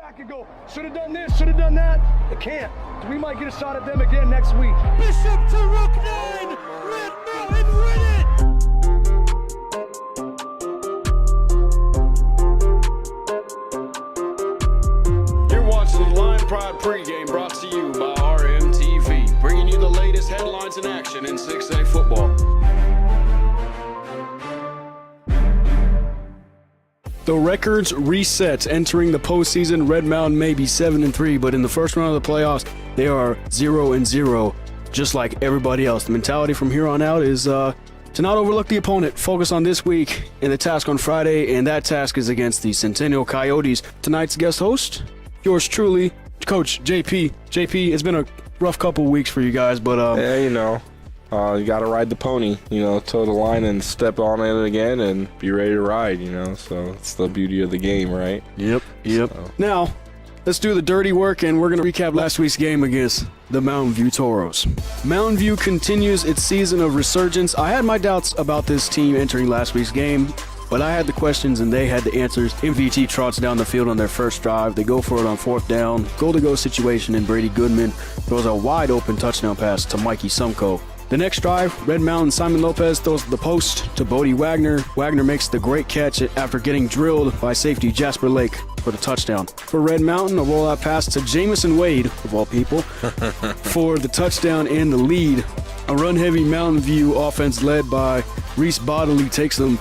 back and go, should have done this, should have done that. They can't. We might get a shot at them again next week. Bishop to Rook 9. Red Mountain win it. You're watching the Lion Pride pregame brought to you by RMTV, bringing you the latest headlines and action in 6A football. The records reset entering the postseason. Red Mountain may be 7-3, but in the first round of the playoffs, they are 0-0, just like everybody else. The mentality from here on out is to not overlook the opponent, focus on this week and the task on Friday, and that task is against the Centennial Coyotes. Tonight's guest host, yours truly, Coach JP. JP, it's been a rough couple weeks for you guys, but yeah, you got to ride the pony, toe the line and step on it again and be ready to ride, so it's the beauty of the game, right? Yep. So. Now, let's do the dirty work, and we're going to recap last week's game against the Mountain View Toros. Mountain View continues its season of resurgence. I had my doubts about this team entering last week's game, but I had the questions and they had the answers. MVT trots down the field on their first drive. They go for it on fourth down. Goal-to-go situation, and Brady Goodman throws a wide-open touchdown pass to Mikey Sumko. The next drive, Red Mountain Simon Lopez throws the post to Bodie Wagner. Wagner makes the great catch after getting drilled by safety Jasper Lake for the touchdown. For Red Mountain, a rollout pass to Jamison Wade, of all people, for the touchdown and the lead. A run-heavy Mountain View offense led by Reese Bodley takes them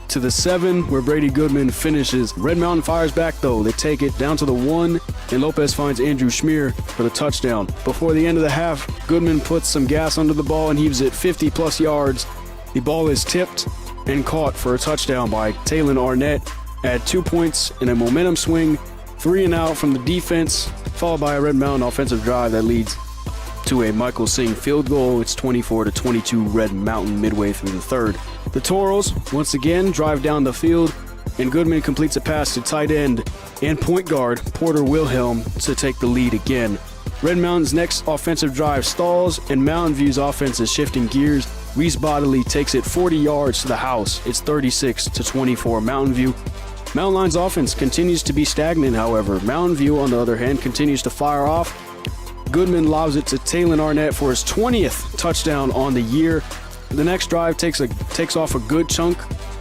to the 7, where Brady Goodman finishes. Red Mountain fires back, though. They take it down to the 1, and Lopez finds Andrew Schmier for the touchdown. Before the end of the half, Goodman puts some gas under the ball and heaves it 50-plus yards. The ball is tipped and caught for a touchdown by Taylon Arnett at 2 points in a momentum swing, 3 and out from the defense, followed by a Red Mountain offensive drive that leads to a Michael Singh field goal. It's 24-22 Red Mountain midway through the third. The Toros once again drive down the field, and Goodman completes a pass to tight end and point guard Porter Wilhelm to take the lead again. Red Mountain's next offensive drive stalls, and Mountain View's offense is shifting gears. Reese Bodley takes it 40 yards to the house. It's 36-24 Mountain View. Mountain Lions' offense continues to be stagnant, however. Mountain View, on the other hand, continues to fire off. Goodman lobs it to Taylon Arnett for his 20th touchdown on the year. The next drive takes off a good chunk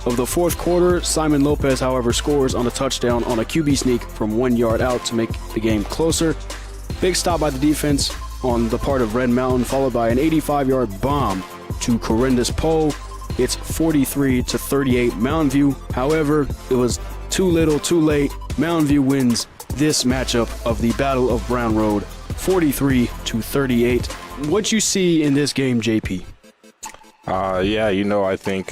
of the fourth quarter. Simon Lopez, however, scores on a touchdown on a QB sneak from 1 yard out to make the game closer. Big stop by the defense on the part of Red Mountain, followed by an 85-yard bomb to Corindus Poe. It's 43-38 Mountain View. However, it was too little, too late. Mountain View wins this matchup of the Battle of Brown Road, 43-38. What you see in this game, JP? I think,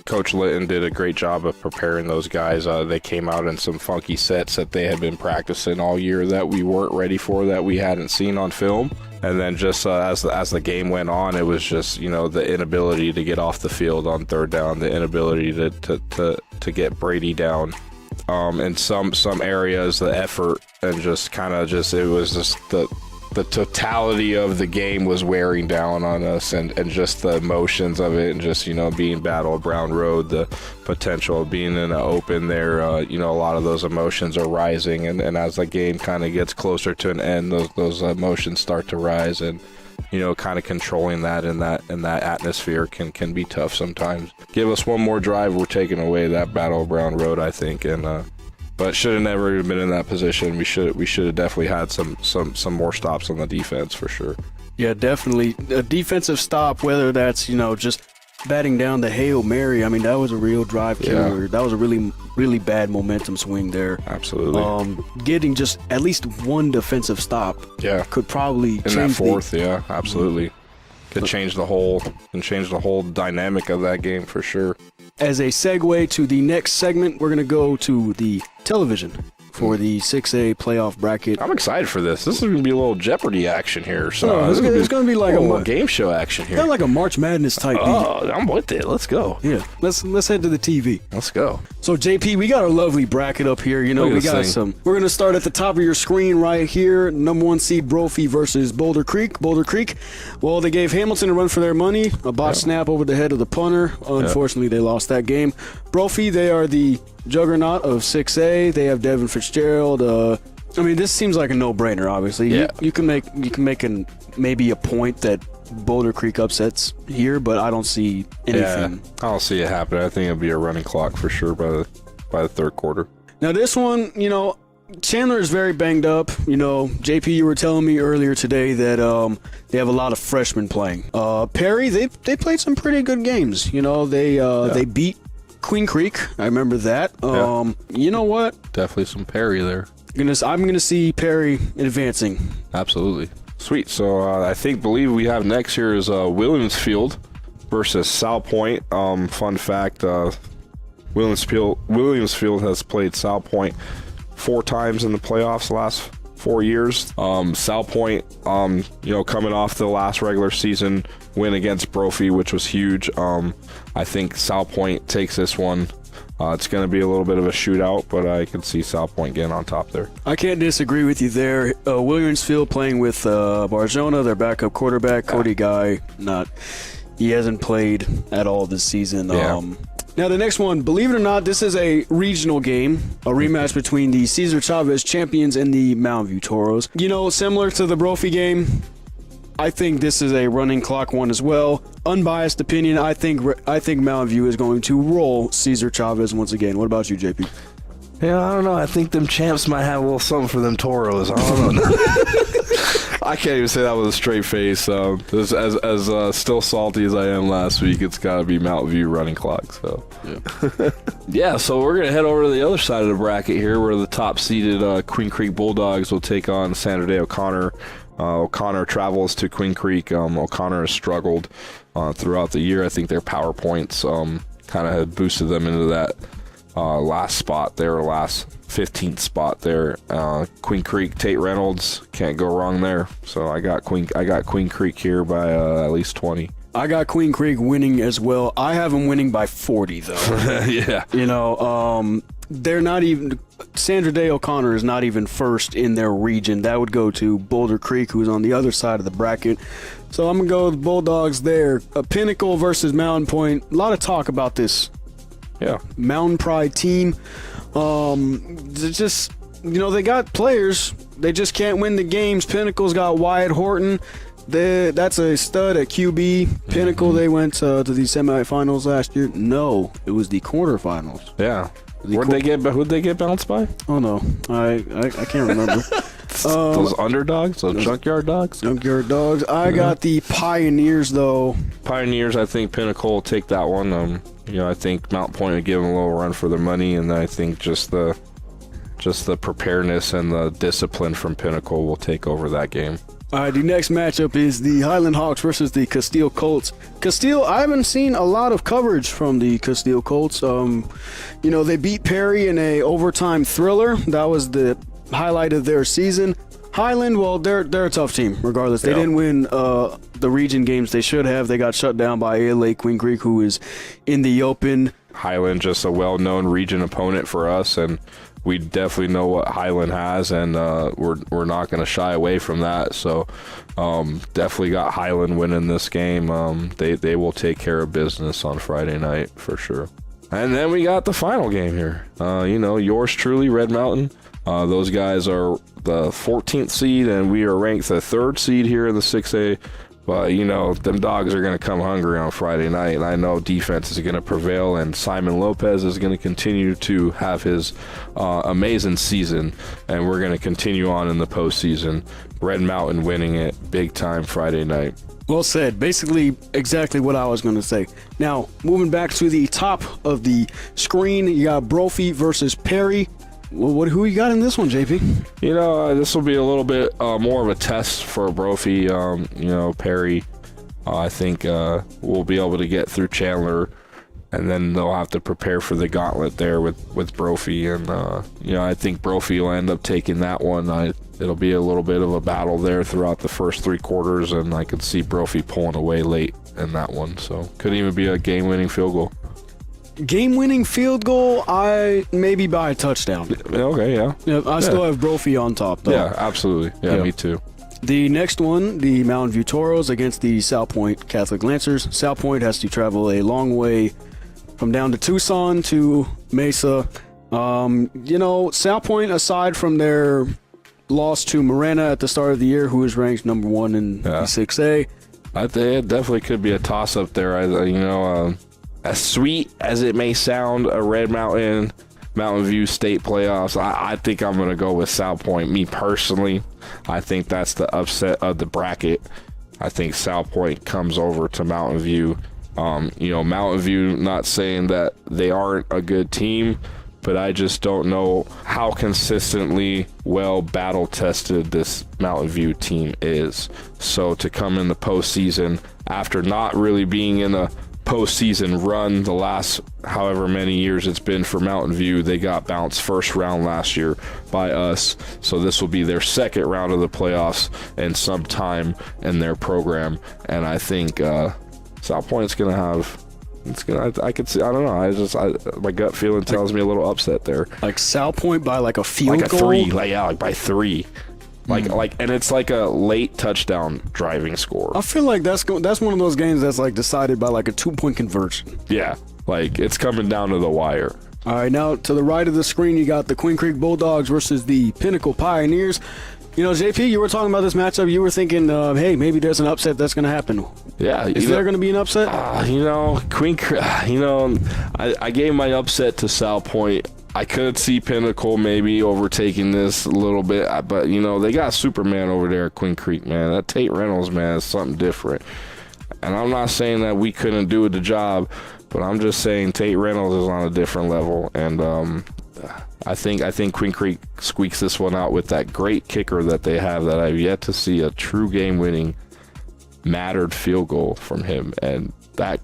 Coach Litton did a great job of preparing those guys. They came out in some funky sets that they had been practicing all year that we weren't ready for, that we hadn't seen on film. And then just as the game went on, it was just, the inability to get off the field on third down, the inability to get Brady down. In some areas, the effort and it was just the totality of the game was wearing down on us, and just the emotions of it, and just, being Battle of Brown Road, the potential of being in the open there, a lot of those emotions are rising, and as the game kind of gets closer to an end, those emotions start to rise, and kind of controlling that in that atmosphere can be tough sometimes. Give us one more drive, we're taking away that Battle of Brown Road, I think, and but should have never been in that position. We should have definitely had some more stops on the defense for sure. Yeah, definitely a defensive stop. Whether that's just batting down the Hail Mary. I mean, that was a real drive killer. Yeah. That was a really, really bad momentum swing there. Absolutely. Getting just at least one defensive stop. Yeah. Could probably change that fourth. Yeah, absolutely. Could change the whole dynamic of that game for sure. As a segue to the next segment, we're going to go to the television for the 6A playoff bracket. I'm excited for this. This is going to be a little Jeopardy action here. So it's going to be like a game show action here. Kind of like a March Madness type. Oh, I'm with it. Let's go. Yeah, let's head to the TV. Let's go. So JP, we got our lovely bracket up here. You know, Look at we this got thing. some. We're gonna start at the top of your screen right here. Number 1 seed Brophy versus Boulder Creek. Boulder Creek. Well, they gave Hamilton a run for their money. A botched snap over the head of the punter. Unfortunately, they lost that game. Brophy, they are the juggernaut of 6A. They have Devin Fitzgerald. I mean, this seems like a no-brainer. Obviously, Yeah. you can make maybe a point that Boulder Creek upsets here, but I don't see anything. I don't see it happen. I think it'll be a running clock for sure by the third quarter. Now this one, you know, Chandler is very banged up. You know, JP, you were telling me earlier today that they have a lot of freshmen playing. Perry, they played some pretty good games. You know, they beat Queen Creek. I remember that. You know what? Definitely some Perry there. I'm gonna see Perry advancing. Absolutely. Sweet. So I believe we have next here is Williamsfield versus South Point. Fun fact: Williamsfield has played South Point 4 times in the playoffs the last 4 years. South Point, you know, coming off the last regular season win against Brophy, which was huge. I think South Point takes this one. It's going to be a little bit of a shootout, but I can see South Point getting on top there. I can't disagree with you there. Williamsfield playing with Barjona, their backup quarterback. Cody Guy, he hasn't played at all this season. Yeah. Now the next one, believe it or not, this is a regional game, a rematch between the Cesar Chavez champions and the Mountain View Toros. You know, similar to the Brophy game, I think this is a running clock one as well. Unbiased opinion, I think Mountain View is going to roll Cesar Chavez once again. What about you, JP? Yeah, I don't know. I think them champs might have a little something for them Toros. I don't know. I can't even say that with a straight face. As still salty as I am last week, it's got to be Mountain View running clock. So yeah. So we're gonna head over to the other side of the bracket here, where the top seeded Queen Creek Bulldogs will take on Saturday O'Connor. O'Connor travels to Queen Creek. O'Connor has struggled throughout the year. I think their power points kind of had boosted them into that last spot there, last 15th spot there. Queen Creek, Tate Reynolds, can't go wrong there. So I got Queen Creek here by at least 20. I got Queen Creek winning as well. I have them winning by 40 though. Yeah. You know, they're not even. Sandra Day O'Connor is not even first in their region. That would go to Boulder Creek, who's on the other side of the bracket. So I'm gonna go with Bulldogs there. Pinnacle versus Mountain Point. A lot of talk about this. Yeah. Mountain Pride team. Just, you know, they got players. They just can't win the games. Pinnacle's got Wyatt Horton. That's a stud at QB. Pinnacle, they went to the semifinals last year. No, it was the quarterfinals. Yeah. Who'd they get bounced by? Oh no, I can't remember. Those underdogs, those junkyard dogs. Junkyard dogs. I got the Pioneers though. Pioneers, I think Pinnacle will take that one. You know, I think Mount Point would give them a little run for their money, and I think just the preparedness and the discipline from Pinnacle will take over that game. All right, the next matchup is the Highland Hawks versus the Castile Colts. Castile, I haven't seen a lot of coverage from the Castile Colts. You know, they beat Perry in a overtime thriller. That was the highlight of their season. Highland, well, they're a tough team, regardless. They didn't win the region games they should have. They got shut down by ALA Queen Creek, who is in the open. Highland, just a well-known region opponent for us, and we definitely know what Highland has, and we're not going to shy away from that. So definitely got Highland winning this game. They will take care of business on Friday night for sure. And then we got the final game here. You know, yours truly, Red Mountain. Those guys are the 14th seed, and we are ranked the 3rd seed here in the 6A. But, you know, them dogs are going to come hungry on Friday night, and I know defense is going to prevail, and Simon Lopez is going to continue to have his amazing season, and we're going to continue on in the postseason. Red Mountain winning it big time Friday night. Well said. Basically, exactly what I was going to say. Now, moving back to the top of the screen, you got Brophy versus Perry. Well, who you got in this one, JP? You know, this will be a little bit more of a test for Brophy. You know, Perry, I think will be able to get through Chandler, and then they'll have to prepare for the gauntlet there with Brophy. And, you know, I think Brophy will end up taking that one. It'll be a little bit of a battle there throughout the first 3 quarters, and I could see Brophy pulling away late in that one. So could even be a game-winning field goal. Game-winning field goal, maybe by a touchdown. Okay, yeah. Yeah, I still have Brophy on top, though. Yeah, absolutely. Yeah, me too. The next one, the Mountain View Toros against the South Point Catholic Lancers. South Point has to travel a long way from down to Tucson to Mesa. South Point, aside from their loss to Marana at the start of the year, who is ranked number 1 in the 6A. I think it definitely could be a toss-up there. As sweet as it may sound, a Red Mountain View State playoffs, I think I'm going to go with South Point. Me personally, I think that's the upset of the bracket. I think South Point comes over to Mountain View. Mountain View, not saying that they aren't a good team, but I just don't know how consistently well battle-tested this Mountain View team is. So to come in the postseason after not really being in a postseason run the last however many years it's been for Mountain View, they got bounced first round last year by us. So this will be their second round of the playoffs in some time in their program. And I think South Point's going to have... I could see. I don't know. My gut feeling tells me a little upset there. Like South Point by like a field goal, like by 3, and it's like a late touchdown driving score. I feel like that's one of those games that's like decided by like a 2-point conversion. Yeah, like it's coming down to the wire. All right, now to the right of the screen, you got the Queen Creek Bulldogs versus the Pinnacle Pioneers. JP, you were talking about this matchup. You were thinking, hey, maybe there's an upset that's going to happen. Yeah. Is there going to be an upset? Queen Creek, I gave my upset to South Point. I could see Pinnacle maybe overtaking this a little bit, but, they got Superman over there at Queen Creek, man. That Tate Reynolds, man, is something different. And I'm not saying that we couldn't do the job, but I'm just saying Tate Reynolds is on a different level. And, I think Queen Creek squeaks this one out with that great kicker that they have that I've yet to see a true game-winning mattered field goal from him, and that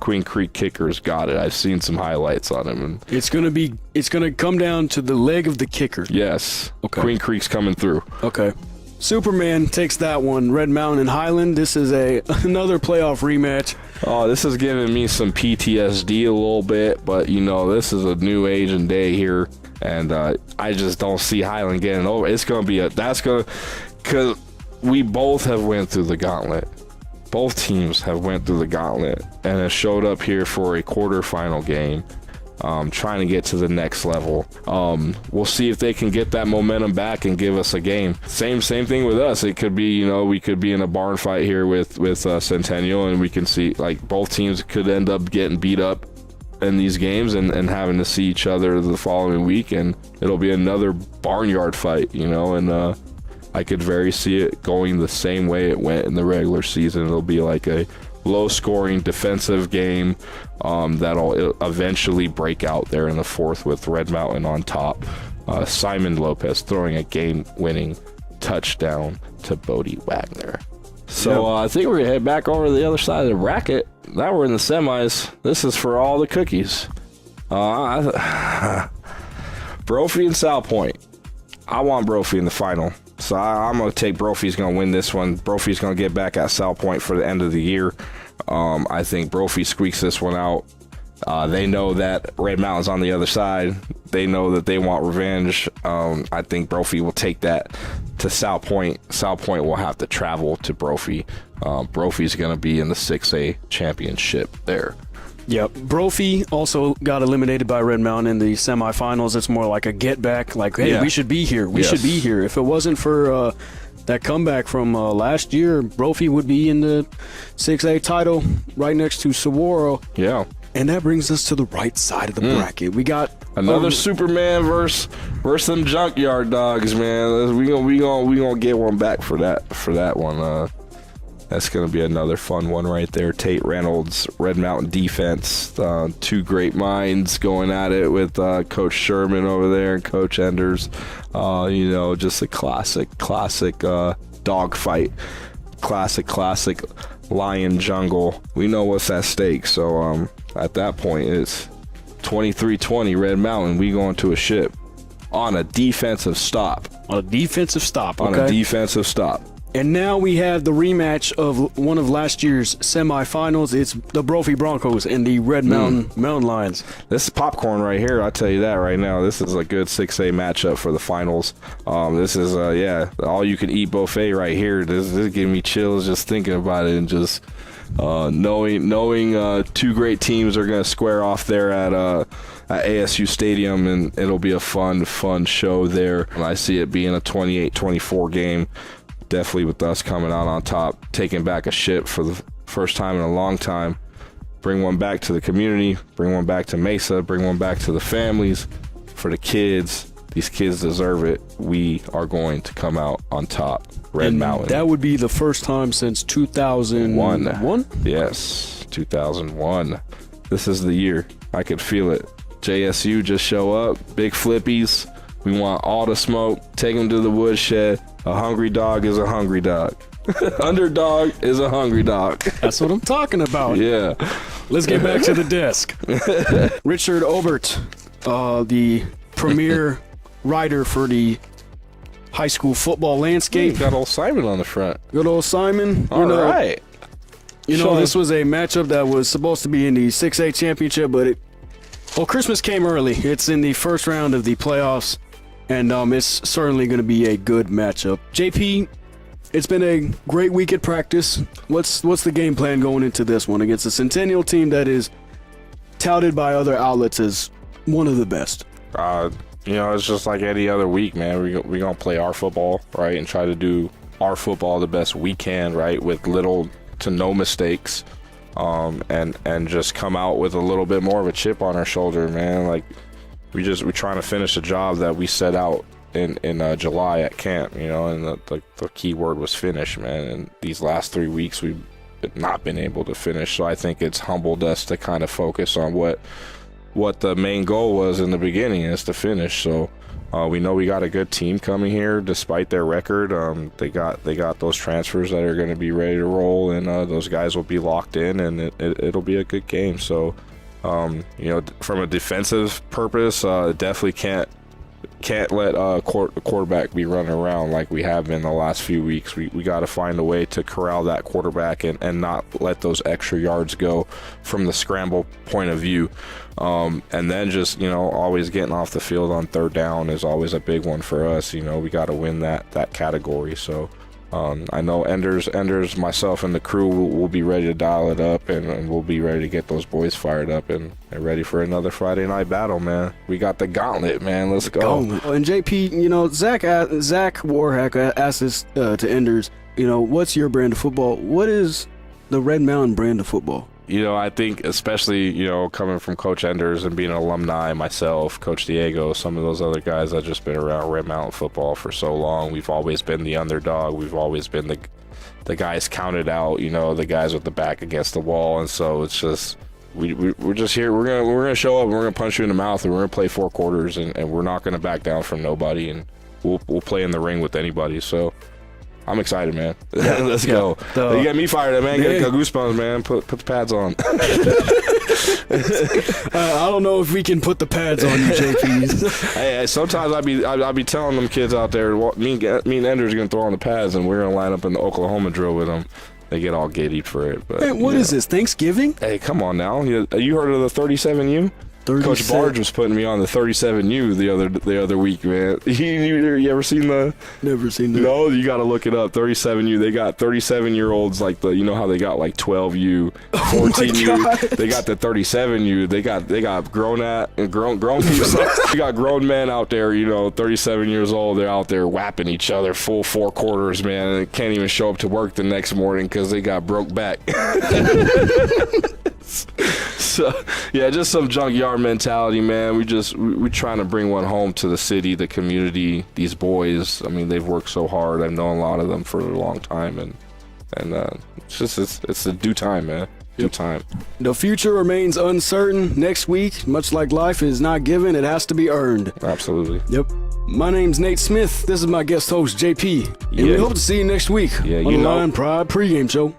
Queen Creek kicker's got it. I've seen some highlights on him, and it's gonna come down to the leg of the kicker. Yes. Okay. Queen Creek's coming through. Okay. Superman takes that one. Red Mountain and Highland. This is another playoff rematch. Oh, this is giving me some PTSD a little bit, but this is a new age and day here, and I just don't see Highland getting over. It's gonna be because we both have went through the gauntlet. Both teams have went through the gauntlet and have showed up here for a quarterfinal game. Trying to get to the next level. We'll see if they can get that momentum back and give us a game. Same thing with us. It could be, we could be in a barn fight here with Centennial, and we can see like both teams could end up getting beat up in these games and having to see each other the following week, and it'll be another barnyard fight, and I could very see it going the same way it went in the regular season. It'll be like a low-scoring defensive game that'll eventually break out there in the fourth with Red Mountain on top. Simon Lopez throwing a game-winning touchdown to Bodie Wagner. So I think we're going to head back over to the other side of the bracket. Now we're in the semis. This is for all the cookies. Brophy and South Point. I want Brophy in the final. So I'm going to take Brophy's going to win this one. Brophy's going to get back at South Point for the end of the year. I think Brophy squeaks this one out. They know that Red Mountain's on the other side. They know that they want revenge. I think Brophy will take that to South Point. South Point will have to travel to Brophy. Brophy's going to be in the 6A championship there. Yep. Brophy also got eliminated by Red Mountain in the semifinals. It's more like a get back, like, hey, we should be here. We should be here. If it wasn't for that comeback from last year, Brophy would be in the 6A title right next to Saguaro. Yeah. And that brings us to the right side of the bracket. We got another Superman versus them junkyard dogs, man. We gonna get one back for that one. That's going to be another fun one right there. Tate Reynolds, Red Mountain defense. Two great minds going at it with Coach Sherman over there and Coach Enders. Just a classic dog fight. Classic lion jungle. We know what's at stake. So at that point, it's 23-20 Red Mountain. We going to a ship on a defensive stop. On a defensive stop, okay. On a defensive stop. And now we have the rematch of one of last year's semifinals. It's the Brophy Broncos and the Red Mountain Lions. This is popcorn right here. I'll tell you that right now. This is a good 6A matchup for the finals. This is, all-you-can-eat buffet right here. This is giving me chills just thinking about it and just knowing two great teams are going to square off there at ASU Stadium, and it'll be a fun show there. And I see it being a 28-24 game. Definitely with us coming out on top, taking back a ship for the first time in a long time. Bring one back to the community, bring one back to Mesa, bring one back to the families, for the kids. These kids deserve it. We are going to come out on top. Red Mountain. That would be the first time since 2001. Yes, 2001. This is the year. I could feel it. JSU just show up, big flippies. We want all the smoke. Take them to the woodshed. A hungry dog is a hungry dog. Underdog is a hungry dog. That's what I'm talking about. Yeah. Let's get back to the desk. Richard Obert, the premier writer for the high school football landscape. Got old Simon on the front. Good old Simon. All right. This was a matchup that was supposed to be in the 6A championship, but Christmas came early. It's in the first round of the playoffs. And it's certainly going to be a good matchup. JP, it's been a great week at practice. What's the game plan going into this one against a Centennial team that is touted by other outlets as one of the best? It's just like any other week, man. We're going to play our football, right, and try to do our football the best we can, right, with little to no mistakes, and just come out with a little bit more of a chip on our shoulder, man. Like, we're trying to finish a job that we set out in July at camp, and the key word was finish, man. And these last 3 weeks we've not been able to finish. So I think it's humbled us to kind of focus on what the main goal was in the beginning, is to finish. So we know we got a good team coming here despite their record. They got those transfers that are going to be ready to roll, and those guys will be locked in, and it'll be a good game. So from a defensive purpose, definitely can't let a quarterback be running around like we have been the last few weeks. We got to find a way to corral that quarterback and not let those extra yards go from the scramble point of view. And then just, always getting off the field on third down is always a big one for us. We got to win that category. So I know Enders, myself, and the crew will be ready to dial it up, and we'll be ready to get those boys fired up and ready for another Friday night battle, man. We got the gauntlet, man. Let's go. And JP, Zach Warhack asked this to Enders, what's your brand of football? What is the Red Mountain brand of football? I think especially, coming from Coach Enders and being an alumni myself, Coach Diego, some of those other guys that just been around Red Mountain football for so long. We've always been the underdog. We've always been the guys counted out, the guys with the back against the wall. And so it's just, we're just here. We're gonna show up and we're gonna punch you in the mouth, and we're gonna play 4 quarters, and we're not gonna back down from nobody, and we'll play in the ring with anybody. So I'm excited, man. Yeah, let's go. You get me fired up, man. Get goosebumps, man. Put the pads on. I don't know if we can put the pads on you, JP. Hey, sometimes I'll be telling them kids out there, me and Ender's gonna throw on the pads, and we're gonna line up in the Oklahoma drill with them. They get all giddy for it. But hey, what is this, Thanksgiving? Hey, come on now. You heard of the 37U? Coach Barge was putting me on the 37U the other week, man. You ever seen the? Never seen that. No, you got to look it up. 37U. They got 37-year-olds like how they got like 12U, 14U. They got the 37U. They got grown people. We got grown men out there. 37 years old. They're out there whapping each other full 4 quarters, man. And they can't even show up to work the next morning because they got broke back. So yeah, just some junkyard mentality, man. We trying to bring one home to the city, the community. These boys, I mean, they've worked so hard. I've known a lot of them for a long time, and it's a due time, man. Due time. The future remains uncertain. Next week, much like life is not given, it has to be earned. Absolutely. Yep. My name's Nate Smith. This is my guest host, JP. And we hope to see you next week on the Lion Pride pregame show.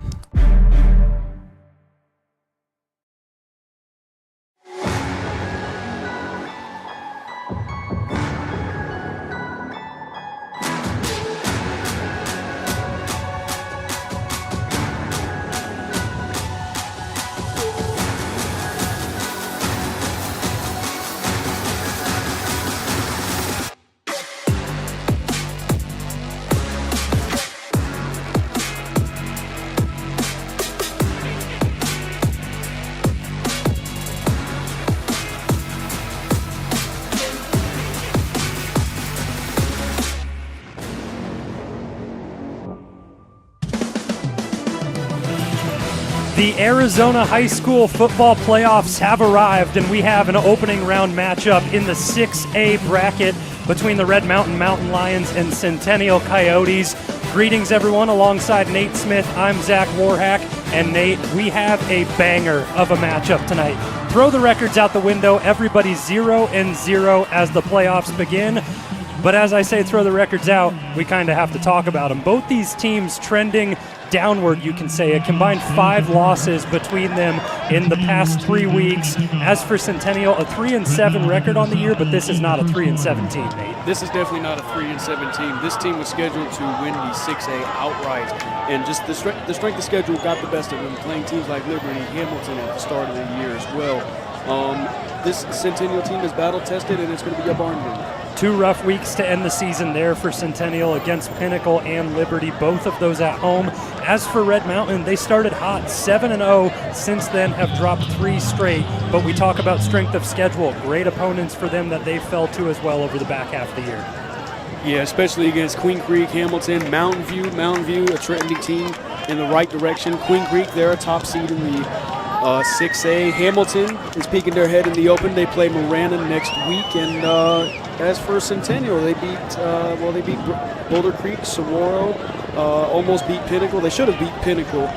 The Arizona High School football playoffs have arrived, and we have an opening round matchup in the 6A bracket between the Red Mountain Mountain Lions and Centennial Coyotes. Greetings, everyone. Alongside Nate Smith, I'm Zach Warhack. And Nate, we have a banger of a matchup tonight. Throw the records out the window. Everybody's 0-0 as the playoffs begin. But as I say, throw the records out, we kind of have to talk about them. Both these teams trending downward, you can say. A combined 5 losses between them in the past 3 weeks. As for Centennial, a 3-7 record on the year, but this is not a 3-7 team, Nate. This is definitely not a 3-7 team. This team was scheduled to win the 6A outright, and just the strength of schedule got the best of them, playing teams like Liberty, Hamilton at the start of the year as well. This Centennial team is battle-tested, and it's going to be a barn burner. 2 rough weeks to end the season there for Centennial against Pinnacle and Liberty, both of those at home. As for Red Mountain, they started hot, 7-0. Since then have dropped 3 straight, but we talk about strength of schedule. Great opponents for them that they fell to as well over the back half of the year. Yeah, especially against Queen Creek, Hamilton, Mountain View, a trending team in the right direction. Queen Creek, they're a top seed in the 6A. Hamilton is peeking their head in the open. They play Marana next week, and as for Centennial, they beat Boulder Creek, Saguaro, almost beat Pinnacle. They should have beat Pinnacle.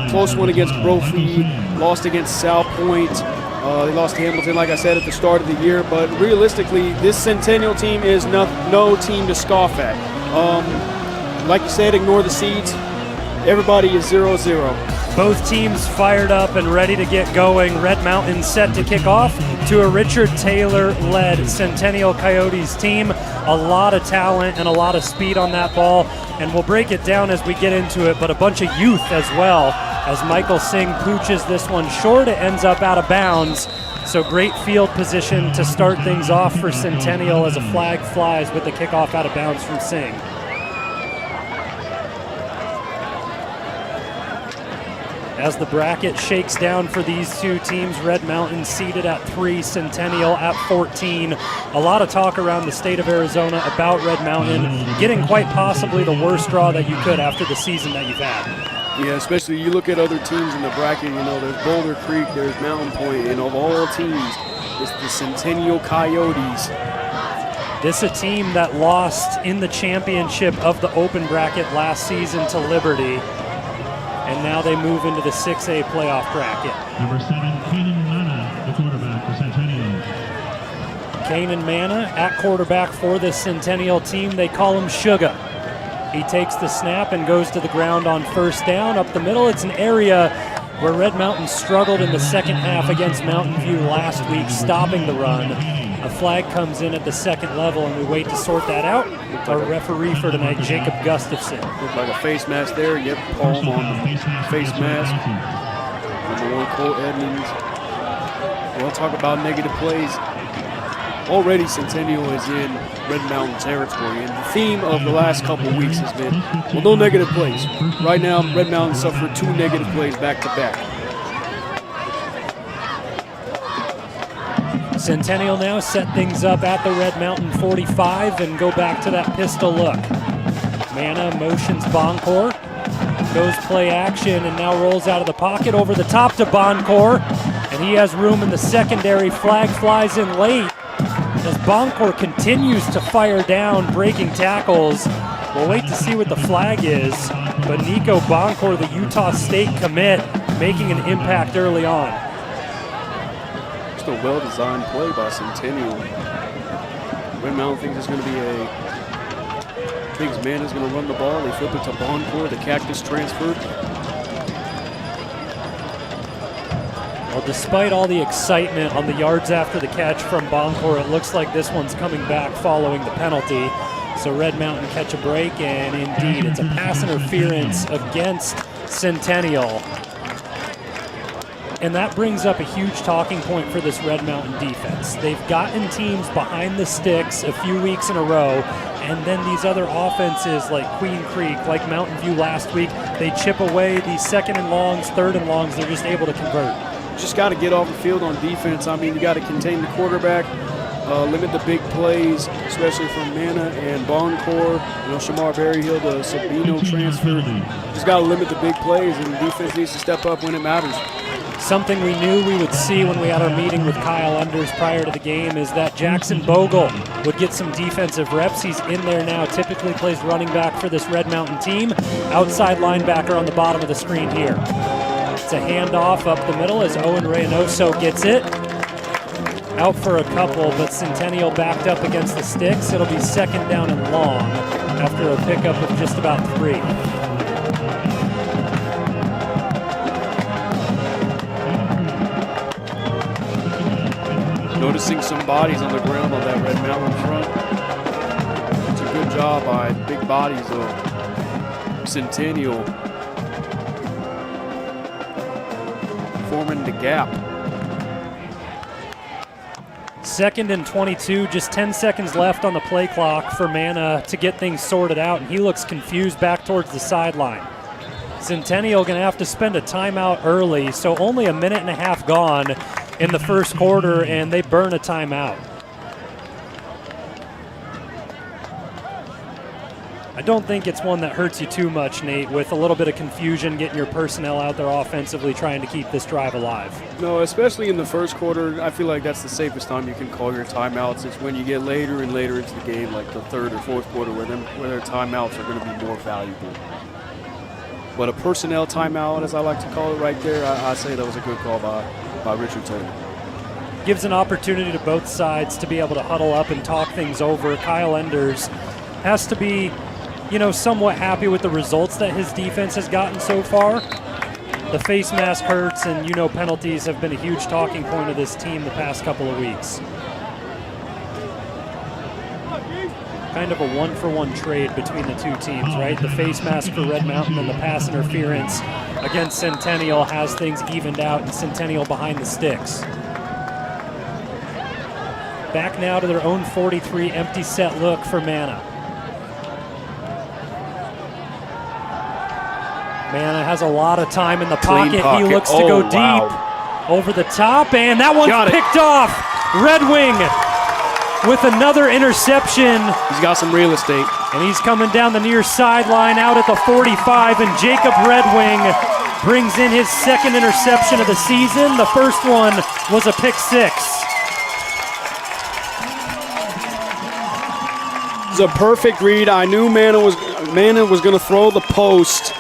Close one against Brophy, lost against South Point. They lost to Hamilton, like I said, at the start of the year. But realistically, this Centennial team is no team to scoff at. Like you said, ignore the seeds. Everybody is 0-0. Both teams fired up and ready to get going. Red Mountain set to kick off to a Richard Taylor-led Centennial Coyotes team. A lot of talent and a lot of speed on that ball, and we'll break it down as we get into it, but a bunch of youth as well. As Michael Singh pooches this one short, it ends up out of bounds. So great field position to start things off for Centennial as a flag flies with the kickoff out of bounds from Singh. As the bracket shakes down for these two teams, Red Mountain seated at 3, Centennial at 14. A lot of talk around the state of Arizona about Red Mountain getting quite possibly the worst draw that you could after the season that you've had. Yeah, especially you look at other teams in the bracket, there's Boulder Creek, there's Mountain Point, and of all teams, it's the Centennial Coyotes. This a team that lost in the championship of the open bracket last season to Liberty. And now they move into the 6A playoff bracket. Number 7, Kanan Mana, the quarterback for Centennial. Kanan Mana at quarterback for this Centennial team. They call him Sugar. He takes the snap and goes to the ground on first down. Up the middle, it's an area where Red Mountain struggled in the second half against Mountain View last week, stopping the run. A flag comes in at the second level, and we wait to sort that out. Our referee for tonight, Jacob Gustafson. Looked like a face mask there. Yep, palm on the face mask. Number 1, Cole Edmonds. We'll talk about negative plays. Already Centennial is in Red Mountain territory, and the theme of the last couple of weeks has been, well, no negative plays. Right now, Red Mountain suffered 2 negative plays back-to-back. Centennial now set things up at the Red Mountain 45 and go back to that pistol look. Mana motions Boncourt, goes play action and now rolls out of the pocket over the top to Boncourt, and he has room in the secondary. Flag flies in late as Boncourt continues to fire down, breaking tackles. We'll wait to see what the flag is, but Nico Boncourt, the Utah State commit, making an impact early on. Just a well-designed play by Centennial. Red Mountain thinks it's going to be thinks Mana's going to run the ball. They flip it to Boncourt, the Cactus transfer. Well, despite all the excitement on the yards after the catch from Boncourt, it looks like this one's coming back following the penalty. So Red Mountain catch a break, and indeed, it's a pass interference against Centennial. And that brings up a huge talking point for this Red Mountain defense. They've gotten teams behind the sticks a few weeks in a row, and then these other offenses like Queen Creek, like Mountain View last week, they chip away these 2nd and longs, 3rd and longs, they're just able to convert. Just got to get off the field on defense. I mean, you got to contain the quarterback. limit the big plays, especially from Mana and Boncourt. Shamar Berryhill, the Sabino transfer. Just got to limit the big plays, and defense needs to step up when it matters. Something we knew we would see when we had our meeting with Kyle Enders prior to the game is that Jackson Bogle would get some defensive reps. He's in there now, typically plays running back for this Red Mountain team. Outside linebacker on the bottom of the screen here. It's a handoff up the middle as Owen Reynoso gets it. Out for a couple, but Centennial backed up against the sticks. It'll be second down and long after a pickup of just about 3. Noticing some bodies on the ground on that Red Mountain front. It's a good job by big bodies of Centennial forming the gap. 2nd and 22, just 10 seconds left on the play clock for Mana to get things sorted out, and he looks confused back towards the sideline. Centennial going to have to spend a timeout early, so only a minute and a half gone in the first quarter, and they burn a timeout. I don't think it's one that hurts you too much, Nate, with a little bit of confusion, getting your personnel out there offensively, trying to keep this drive alive. No, especially in the first quarter, I feel like that's the safest time you can call your timeouts. It's when you get later and later into the game, like the third or fourth quarter, where their timeouts are going to be more valuable. But a personnel timeout, as I like to call it right there, I say that was a good call by Richard Taylor. Gives an opportunity to both sides to be able to huddle up and talk things over. Kyle Enders has to be, somewhat happy with the results that his defense has gotten so far. The face mask hurts, and penalties have been a huge talking point of this team the past couple of weeks. Kind of a one-for-one trade between the two teams, right? The face mask for Red Mountain and the pass interference against Centennial has things evened out, and Centennial behind the sticks. Back now to their own 43, empty set look for Mana. Mana has a lot of time in the pocket. He looks to go deep over the top, and that one's picked off. Red Wing with another interception. He's got some real estate. And he's coming down the near sideline out at the 45, and Jacob Red Wing brings in his second interception of the season. The first one was a pick 6. It's a perfect read. I knew Mana was going to throw the post.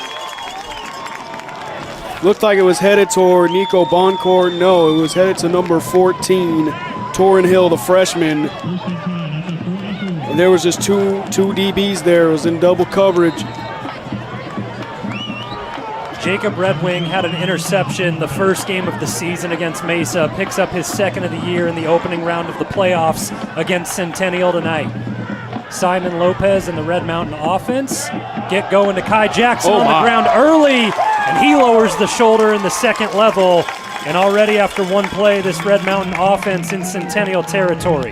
Looked like it was headed toward Nico Boncourt. No, it was headed to number 14, Torrin Hill, the freshman. And there was just two DBs there. It was in double coverage. Jacob Red Wing had an interception the first game of the season against Mesa. Picks up his second of the year in the opening round of the playoffs against Centennial tonight. Simon Lopez and the Red Mountain offense get going to Kai Jackson on the ground early, and he lowers the shoulder in the second level. And already after one play, this Red Mountain offense in Centennial territory.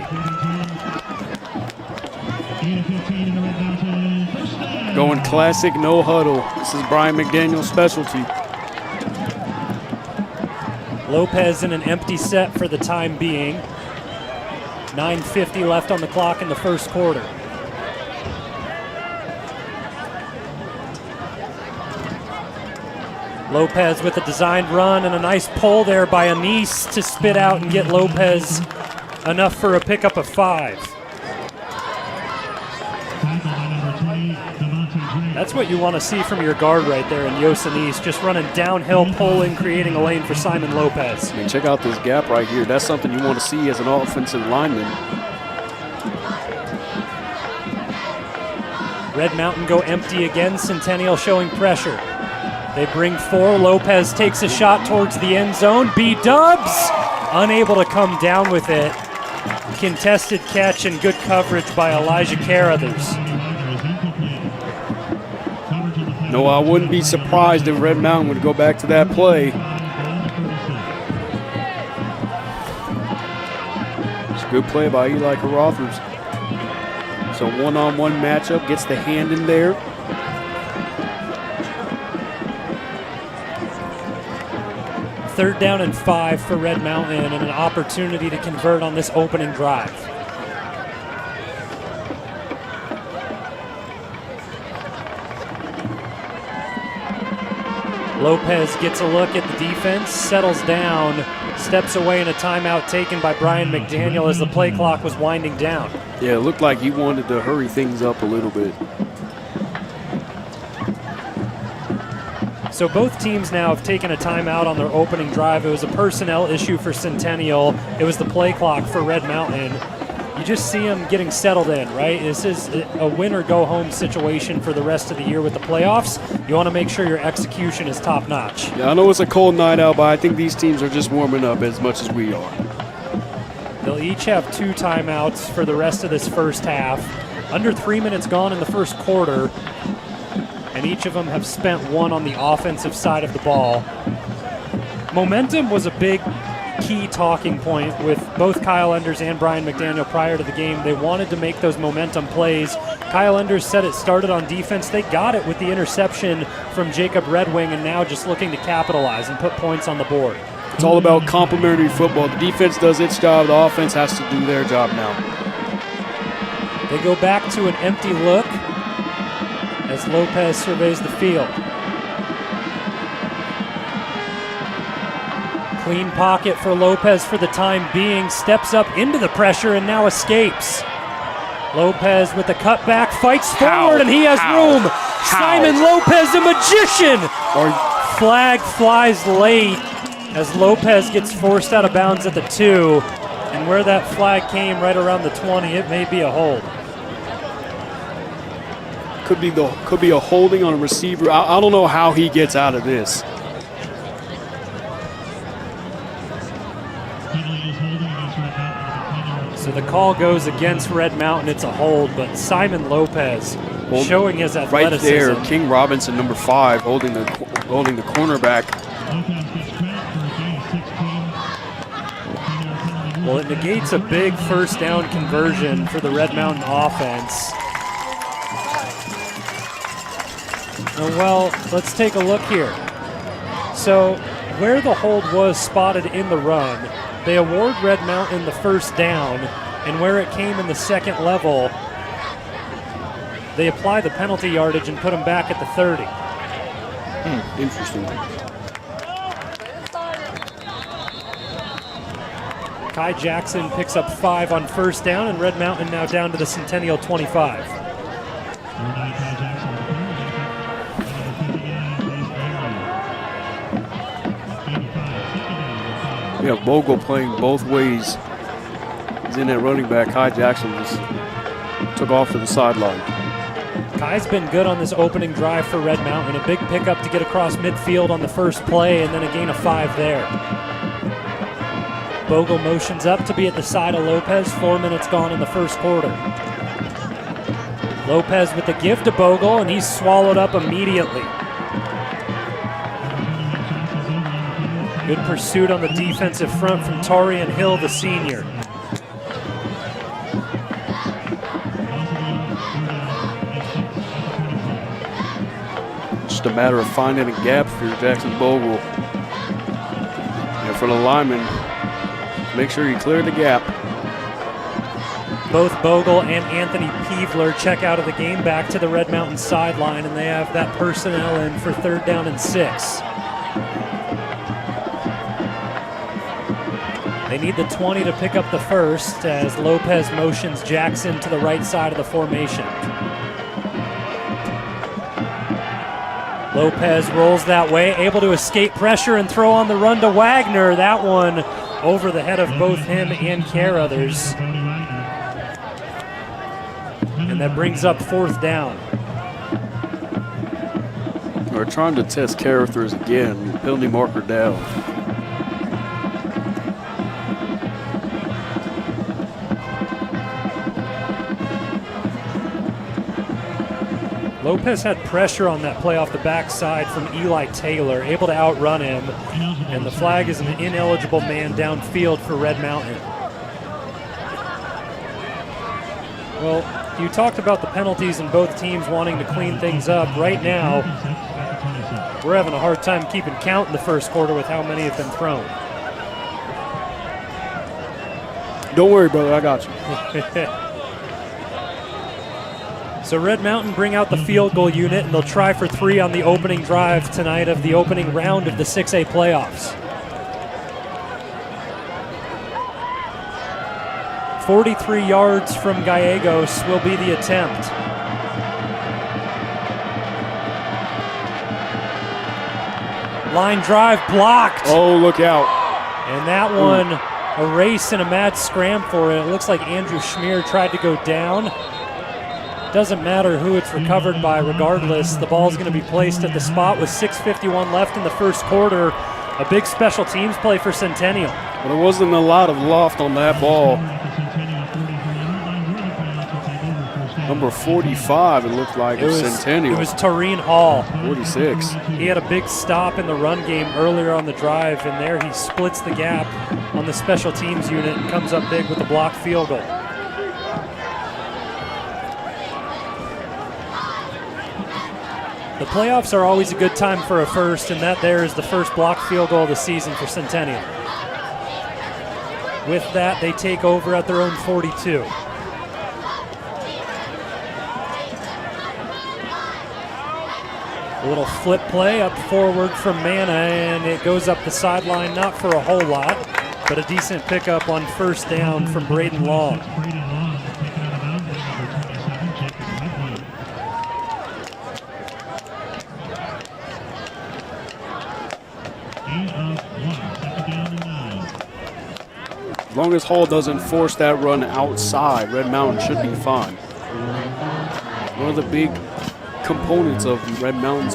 Going classic no huddle. This is Brian McDaniel's specialty. Lopez in an empty set for the time being. 9:50 left on the clock in the first quarter. Lopez with a designed run and a nice pull there by Anise to spit out and get Lopez enough for a pickup of 5. That's what you want to see from your guard right there in Yos Anise, just running downhill, pulling, creating a lane for Simon Lopez. I mean, check out this gap right here. That's something you want to see as an offensive lineman. Red Mountain go empty again, Centennial showing pressure. They bring 4. Lopez takes a shot towards the end zone. B-Dubs unable to come down with it. Contested catch and good coverage by Elijah Carruthers. No, I wouldn't be surprised if Red Mountain would go back to that play. It's a good play by Eli Carruthers. So one-on-one matchup, gets the hand in there. Third down and 5 for Red Mountain, and an opportunity to convert on this opening drive. Lopez gets a look at the defense, settles down, steps away in a timeout taken by Brian McDaniel as the play clock was winding down. Yeah, it looked like he wanted to hurry things up a little bit. So both teams now have taken a timeout on their opening drive. It was a personnel issue for Centennial. It was the play clock for Red Mountain. You just see them getting settled in, right? This is a win or go home situation for the rest of the year with the playoffs. You want to make sure your execution is top notch. Yeah, I know it's a cold night out, but I think these teams are just warming up as much as we are. They'll each have 2 timeouts for the rest of this first half. Under 3 minutes gone in the first quarter, and each of them have spent 1 on the offensive side of the ball. Momentum was a big key talking point with both Kyle Enders and Brian McDaniel prior to the game. They wanted to make those momentum plays. Kyle Enders said it started on defense. They got it with the interception from Jacob Red Wing, and now just looking to capitalize and put points on the board. It's all about complementary football. The defense does its job. The offense has to do their job now. They go back to an empty look as Lopez surveys the field. Clean pocket for Lopez for the time being. Steps up into the pressure and now escapes. Lopez with the cutback, fights forward, and he has room. Simon Lopez, a magician. Flag flies late as Lopez gets forced out of bounds at the 2. And where that flag came, right around the 20, it may be a hold. Could be a holding on a receiver. I don't know how he gets out of this. So the call goes against Red Mountain. It's a hold, but Simon Lopez showing his athleticism. Right there, King Robinson, number 5, holding the cornerback. Well, it negates a big first down conversion for the Red Mountain offense. Well, let's take a look here. So where the hold was spotted in the run, they award Red Mountain the first down, and where it came in the second level, they apply the penalty yardage and put them back at the 30. Interesting. Kai Jackson picks up 5 on first down, and Red Mountain now down to the Centennial 25. Yeah, Bogle playing both ways. He's in that running back. Kai Jackson just took off to the sideline. Kai's been good on this opening drive for Red Mountain. A big pickup to get across midfield on the first play, and then a gain of 5 there. Bogle motions up to be at the side of Lopez. 4 minutes gone in the first quarter. Lopez with the give to Bogle, and he's swallowed up immediately. Good pursuit on the defensive front from Torian Hill, the senior. Just a matter of finding a gap for Jackson Bogle. And for the lineman, make sure you clear the gap. Both Bogle and Anthony Peevler check out of the game back to the Red Mountain sideline, and they have that personnel in for 3rd down and 6. They need the 20 to pick up the first as Lopez motions Jackson to the right side of the formation. Lopez rolls that way, able to escape pressure and throw on the run to Wagner. That one over the head of both him and Carruthers. And that brings up 4th down. We're trying to test Carruthers again. Penalty marker down. Lopez had pressure on that play off the backside from Eli Taylor, able to outrun him, and the flag is an ineligible man downfield for Red Mountain. Well, you talked about the penalties and both teams wanting to clean things up. Right now, we're having a hard time keeping count in the first quarter with how many have been thrown. Don't worry, brother, I got you. So Red Mountain bring out the field goal unit, and they'll try for 3 on the opening drive tonight of the opening round of the 6A playoffs. 43 yards from Gallegos will be the attempt. Line drive blocked. Oh, look out. And that one, a race and a mad scram for it. It looks like Andrew Schmier tried to go down. Doesn't matter who it's recovered by, regardless. The ball's going to be placed at the spot with 6:51 left in the first quarter. A big special teams play for Centennial. But there wasn't a lot of loft on that ball. Number 45, it looked like, of Centennial. It was Taureen Hall. 46. He had a big stop in the run game earlier on the drive, and there he splits the gap on the special teams unit and comes up big with a blocked field goal. The playoffs are always a good time for a first, and that there is the first blocked field goal of the season for Centennial. With that, they take over at their own 42. A little flip play up forward from Manna, and it goes up the sideline, not for a whole lot, but a decent pickup on first down from Braden Long. As long as Hall doesn't force that run outside, Red Mountain should be fine. One of the big components of Red Mountain's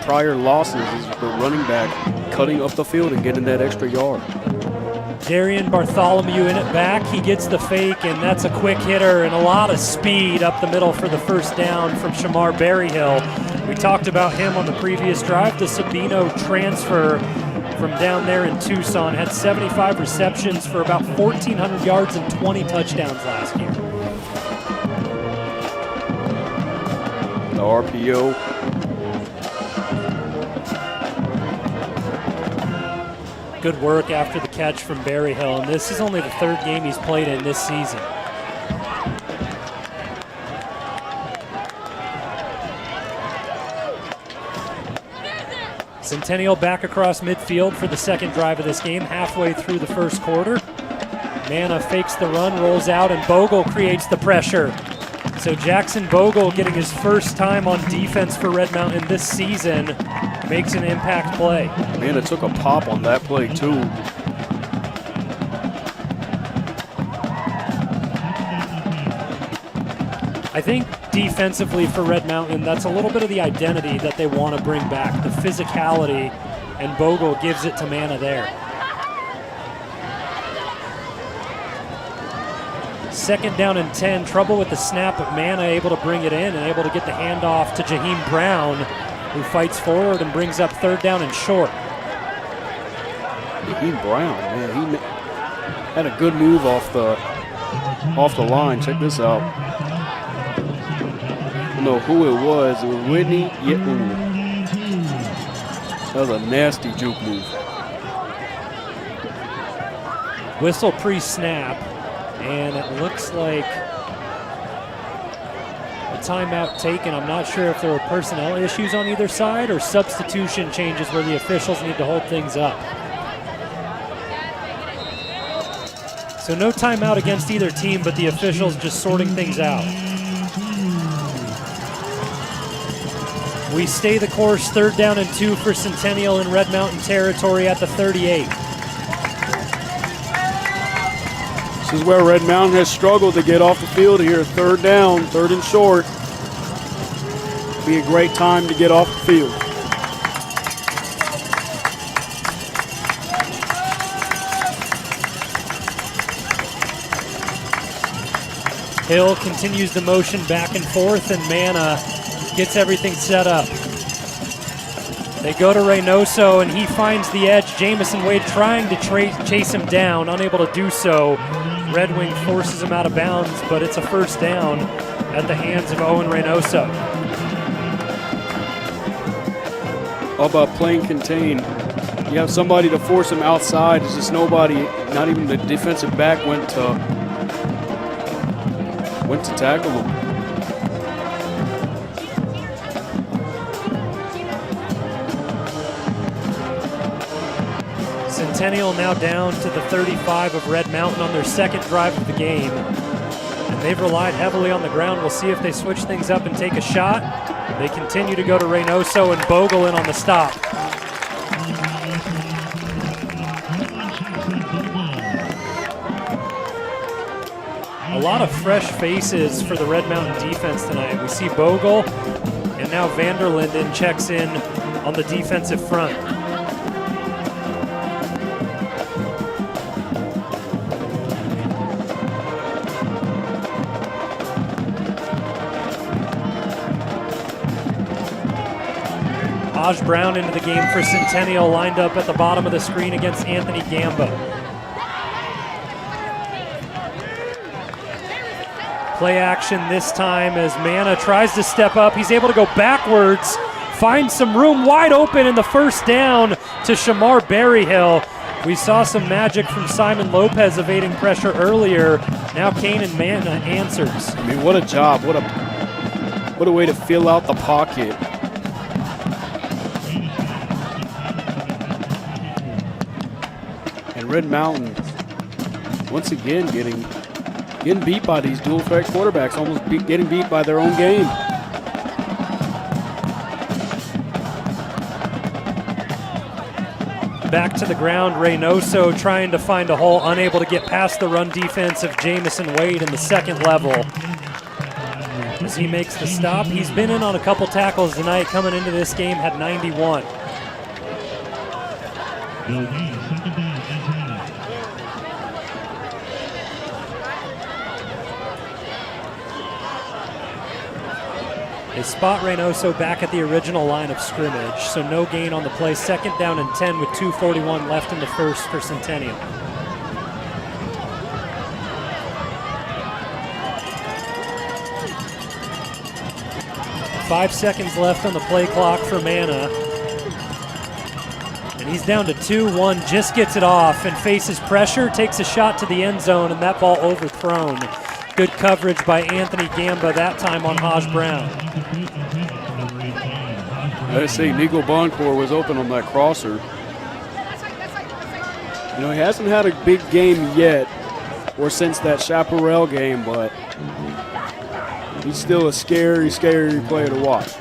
prior losses is the running back cutting up the field and getting that extra yard. Darian Bartholomew in it back. He gets the fake, and that's a quick hitter and a lot of speed up the middle for the first down from Shamar Berryhill. We talked about him on the previous drive. The Sabino transfer from down there in Tucson had 75 receptions for about 1,400 yards and 20 touchdowns last year. The RPO. Good work after the catch from Berryhill, and this is only the third game he's played in this season. Centennial back across midfield for the second drive of this game, halfway through the first quarter. Manna fakes the run, rolls out, and Bogle creates the pressure. So Jackson Bogle, getting his first time on defense for Red Mountain this season, makes an impact play. Man, it took a pop on that play too. I think defensively for Red Mountain, that's a little bit of the identity that they want to bring back, the physicality, and Bogle gives it to Manna there. Second down and 10, trouble with the snap, but Manna able to bring it in and able to get the handoff to Jaheim Brown, who fights forward and brings up third down and short. Jaheim Brown, man, he had a good move off the line. Check this out. I don't know who it was. It was Whitney. Yeah, ooh. That was a nasty juke move. Whistle pre-snap, and it looks like a timeout taken. I'm not sure if there were personnel issues on either side or substitution changes where the officials need to hold things up. So no timeout against either team, but the officials just sorting things out. We stay the course, third down and 2 for Centennial in Red Mountain territory at the 38. This is where Red Mountain has struggled to get off the field here. Third down, third and short. Be a great time to get off the field. Hill continues the motion back and forth, and Manna gets everything set up. They go to Reynoso, and he finds the edge. Jamison Wade trying to chase him down, unable to do so. Red Wing forces him out of bounds, but it's a first down at the hands of Owen Reynoso. All about playing contain. You have somebody to force him outside. There's just nobody, not even the defensive back went to tackle him. Centennial now down to the 35 of Red Mountain on their second drive of the game. And they've relied heavily on the ground. We'll see if they switch things up and take a shot. They continue to go to Reynoso and Bogle in on the stop. A lot of fresh faces for the Red Mountain defense tonight. We see Bogle, and now Vanderlinden checks in on the defensive front. Aj Brown into the game for Centennial, lined up at the bottom of the screen against Anthony Gamba. Play action this time as Manna tries to step up. He's able to go backwards, find some room wide open in the first down to Shamar Berryhill. We saw some magic from Simon Lopez evading pressure earlier. Now Kanan Manna answers. I mean, what a job. What a way to fill out the pocket. And Red Mountain, once again, getting beat by these dual threat quarterbacks, almost getting beat by their own game. Back to the ground, Reynoso trying to find a hole, unable to get past the run defense of Jamison Wade in the second level. As he makes the stop, he's been in on a couple tackles tonight. Coming into this game, had 91. They spot Reynoso back at the original line of scrimmage, so no gain on the play. Second down and 10 with 2:41 left in the first for Centennial. Five seconds left on the play clock for Manna. And he's down to 2-1, just gets it off and faces pressure, takes a shot to the end zone, and that ball overthrown. Good coverage by Anthony Gamba, that time on Aj Brown. I say Nico Boncourt was open on that crosser. You know, he hasn't had a big game yet, or since that Chaparral game, but he's still a scary, scary player to watch.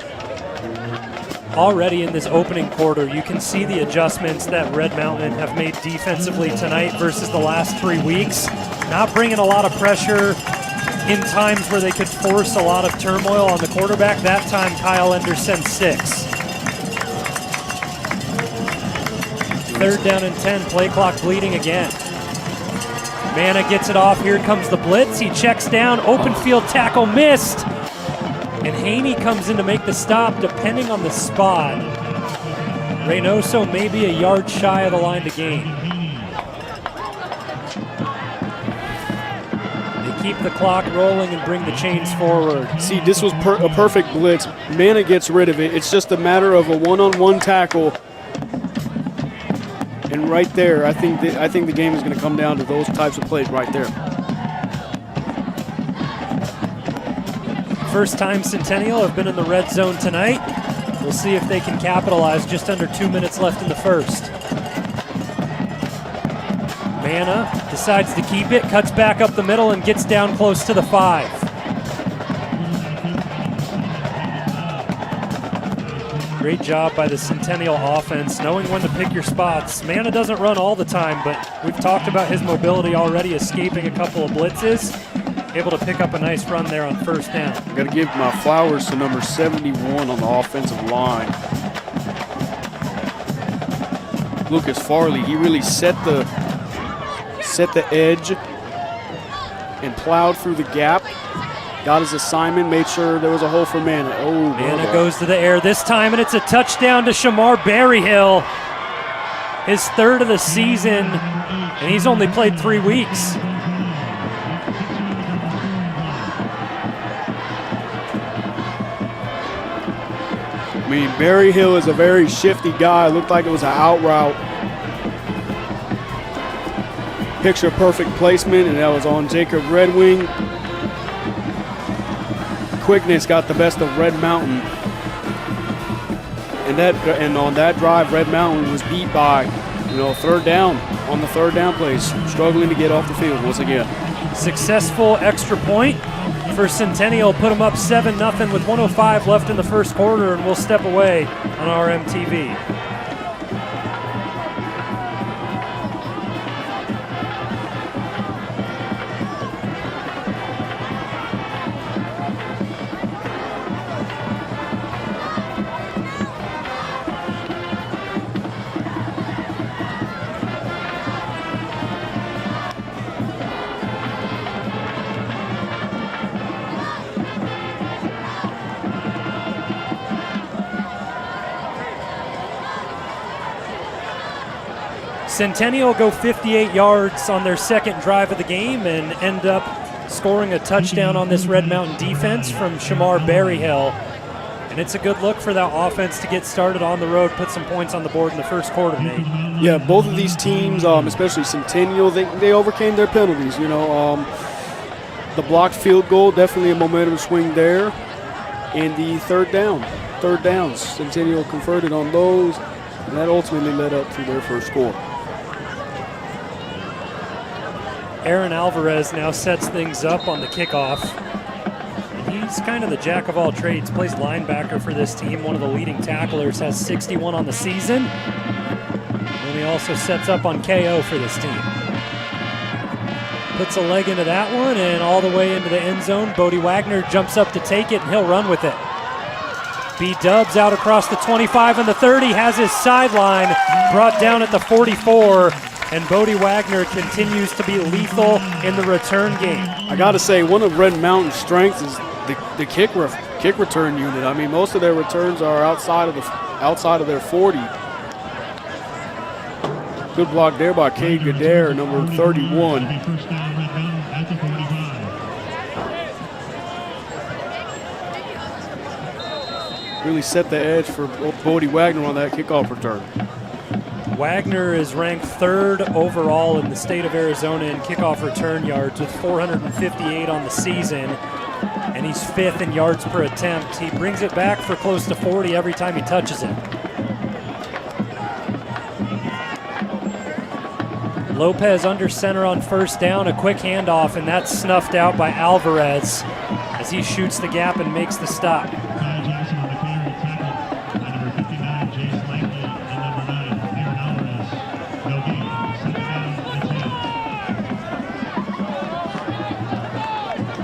Already in this opening quarter, you can see the adjustments that Red Mountain have made defensively tonight versus the last 3 weeks. Not bringing a lot of pressure in times where they could force a lot of turmoil on the quarterback. That time, Kyle Ender sends 6. Third down and 10, play clock bleeding again. Manna gets it off, here comes the blitz. He checks down, open field tackle missed. And Haney comes in to make the stop depending on the spot. Reynoso may be a yard shy of the line to gain. Keep the clock rolling and bring the chains forward. See, this was a perfect blitz. Manna gets rid of it. It's just a matter of a one-on-one tackle. And right there, I think the game is going to come down to those types of plays right there. First time Centennial have been in the red zone tonight. We'll see if they can capitalize. Just under 2 minutes left in the first. Manna decides to keep it, cuts back up the middle and gets down close to the 5. Great job by the Centennial offense, knowing when to pick your spots. Manna doesn't run all the time, but we've talked about his mobility already, escaping a couple of blitzes. Able to pick up a nice run there on first down. Got to give my flowers to number 71 on the offensive line. Lucas Farley, he really set the edge and plowed through the gap. Got his assignment, made sure there was a hole for Manna. Oh, Manna goes to the air this time, and it's a touchdown to Shamar Berryhill. His third of the season, and he's only played 3 weeks. I mean, Berryhill is a very shifty guy. Looked like it was an out route. Picture perfect placement, and that was on Jacob Redwing. Quickness got the best of Red Mountain. And on that drive, Red Mountain was beat by third down on the third down plays, struggling to get off the field once again. Successful extra point for Centennial, put them up 7-0 with 1:05 left in the first quarter, and we'll step away on RMTV. Centennial go 58 yards on their second drive of the game and end up scoring a touchdown on this Red Mountain defense from Shamar Berryhill. And it's a good look for that offense to get started on the road, put some points on the board in the first quarter, Nate. Yeah, both of these teams, especially Centennial, they overcame their penalties. The blocked field goal, definitely a momentum swing there. And the third downs, Centennial converted on those, and that ultimately led up to their first score. Aaron Alvarez now sets things up on the kickoff. And he's kind of the jack of all trades, plays linebacker for this team, one of the leading tacklers, has 61 on the season. And he also sets up on KO for this team. Puts a leg into that one and all the way into the end zone. Bodie Wagner jumps up to take it and he'll run with it. B-Dubs out across the 25 and the 30, has his sideline brought down at the 44. And Bodie Wagner continues to be lethal in the return game. I got to say, one of Red Mountain's strengths is the kick return unit. I mean, most of their returns are outside of their 40. Good block there by Cade Gadare, number 31. Really set the edge for Bodie Wagner on that kickoff return. Wagner is ranked third overall in the state of Arizona in kickoff return yards with 458 on the season, and he's fifth in yards per attempt. He brings it back for close to 40 every time he touches it. Lopez under center on first down, a quick handoff, and that's snuffed out by Alvarez as he shoots the gap and makes the stop.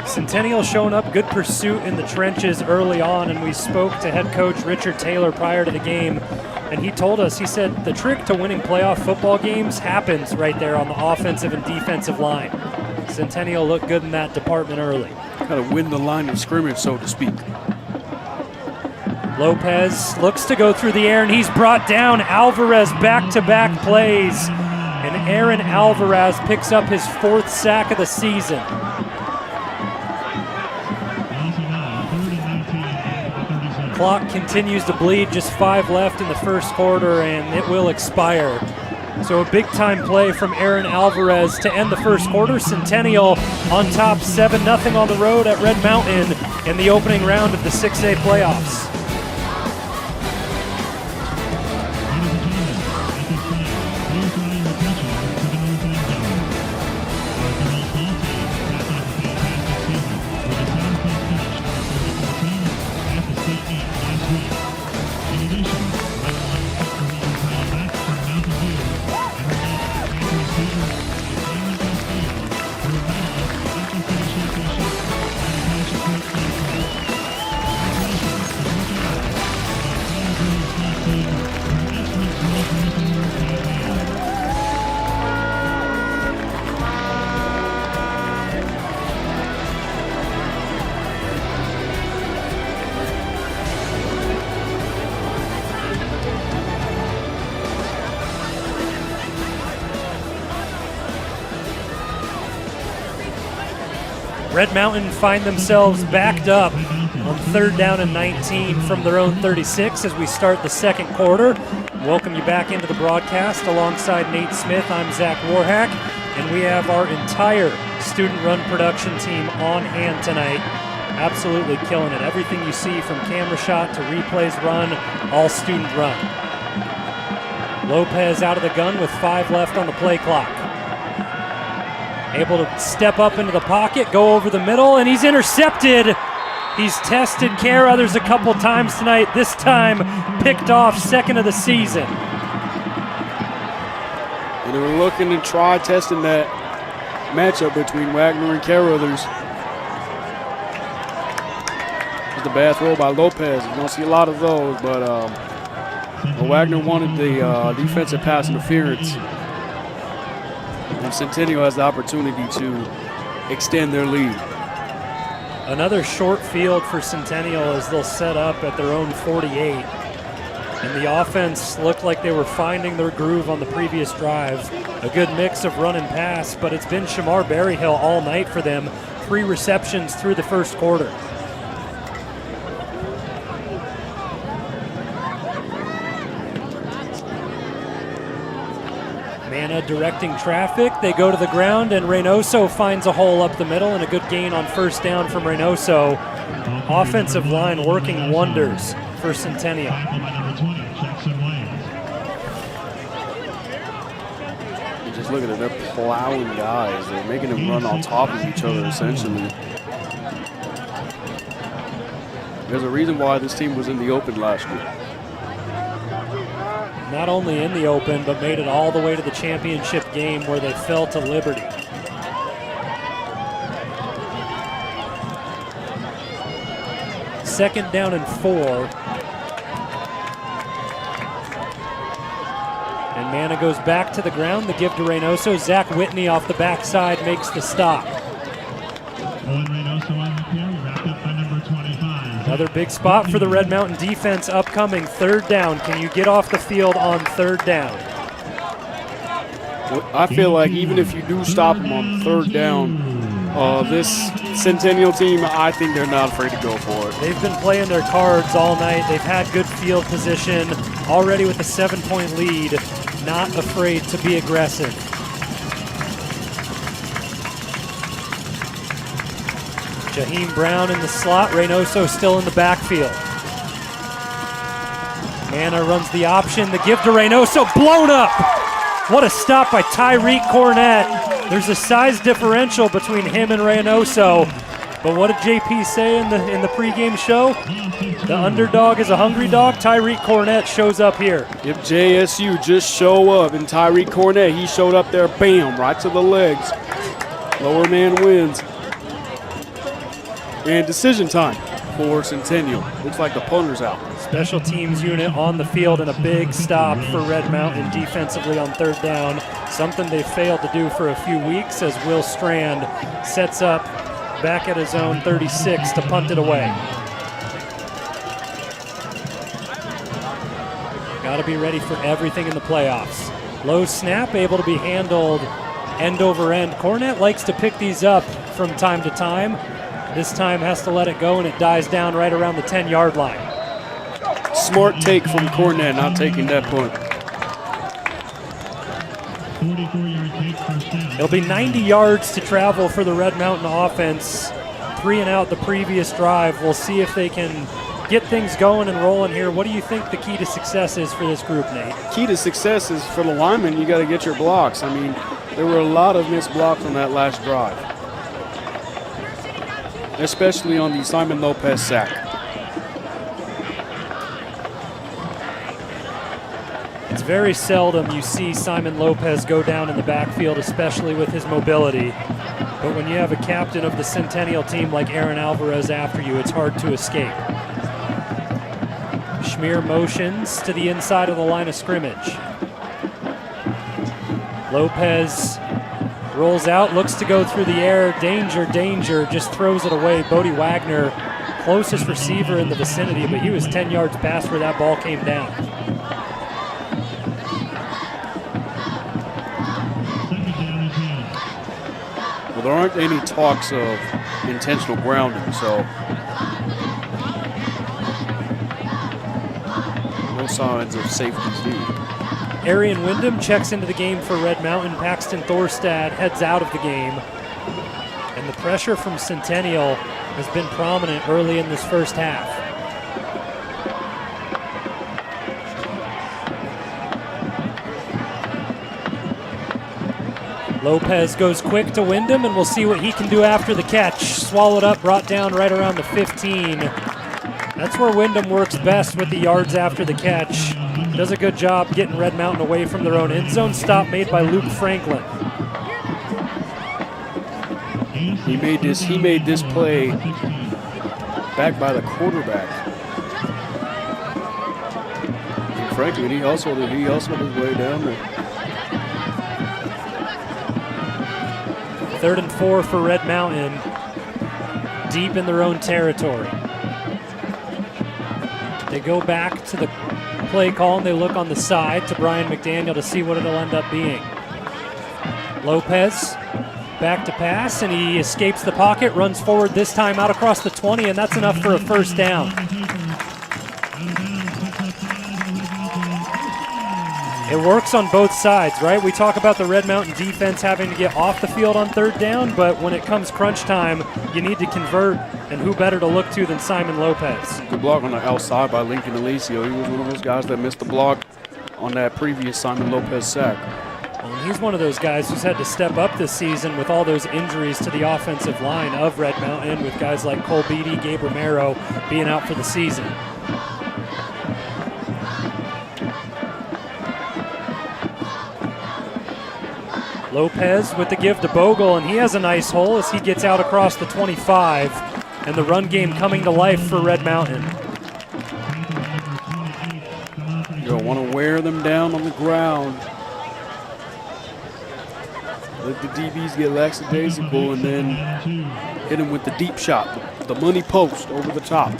Centennial showing up, good pursuit in the trenches early on, and we spoke to head coach Richard Taylor prior to the game, and he told us, he said, the trick to winning playoff football games happens right there on the offensive and defensive line. Centennial looked good in that department early. Got to win the line of scrimmage, so to speak. Lopez looks to go through the air, and he's brought down. Alvarez back-to-back plays, and Aaron Alvarez picks up his fourth sack of the season. Clock continues to bleed, just 5 left in the first quarter, and it will expire. So a big-time play from Aaron Alvarez to end the first quarter. Centennial on top 7-0 on the road at Red Mountain in the opening round of the 6A playoffs. Red Mountain find themselves backed up on third down and 19 from their own 36 as we start the second quarter. Welcome you back into the broadcast alongside Nate Smith. I'm Zach Warhack, and we have our entire student-run production team on hand tonight. Absolutely killing it. Everything you see from camera shot to replays run, all student run. Lopez out of the gun with 5 left on the play clock. Able to step up into the pocket, go over the middle, and he's intercepted. He's tested Carruthers a couple times tonight, this time picked off, second of the season. And they were looking to try testing that matchup between Wagner and Carruthers. Just a bad throw by Lopez. You don't see a lot of those, but Wagner wanted the defensive pass interference. And Centennial has the opportunity to extend their lead. Another short field for Centennial as they'll set up at their own 48. And the offense looked like they were finding their groove on the previous drive. A good mix of run and pass, but it's been Shamar Berryhill all night for them. 3 receptions through the first quarter. Mana directing traffic. They go to the ground, and Reynoso finds a hole up the middle, and a good gain on first down from Reynoso. Offensive line working wonders for Centennial. You just look at it, they're plowing guys. They're making them run on top of each other, essentially. There's a reason why this team was in the open last year. Not only in the open, but made it all the way to the championship game where they fell to Liberty. Second down and 4. And Mana goes back to the ground. The give to Reynoso. Zach Whitney off the backside makes the stop. Another big spot for the Red Mountain defense upcoming. Third down. Can you get off the field on third down? Well, I feel like even if you do stop them on third down, this Centennial team, I think they're not afraid to go for it. They've been playing their cards all night. They've had good field position, already with a 7-point lead, not afraid to be aggressive. Jaheim Brown in the slot, Reynoso still in the backfield. Mana runs the option, the give to Reynoso, blown up! What a stop by Tyreek Cornett. There's a size differential between him and Reynoso, but what did JP say in the pregame show? The underdog is a hungry dog. Tyreek Cornett shows up here. If JSU just show up, and Tyreek Cornett, he showed up there, bam, right to the legs. Lower man wins. And decision time for Centennial. Looks like the punter's out. Special teams unit on the field and a big stop for Red Mountain defensively on third down. Something they failed to do for a few weeks as Will Strand sets up back at his own 36 to punt it away. Got to be ready for everything in the playoffs. Low snap, able to be handled end over end. Cornett likes to pick these up from time to time. This time has to let it go, and it dies down right around the 10-yard line. Smart take from Cornett, not taking that punt. It'll be 90 yards to travel for the Red Mountain offense. 3 and out the previous drive. We'll see if they can get things going and rolling here. What do you think the key to success is for this group, Nate? Key to success is for the linemen, you got to get your blocks. I mean, there were a lot of missed blocks on that last drive, especially on the Simon Lopez sack. It's very seldom you see Simon Lopez go down in the backfield, especially with his mobility. But when you have a captain of the Centennial team like Aaron Alvarez after you, it's hard to escape. Schmier motions to the inside of the line of scrimmage. Lopez rolls out, looks to go through the air. Danger, danger, just throws it away. Bodie Wagner, closest receiver in the vicinity, but he was 10 yards past where that ball came down. Well, there aren't any talks of intentional grounding, so no signs of safeties either. Arian Wyndham checks into the game for Red Mountain. Paxton Thorstad heads out of the game. And the pressure from Centennial has been prominent early in this first half. Lopez goes quick to Wyndham, and we'll see what he can do after the catch. Swallowed up, brought down right around the 15. That's where Wyndham works best with the yards after the catch. Does a good job getting Red Mountain away from their own end zone. Stop made by Luke Franklin. He made this play back by the quarterback. And Franklin, he hustled his way down there. 3rd and 4 for Red Mountain, deep in their own territory. They go back to the play call and they look on the side to Brian McDaniel to see what it'll end up being. Lopez back to pass, and he escapes the pocket, runs forward this time out across the 20, and that's enough for a first down. It works on both sides, right? We talk about the Red Mountain defense having to get off the field on 3rd down, but when it comes crunch time, you need to convert, and who better to look to than Simon Lopez? Good block on the outside by Lincoln Alicio. He was one of those guys that missed the block on that previous Simon Lopez sack. And he's one of those guys who's had to step up this season with all those injuries to the offensive line of Red Mountain, with guys like Cole Beatty, Gabe Romero being out for the season. Lopez with the give to Bogle, and he has a nice hole as he gets out across the 25, and the run game coming to life for Red Mountain. You don't want to wear them down on the ground. Let the DBs get lackadaisical and then hit him with the deep shot, the money post over the top.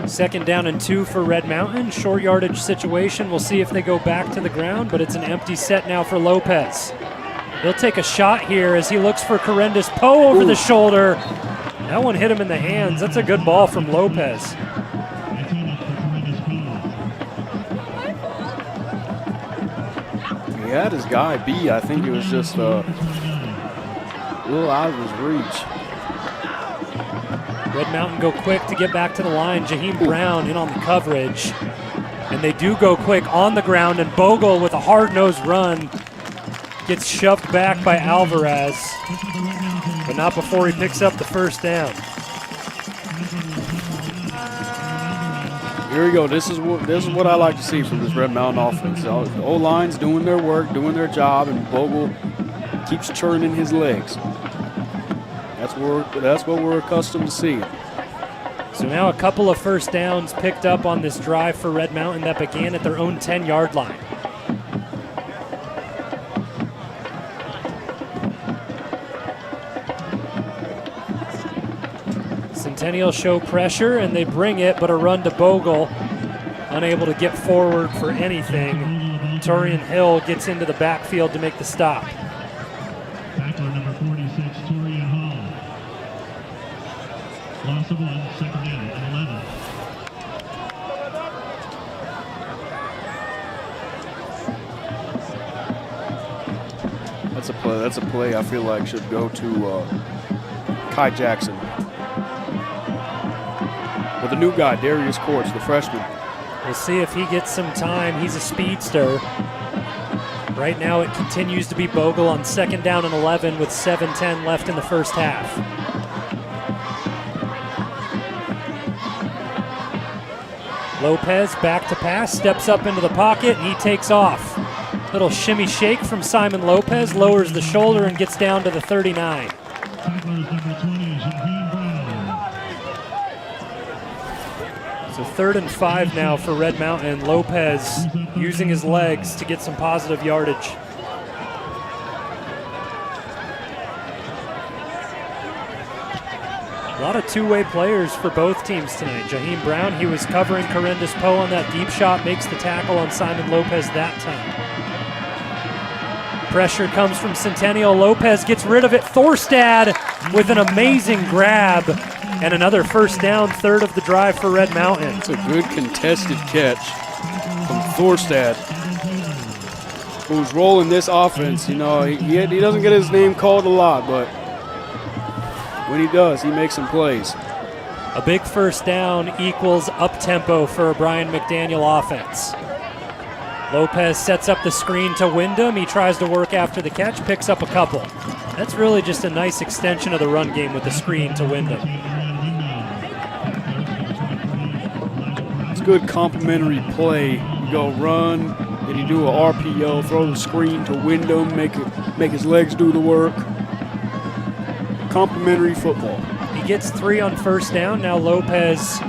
Second down and 2 for Red Mountain. Short yardage situation. We'll see if they go back to the ground, but it's an empty set now for Lopez. He'll take a shot here as he looks for Correndus Poe over the shoulder. That one hit him in the hands. That's a good ball from Lopez. He had his guy beat. I think it was just a little out of his reach. Red Mountain go quick to get back to the line. Jaheim Brown in on the coverage. And they do go quick on the ground, and Bogle with a hard-nosed run gets shoved back by Alvarez, but not before he picks up the first down. Here we go. This is what I like to see from this Red Mountain offense. The O-line's doing their work, doing their job, and Bogle keeps churning his legs. That's what we're accustomed to seeing. So now a couple of first downs picked up on this drive for Red Mountain that began at their own 10-yard line. Centennial show pressure, and they bring it, but a run to Bogle, unable to get forward for anything. Torian Hill gets into the backfield to make the stop. Tackler number 46, Torian Hall. Loss of 1, 2nd down and 11. That's a play I feel like should go to Kai Jackson. With the new guy, Darius Courts, the freshman. We'll see if he gets some time. He's a speedster. Right now it continues to be Bogle on 2nd down and 11 with 7:10 left in the first half. Lopez back to pass, steps up into the pocket, and he takes off. Little shimmy shake from Simon Lopez, lowers the shoulder and gets down to the 39. Tacklers number 20, Jaheim Brown. So 3rd and 5 now for Red Mountain. Lopez using his legs to get some positive yardage. A lot of two-way players for both teams tonight. Jaheim Brown, he was covering Correndus Poe on that deep shot, makes the tackle on Simon Lopez that time. Pressure comes from Centennial. Lopez gets rid of it. Thorstad with an amazing grab. And another first down, 3rd of the drive for Red Mountain. It's a good contested catch from Thorstad, who's rolling this offense. You know, he doesn't get his name called a lot, but when he does, he makes some plays. A big first down equals up-tempo for a Brian McDaniel offense. Lopez sets up the screen to Wyndham. He tries to work after the catch, picks up a couple. That's really just a nice extension of the run game with the screen to Wyndham. It's good complementary play. You go run, then you do a RPO, throw the screen to Wyndham, make his legs do the work. Complementary football. He gets 3 on first down. Now Lopez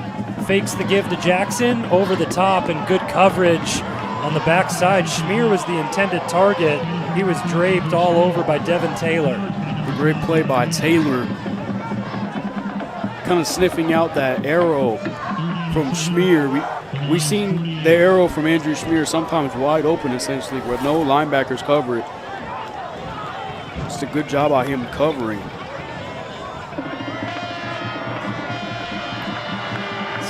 fakes the give to Jackson over the top, and good coverage on the backside. Schmier was the intended target. He was draped all over by Devin Taylor. A great play by Taylor. Kind of sniffing out that arrow from Schmier. We've seen the arrow from Andrew Schmier sometimes wide open, essentially, where no linebackers cover it. Just a good job by him covering.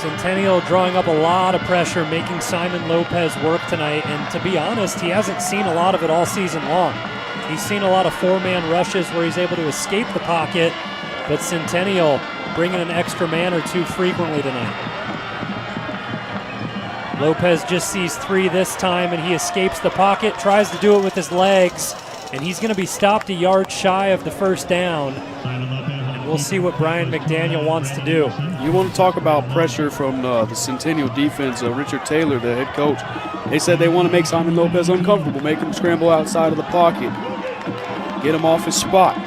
Centennial drawing up a lot of pressure, making Simon Lopez work tonight, and to be honest, he hasn't seen a lot of it all season long. He's seen a lot of 4-man rushes where he's able to escape the pocket, but Centennial bringing an extra man or 2 frequently tonight. Lopez just sees 3 this time, and he escapes the pocket, tries to do it with his legs, and he's going to be stopped a yard shy of the first down. We'll see what Brian McDaniel wants to do. You want to talk about pressure from the Centennial defense. Richard Taylor, the head coach, they said they want to make Simon Lopez uncomfortable, make him scramble outside of the pocket, get him off his spot.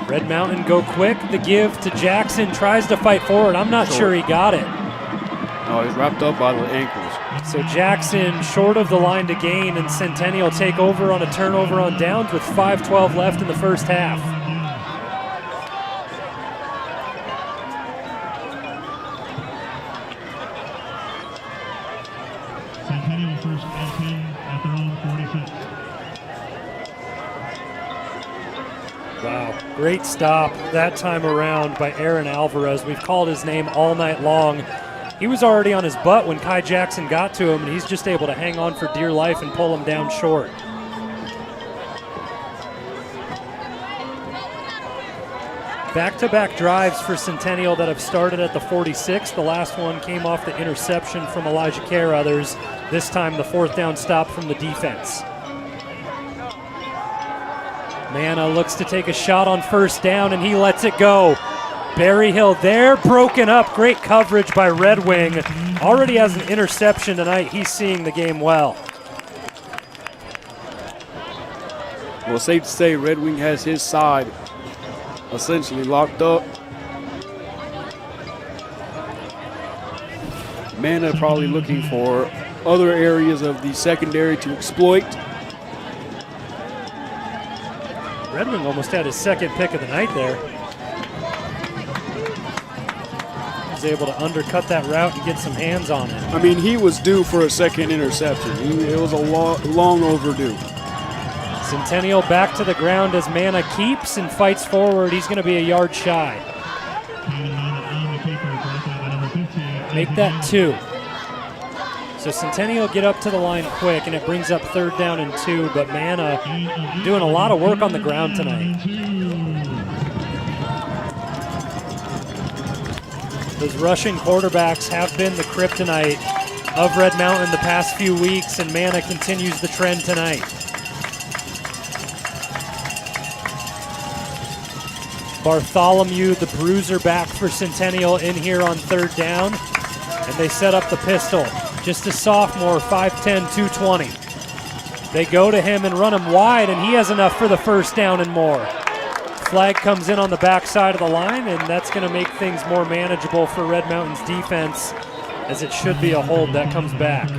Red Mountain go quick. The give to Jackson, tries to fight forward. I'm not sure he got it. No, he's wrapped up by the ankles. So Jackson short of the line to gain, and Centennial take over on a turnover on downs with 5:12 left in the first half. Wow, great stop that time around by Aaron Alvarez. We've called his name all night long. He was already on his butt when Kai Jackson got to him, and he's just able to hang on for dear life and pull him down short. Back-to-back drives for Centennial that have started at the 46. The last one came off the interception from Elijah Carruthers. This time the 4th down stop from the defense. Manna looks to take a shot on first down, and he lets it go. Berryhill there, broken up. Great coverage by Red Wing. Already has an interception tonight. He's seeing the game well. Well, safe to say Red Wing has his side essentially locked up. Manna probably looking for other areas of the secondary to exploit. Red Wing almost had his second pick of the night there. He's able to undercut that route and get some hands on it. I mean, he was due for a second interception. It was a long overdue. Centennial back to the ground as Manna keeps and fights forward. He's going to be a yard shy. Make that 2. So Centennial get up to the line quick, and it brings up 3rd down and 2, but Manna doing a lot of work on the ground tonight. Those rushing quarterbacks have been the kryptonite of Red Mountain the past few weeks, and Manna continues the trend tonight. Bartholomew, the bruiser, back for Centennial in here on 3rd down, and they set up the pistol. Just a sophomore, 5'10", 220. They go to him and run him wide, and he has enough for the first down and more. Flag comes in on the backside of the line, and that's going to make things more manageable for Red Mountain's defense, as it should be a hold that comes back.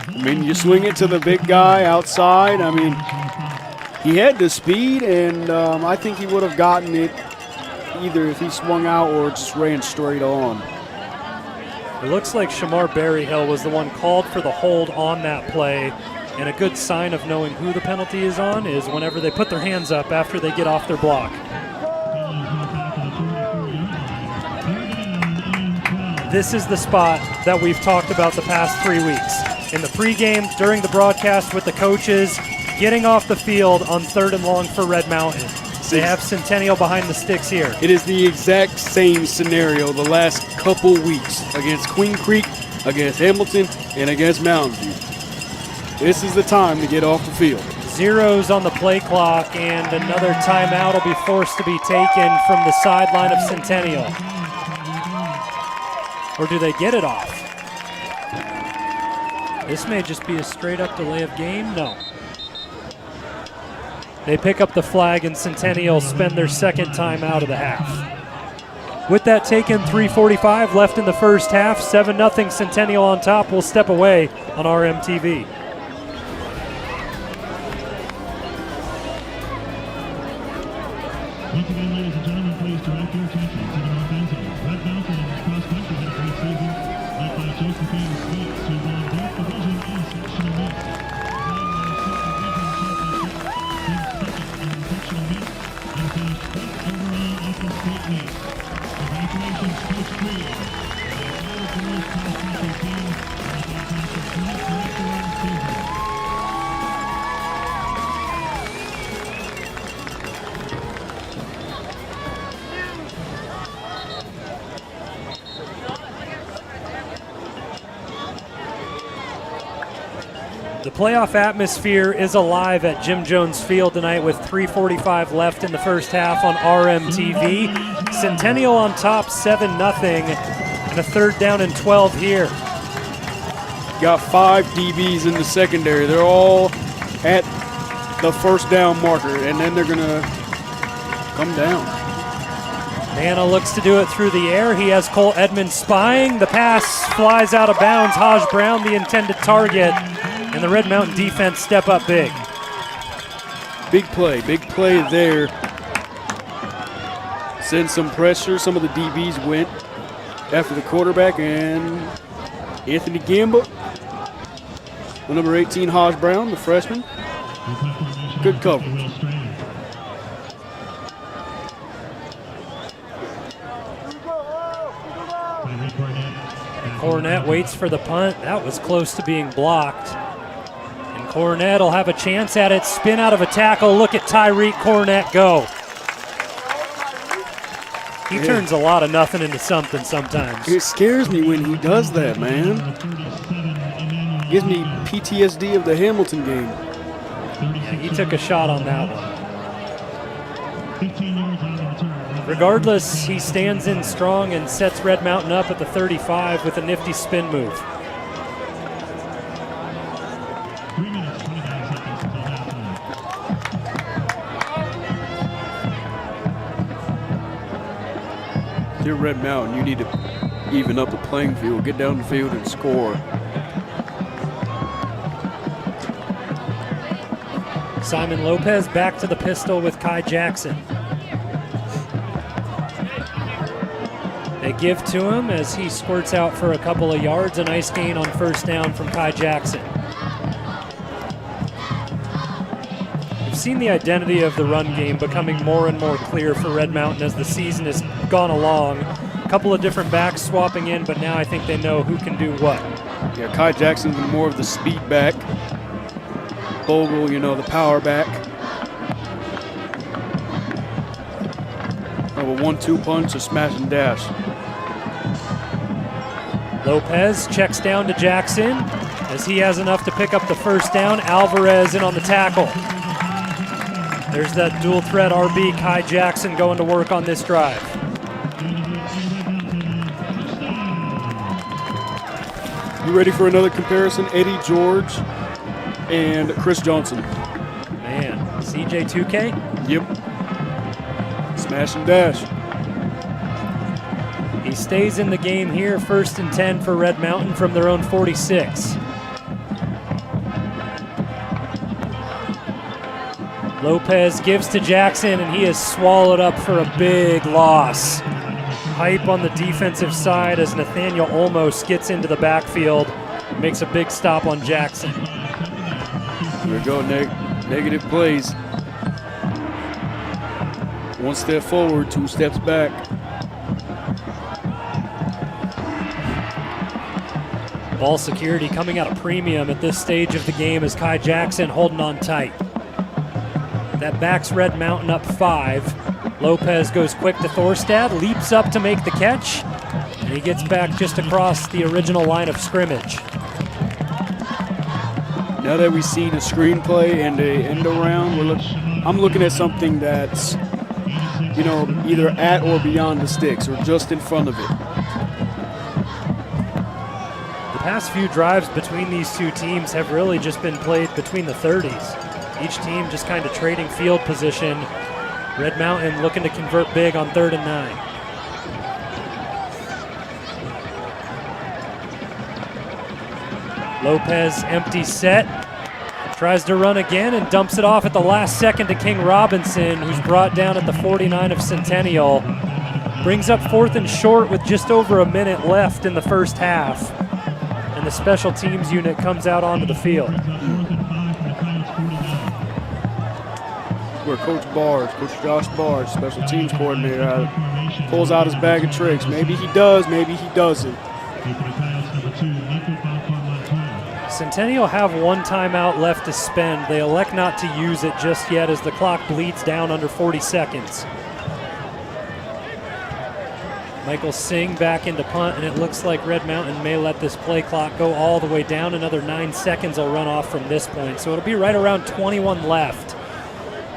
I mean, you swing it to the big guy outside. I mean, he had the speed, and I think he would have gotten it either if he swung out or just ran straight on. It looks like Shamar Berryhill was the one called for the hold on that play, and a good sign of knowing who the penalty is on is whenever they put their hands up after they get off their block. This is the spot that we've talked about the past 3 weeks. In the pregame, during the broadcast with the coaches, getting off the field on 3rd and long for Red Mountain. They have Centennial behind the sticks here. It is the exact same scenario the last couple weeks against Queen Creek, against Hamilton, and against Mountain View. This is the time to get off the field. Zeros on the play clock, and another timeout will be forced to be taken from the sideline of Centennial. Or do they get it off? This may just be a straight-up delay of game. No. They pick up the flag, and Centennial spend their second timeout of the half. With that taken, 3:45 left in the first half. 7-0 Centennial on top. We'll step away on RMTV. Once again, ladies and gentlemen, please direct your attention to the offensive. Red Mountain cross country had a great season, led by Josephine Speaks, who won both division and sectional meets. Playing their state division championship, came second in the sectional meet, and finished fifth overall at the state meet. Congratulations, Coach Creed. The entire girls cross country team has been class of 20th throughout the season. The playoff atmosphere is alive at Jim Jones Field tonight with 3:45 left in the first half on RMTV. Centennial on top 7-0 and a third down and 12 here. Got 5 DBs in the secondary. They're all at the first down marker, and then they're going to come down. Manna looks to do it through the air. He has Cole Edmonds spying. The pass flies out of bounds. Haj Brown, the intended target. And the Red Mountain defense step up big. Big play there. Send some pressure. Some of the DBs went after the quarterback, and Anthony Gamble, the number 18, Haj Brown, the freshman. Good coverage. Cornett waits for the punt. That was close to being blocked. And Cornett will have a chance at it. Spin out of a tackle. Look at Tyreek Cornett go. He turns a lot of nothing into something sometimes. It scares me when he does that, man. Gives me PTSD of the Hamilton game. Yeah, he took a shot on that one. Regardless, he stands in strong and sets Red Mountain up at the 35 with a nifty spin move. 3 minutes, 29 seconds until halftime. Dear Red Mountain, you need to even up the playing field, get down the field and score. Simon Lopez back to the pistol with Kai Jackson. They give to him as he squirts out for a couple of yards. A nice gain on first down from Kai Jackson. We've seen the identity of the run game becoming more and more clear for Red Mountain as the season has gone along. A couple of different backs swapping in, but now I think they know who can do what. Yeah, Kai Jackson's more of the speed back. Bogle, you know, the power back. Of a 1-2 punch, a smash and dash. Lopez checks down to Jackson as he has enough to pick up the first down. Alvarez in on the tackle. There's that dual threat RB, Kai Jackson, going to work on this drive. You ready for another comparison? Eddie George and Chris Johnson. Man, CJ2K? Yep. Smash and dash. He stays in the game here, 1st and 10 for Red Mountain from their own 46. Lopez gives to Jackson, and he is swallowed up for a big loss. Hype on the defensive side as Nathaniel Olmos gets into the backfield, makes a big stop on Jackson. Here we go, negative plays. 1 step forward, 2 steps back. Ball security coming out of premium at this stage of the game as Kai Jackson holding on tight. That backs Red Mountain up 5. Lopez goes quick to Thorstad, leaps up to make the catch, and he gets back just across the original line of scrimmage. Now that we've seen a screenplay and a end around, I'm looking at something that's, either at or beyond the sticks or just in front of it. The past few drives between these two teams have really just been played between the 30s. Each team just kind of trading field position. Red Mountain looking to convert big on 3rd and 9. Lopez empty set. Tries to run again and dumps it off at the last second to King Robinson, who's brought down at the 49 of Centennial. Brings up 4th and short with just over a minute left in the first half. And the special teams unit comes out onto the field. Where Coach Josh Barge, special teams coordinator, pulls out his bag of tricks. Maybe he does, maybe he doesn't. Centennial have 1 timeout left to spend. They elect not to use it just yet as the clock bleeds down under 40 seconds. Michael Singh back into punt, and it looks like Red Mountain may let this play clock go all the way down. Another 9 seconds will run off from this point. So it'll be right around 21 left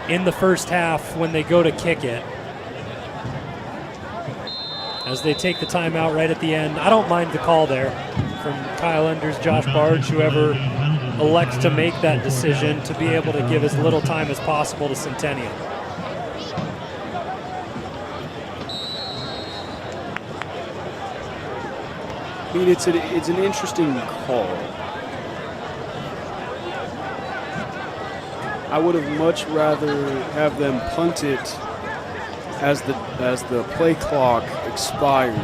in the first half when they go to kick it. As they take the timeout right at the end. I don't mind the call there from Kyle Enders, Josh Barge, whoever elects to make that decision to be able to give as little time as possible to Centennial. I mean, it's an interesting call. I would have much rather have them punt it as the play clock expired.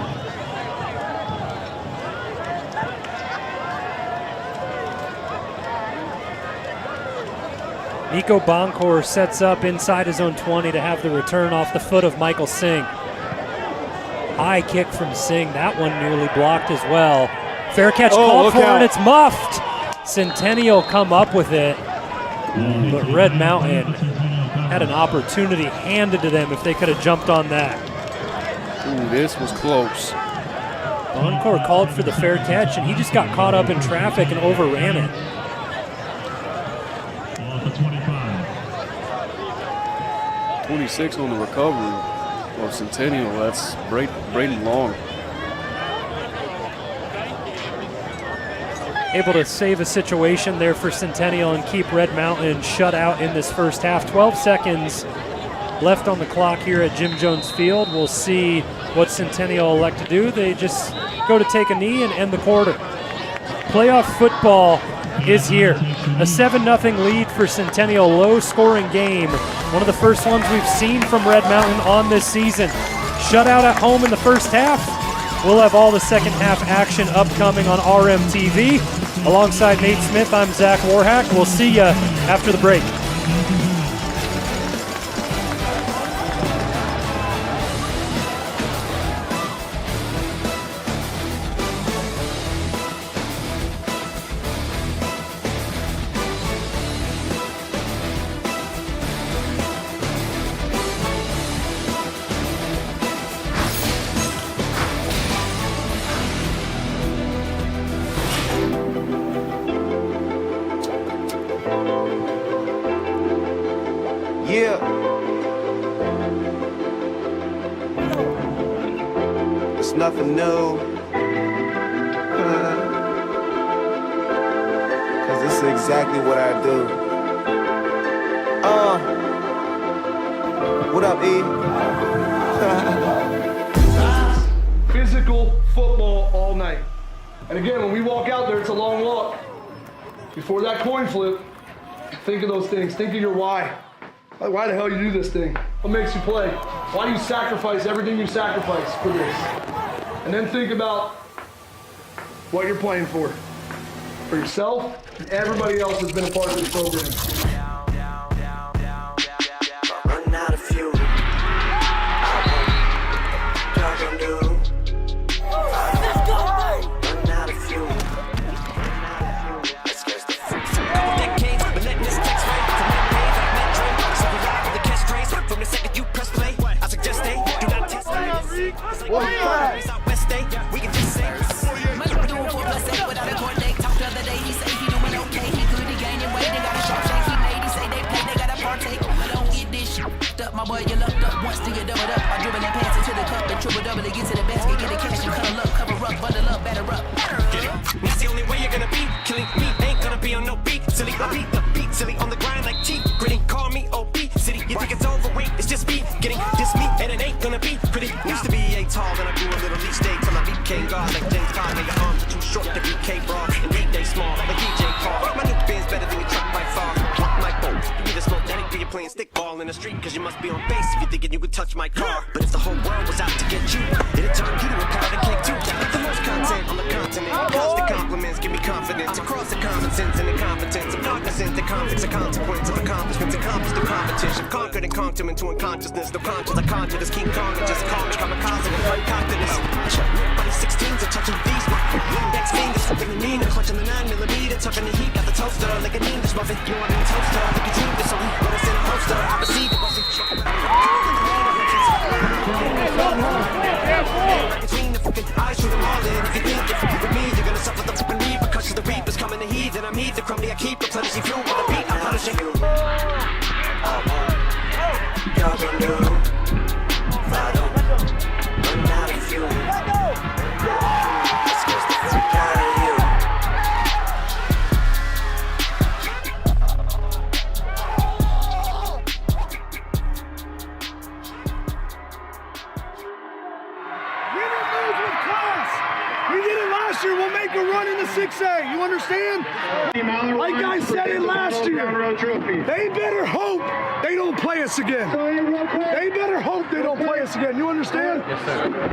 Nico Boncor sets up inside his own 20 to have the return off the foot of Michael Singh. High kick from Singh. That one nearly blocked as well. Fair catch called for, and it's muffed. Centennial come up with it, but Red Mountain had an opportunity handed to them if they could have jumped on that. Ooh, this was close. Boncor called for the fair catch, and he just got caught up in traffic and overran it. 26 on the recovery of Centennial. That's Braden Long. Able to save a situation there for Centennial and keep Red Mountain shut out in this first half. 12 seconds left on the clock here at Jim Jones Field. We'll see what Centennial elect to do. They just go to take a knee and end the quarter. Playoff football is here. A 7-0 lead for Centennial, low-scoring game. One of the first ones we've seen from Red Mountain on this season. Shutout at home in the first half. We'll have all the second half action upcoming on RMTV. Alongside Nate Smith, I'm Zach Warhack. We'll see you after the break. Yeah. It's nothing new. Cause this is exactly what I do. What up, E? Physical football all night. And again, when we walk out there, it's a long walk. Before that coin flip, think of those things. Think of your why. Why the hell you do this thing? What makes you play? Why do you sacrifice everything you sacrifice for this? And then think about what you're playing for yourself and everybody else that's been a part of this program. Running out of fuel. Running out of fuel. Let's get the up. I dribble and pass into the cup and triple double to get to the basket. Get the cash and cuddle up, cover up, bundle up, batter up. Get it? That's the only way you're gonna be. Killing me ain't gonna be on no beat. Silly, I beat the beat. Silly on the grind like teeth. Gritty, call me OP. City, you think it's overweight? It's just me getting this me, and it ain't gonna be pretty. Used to be a tall, then I grew a little each day till I became God like James Todd. Now your arms are too short to be K-Broad, and need they small like DJ Paul. My new band's better than your truck by far. Walk my boat, you need to smoke that ain't you're playing stickball in the street, cause you must be on base if you're thinking you could touch my car. But if the whole world was out to get you, it'd turn you to a pound of cake too. The most content on the continent, constant compliments give me confidence. Across the common sense and incompetence, I'm cognizant the conflicts are consequence of accomplishments accomplished through competition. Conquered and conked him into unconsciousness. No conscience, I conjure this King Kong and just call me kamikaze and concocted this. Buddy 16s are touching these. Next fingers flipping the mean, clutching the 9mm, tucking the heat, got the toaster like an English muffin. You want me toaster, like a dream, this so we put us in a poster. I receive it, between the fucking eyes, shoot them all in. If you think different with me, you're gonna suffer the fucking repercussions. The reapers coming to heat, and I'm heat the crumbly. I keep replenishing fuel with the beat. I'm punishing you. Y'all gonna do if I don't run out of fuel. It's just the fuck out of you. We did it last year. We'll make a run in the 6A. You understand? Like I said it last year. They better hope they don't play us again. They better hope they don't play us again. You understand? Yes, sir.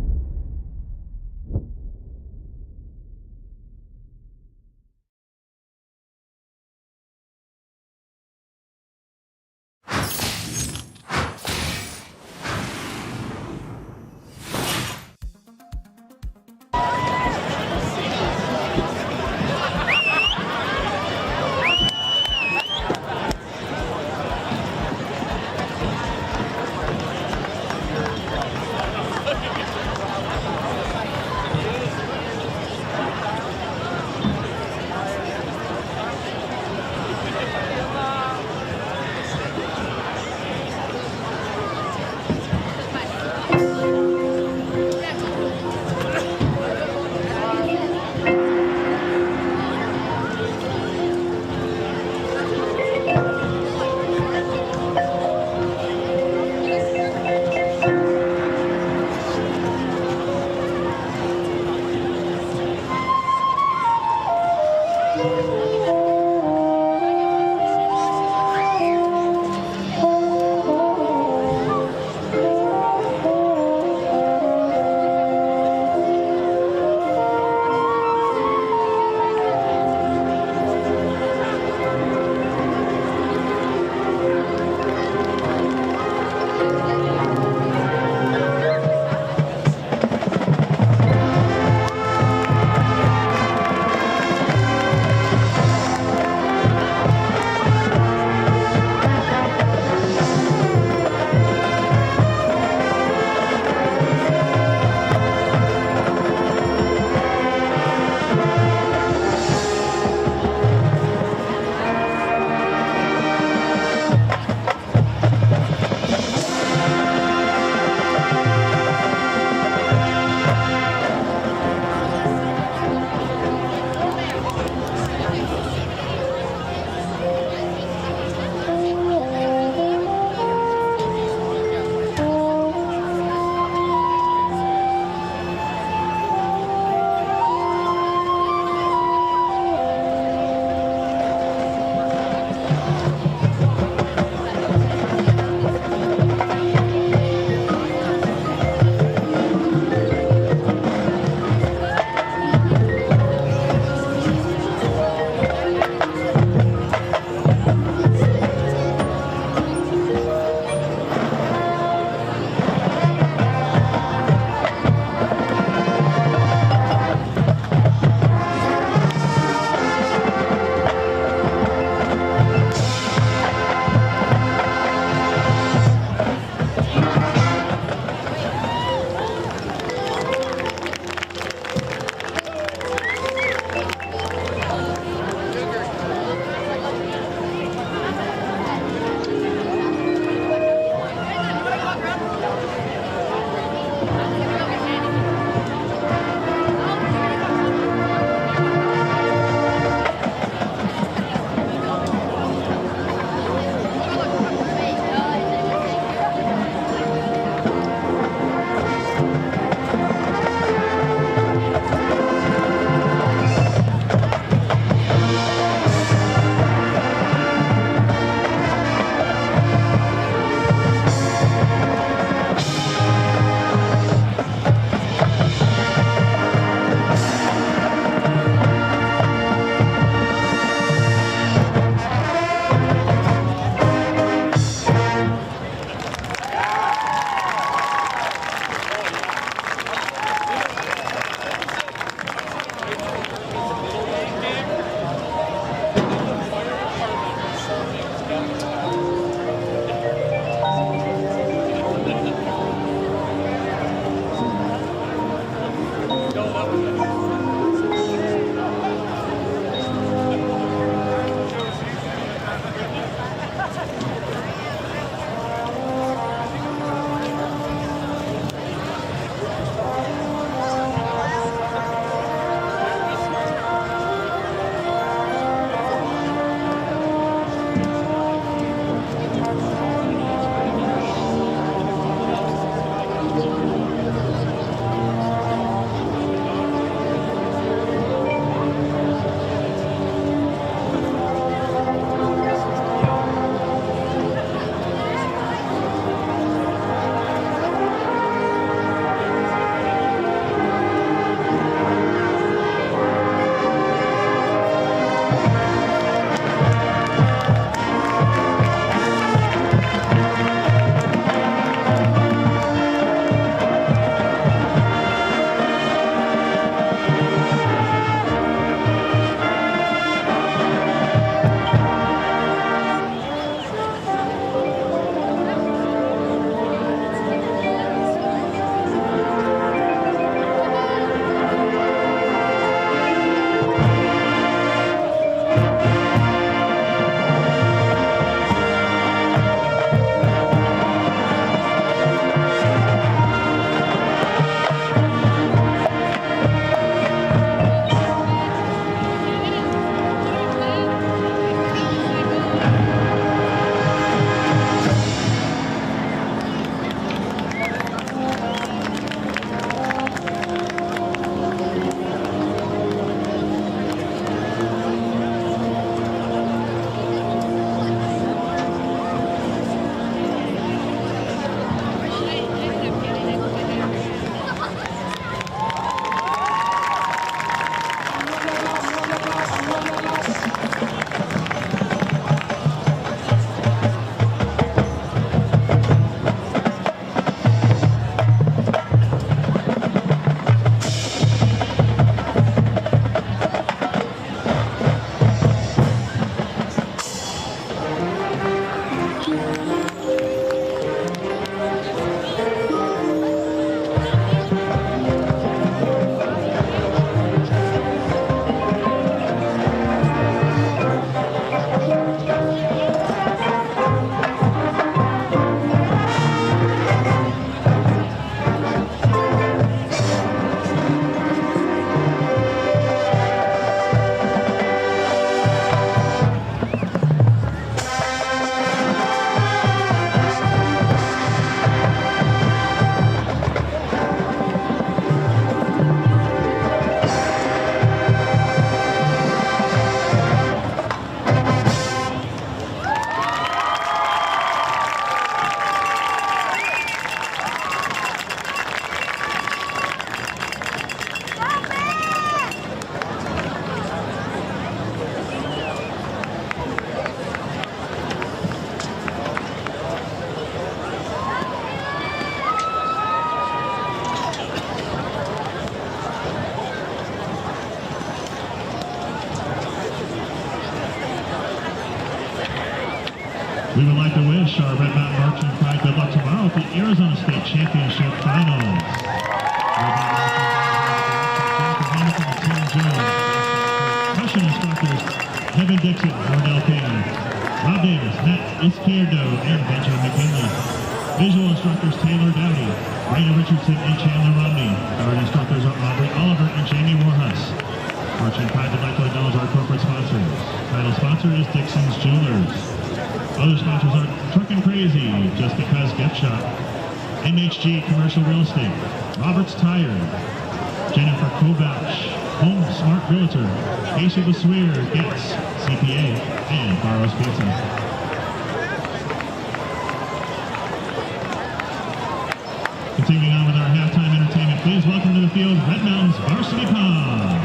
We would like to wish our Red Mountain Marching Pride good luck tomorrow at the Arizona State Championship Finals. Percussion instructors Kevin Dixon, Mordell Payne, Rob Davis, Matt Izquierdo, and Benjamin McKinley. Visual instructors Taylor Dowdy, Raina Richardson, and Chandler Romney. Art instructors are Aubrey Oliver and Jamie Warhus. Marching Pride would like to acknowledge our corporate sponsors. Title sponsor is Dixon's Jewelers. Other sponsors are Truckin' Crazy, Just Because Gift Shop, MHG Commercial Real Estate, Roberts Tire, Jennifer Kovach, Home Smart Realtor, Aisha Basweer, Getz, CPA, and Barrow's Pizza. Continuing on with our halftime entertainment, please welcome to the field Red Mountain's Varsity Pond.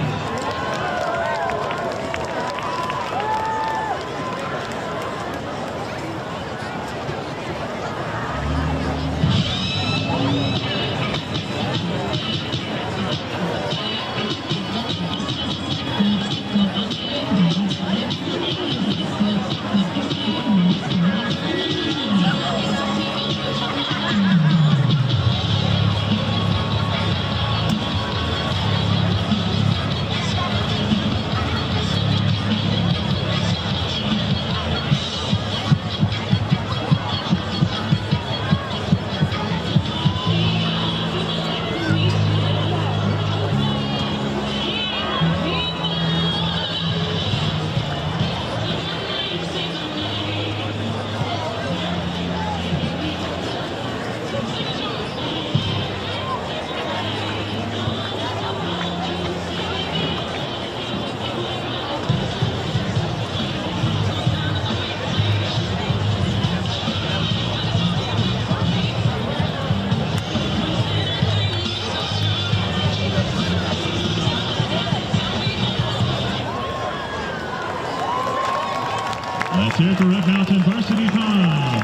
Let's hear it for Red Mountain Varsity Pond.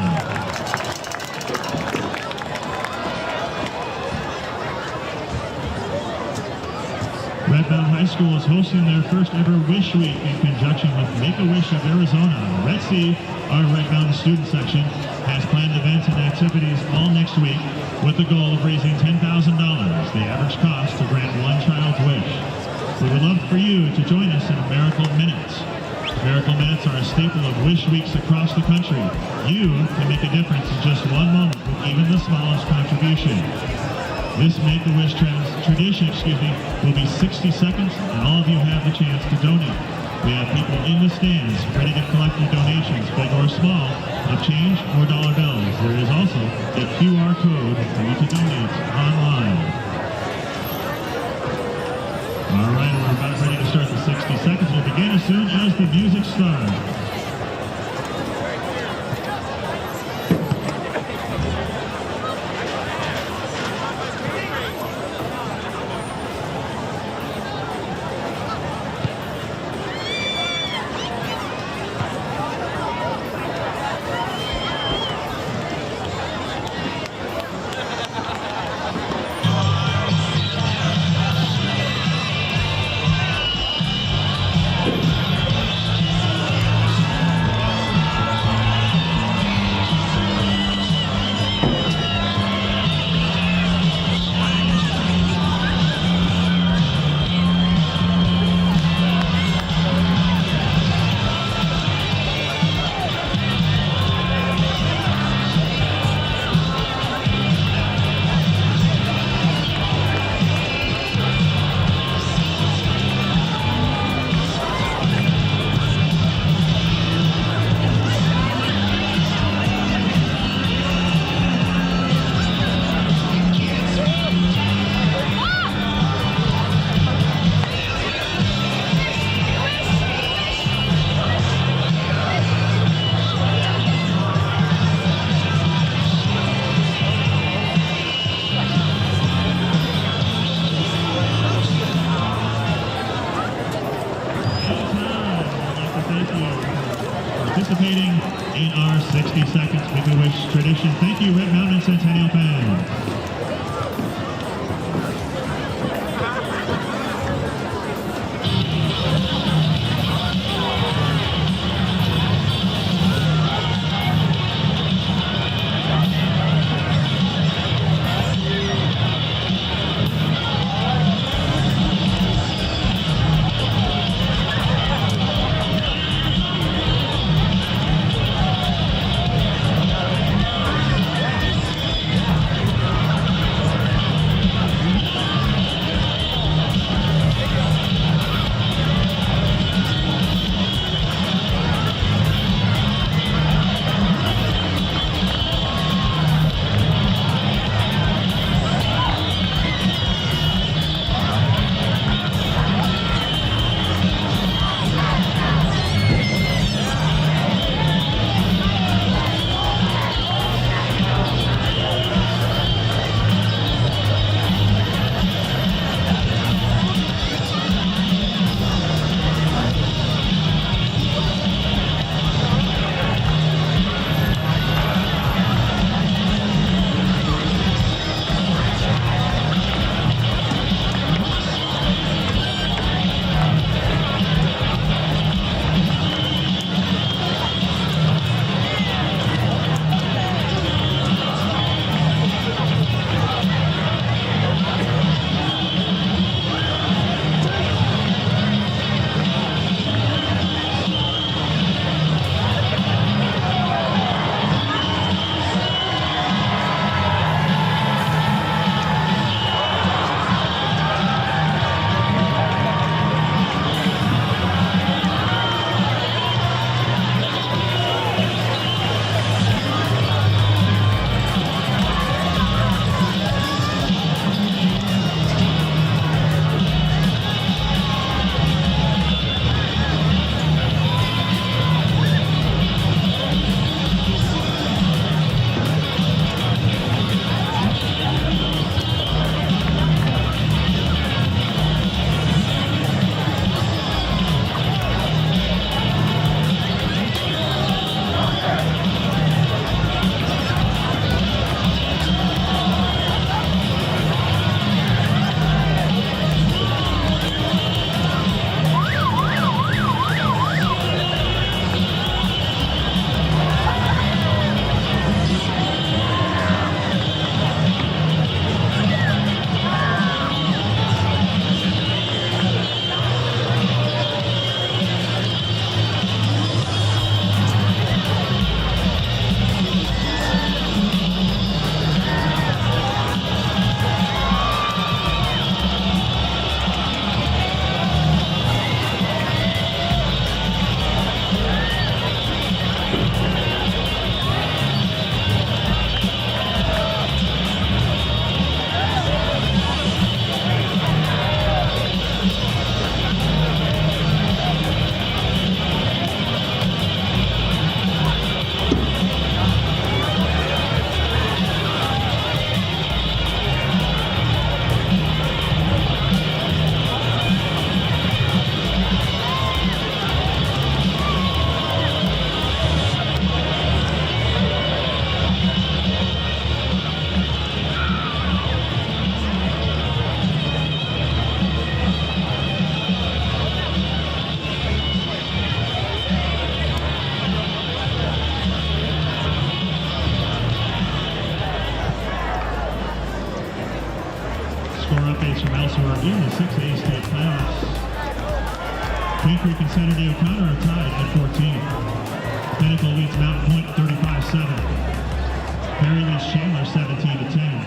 Red Mountain High School is hosting their first ever Wish Week in conjunction with Make-A-Wish of Arizona. Red Sea, our Red Mountain student section, has planned events and activities all next week with the goal of raising $10,000, the average cost to grant one child's wish. We would love for you to join us in Miracle Minutes. Miracle Minutes are a staple of Wish Weeks across the country. You can make a difference in just one moment with even the smallest contribution. This Make-A-Wish tradition, will be 60 seconds, and all of you have the chance to donate. We have people in the stands ready to collect your donations, big or small, of change or dollar bills. There is also a QR code for you to donate online. All right, we're about ready to start the 60 seconds. We'll begin as soon as the music starts. Participating in our 60 seconds Make-A-Wish tradition. Thank you, Red Mountain and Centennial fans. from elsewhere in the 6A state playoffs. Queen Creek and Centennial O'Connor are tied at 14. Pinnacle leads Mountain Point 35-7. Perry leads Chandler 17-10.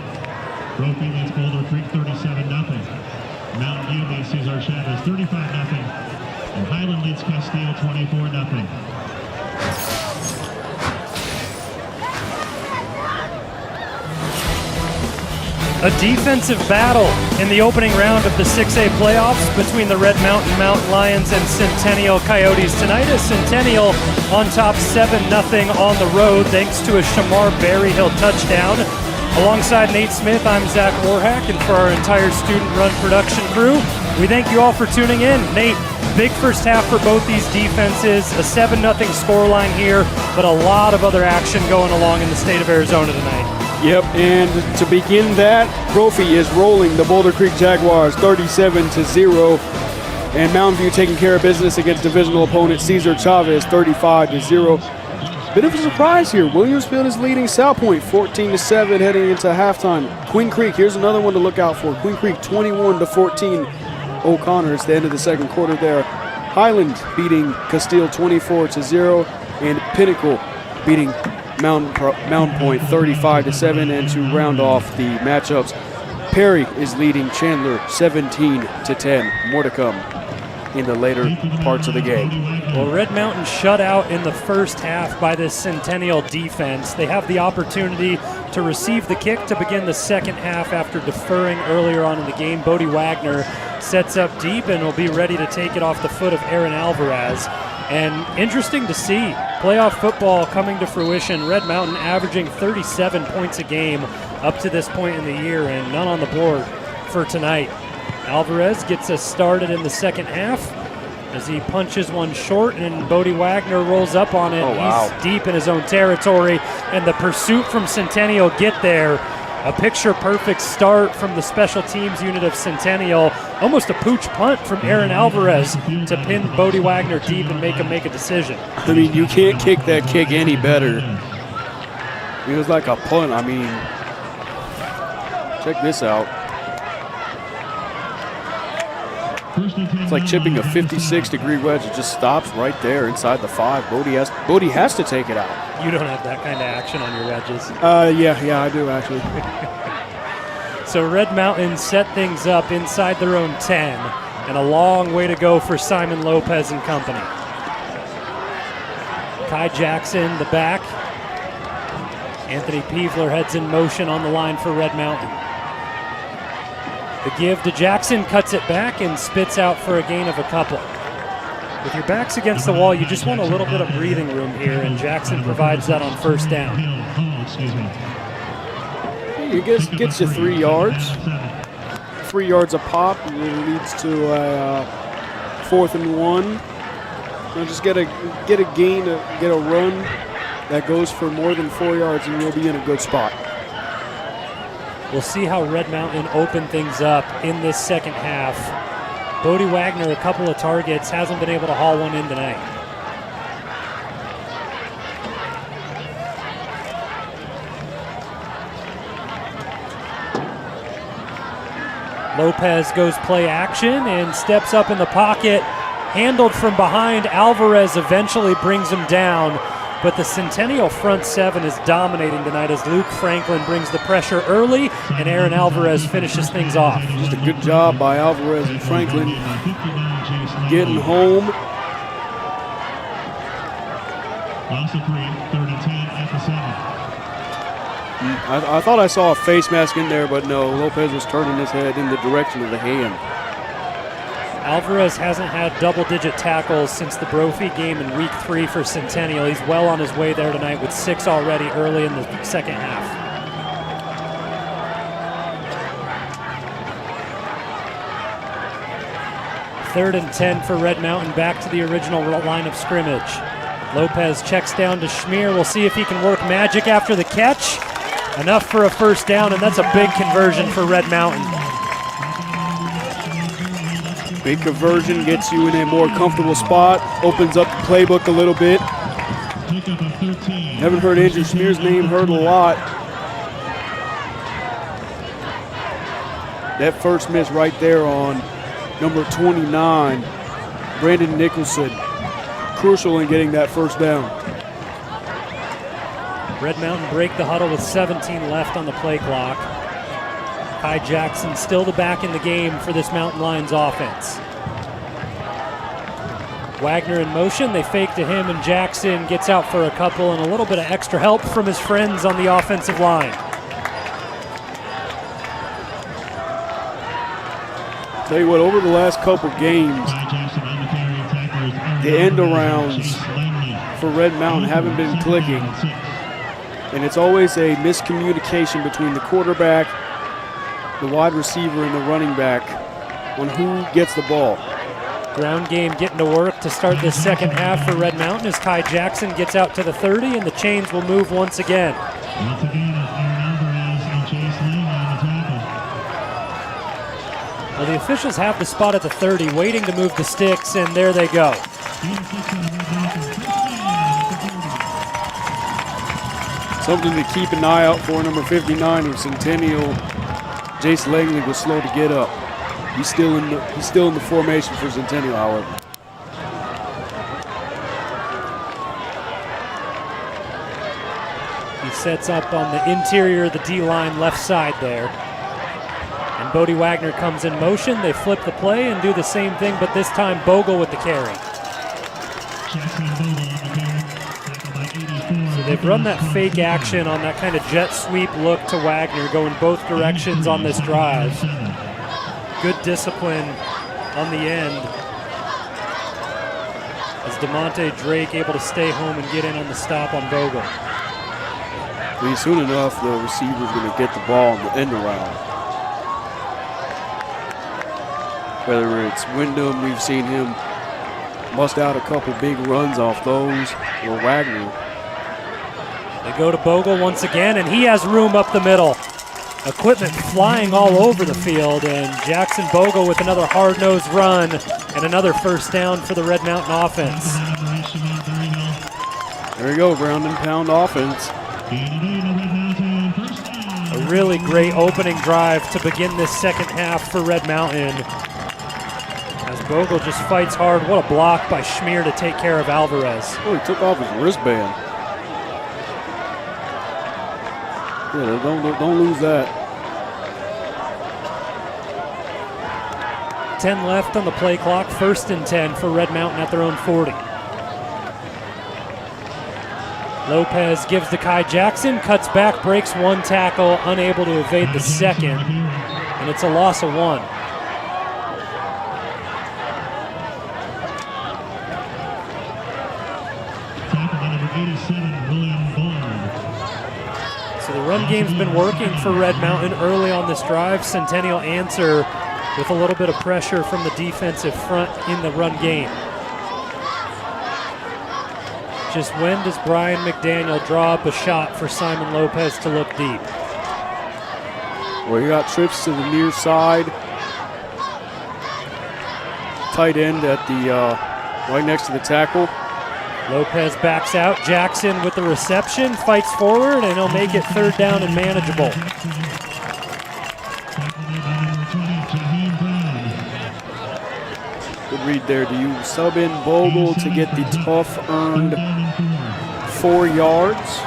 Brophy leads Boulder Creek 37-0. Mountain View leads Cesar Chavez 35-0. And Highland leads Castile 24-0. A defensive battle in the opening round of the 6A playoffs between the Red Mountain Mountain Lions and Centennial Coyotes. Tonight is Centennial on top 7-0 on the road thanks to a Shamar Berryhill touchdown. Alongside Nate Smith, I'm Zach Warhack, and for our entire student-run production crew, we thank you all for tuning in. Nate, big first half for both these defenses, a 7-0 scoreline here, but a lot of other action going along in the state of Arizona tonight. Yep, and to begin that, Brophy is rolling the Boulder Creek Jaguars 37-0, and Mountain View taking care of business against divisional opponent Cesar Chavez 35-0. Bit of a surprise here. Williamsfield is leading South Point 14-7 heading into halftime. Queen Creek, here's another one to look out for. Queen Creek 21-14 O'Connor. It's the end of the second quarter there. Highland beating Castile 24-0, and Pinnacle beating Mountain Point 35-7. And to round off the matchups, Perry is leading Chandler 17-10. More to come in the later parts of the game. Well, Red Mountain shut out in the first half by this Centennial defense. They have the opportunity to receive the kick to begin the second half after deferring earlier on in the game. Bodie Wagner sets up deep and will be ready to take it off the foot of Aaron Alvarez. And interesting to see playoff football coming to fruition. Red Mountain averaging 37 points a game up to this point in the year, and none on the board for tonight. Alvarez gets us started in the second half as he punches one short, and Bodie Wagner rolls up on it. Oh, wow. He's deep in his own territory, and the pursuit from Centennial get there. A picture-perfect start from the special teams unit of Centennial. Almost a pooch punt from Aaron Alvarez to pin Bodie Wagner deep and make him make a decision. I mean, you can't kick that kick any better. It was like a punt. I mean, check this out. It's like chipping a 56-degree wedge. It just stops right there inside the 5. Bodie has to take it out. You don't have that kind of action on your wedges. Yeah, I do actually. So Red Mountain set things up inside their own 10, and a long way to go for Simon Lopez and company. Kai Jackson, the back. Anthony Peevler heads in motion on the line for Red Mountain. The give to Jackson, cuts it back and spits out for a gain of a couple. With your backs against the wall, you just want a little bit of breathing room here, and Jackson provides that on first down. It gets you 3 yards. 3 yards a pop. It leads to a 4th and 1. So just get a gain, get a run that goes for more than 4 yards, and you'll be in a good spot. We'll see how Red Mountain open things up in this second half. Bodie Wagner, a couple of targets, hasn't been able to haul one in tonight. Lopez goes play action and steps up in the pocket. Handled from behind, Alvarez eventually brings him down. But the Centennial front 7 is dominating tonight as Luke Franklin brings the pressure early and Aaron Alvarez finishes things off. Just a good job by Alvarez and Franklin getting home. Loss of 3, 3rd and 10 at the 7. I thought I saw a face mask in there, but no, Lopez was turning his head in the direction of the hand. Alvarez hasn't had double-digit tackles since the Brophy game in week 3 for Centennial. He's well on his way there tonight with 6 already early in the second half. Third and 10 for Red Mountain, back to the original line of scrimmage. Lopez checks down to Schmier. We'll see if he can work magic after the catch. Enough for a first down, and that's a big conversion for Red Mountain. Big conversion gets you in a more comfortable spot, opens up the playbook a little bit. Haven't heard Andrew Schmier's name heard a lot. That first miss right there on number 29, Brandon Nicholson, crucial in getting that first down. Red Mountain break the huddle with 17 left on the play clock. Kai Jackson still the back in the game for this Mountain Lions offense. Wagner in motion, they fake to him, and Jackson gets out for a couple and a little bit of extra help from his friends on the offensive line. Tell you what, over the last couple games, the end arounds for Red Mountain haven't been clicking. And it's always a miscommunication between the quarterback, the wide receiver, and the running back on who gets the ball. Ground game getting to work to start this second half for Red Mountain as Kai Jackson gets out to the 30, and the chains will move once again. Once again, it's Aaron Alvarez and Chase Lang on the tackle. Well, the officials have the spot at the 30, waiting to move the sticks, and there they go. Something to keep an eye out for, number 59 of Centennial. Jace Langley was slow to get up. He's still in the formation for Centennial, however. He sets up on the interior of the D-line left side there. And Bodie Wagner comes in motion. They flip the play and do the same thing, but this time Bogle with the carry. So they've run that fake action on that kind of jet sweep look to Wagner, going both directions on this drive. Good discipline on the end as DeMonte Drake able to stay home and get in on the stop on Bogle. I mean, soon enough, the receiver's going to get the ball in the end around. Whether it's Wyndham, we've seen him bust out a couple big runs off those, or Wagner. They go to Bogle once again, and he has room up the middle. Equipment flying all over the field, and Jackson Bogle with another hard-nosed run and another first down for the Red Mountain offense. There you go, ground and pound offense. A really great opening drive to begin this second half for Red Mountain. As Bogle just fights hard. What a block by Schmier to take care of Alvarez. Oh, he took off his wristband. Yeah, don't lose that. 10 left on the play clock. 1st and 10 for Red Mountain at their own 40. Lopez gives to Kai Jackson, cuts back, breaks one tackle, unable to evade the second, and it's a loss of 1. So the run game's been working for Red Mountain early on this drive. Centennial answer with a little bit of pressure from the defensive front in the run game. Just when does Brian McDaniel draw up a shot for Simon Lopez to look deep? Well, you got trips to the near side. Tight end at the right next to the tackle. Lopez backs out. Jackson with the reception, fights forward, and he'll make it 3rd down and manageable. Good read there. Do you sub in Bogle to get the tough earned 4 yards?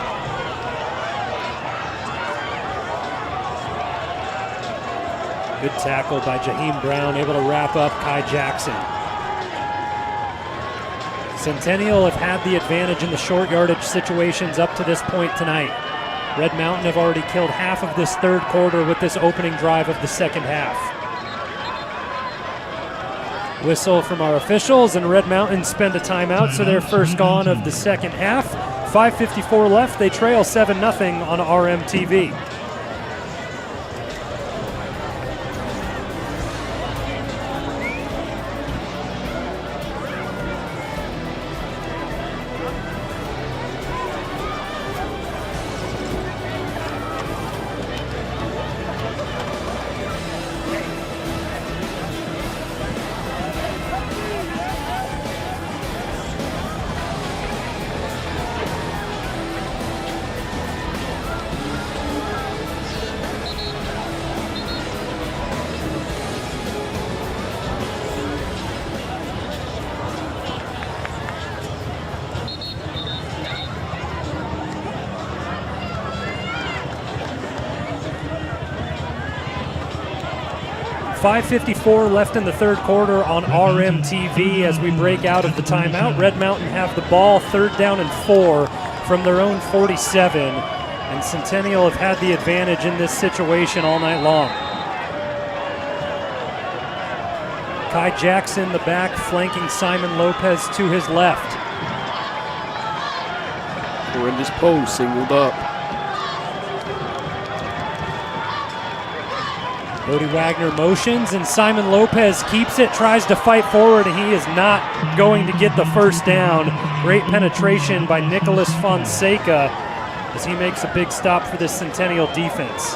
Good tackle by Jaheim Brown, able to wrap up Kai Jackson. Centennial have had the advantage in the short yardage situations up to this point tonight. Red Mountain have already killed half of this 3rd quarter with this opening drive of the second half. Whistle from our officials, and Red Mountain spend a timeout, so they're first gone of the second half. 5:54 left, they trail 7-0 on RMTV. 5:54 left in the third quarter on RMTV as we break out of the timeout. Red Mountain have the ball, 3rd down and 4 from their own 47, and Centennial have had the advantage in this situation all night long. Kai Jackson, the back, flanking Simon Lopez to his left. Horrendous post, singled up. Bodie Wagner motions, and Simon Lopez keeps it, tries to fight forward, and he is not going to get the first down. Great penetration by Nicholas Fonseca as he makes a big stop for this Centennial defense.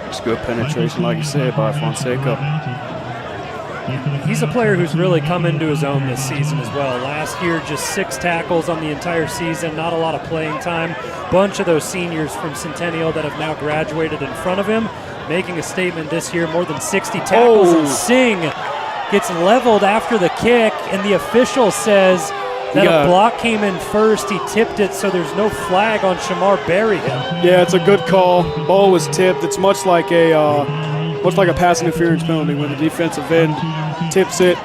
It's good penetration, like you said, by Fonseca. He's a player who's really come into his own this season as well. Last year, just 6 tackles on the entire season, not a lot of playing time. Bunch of those seniors from Centennial that have now graduated in front of him, making a statement this year, more than 60 tackles. And Singh gets leveled after the kick, and the official says that a block came in first. He tipped it, so there's no flag on Shamar Berryhill. Yeah, it's a good call. Ball was tipped. It's much like a pass interference penalty when the defensive end tips it.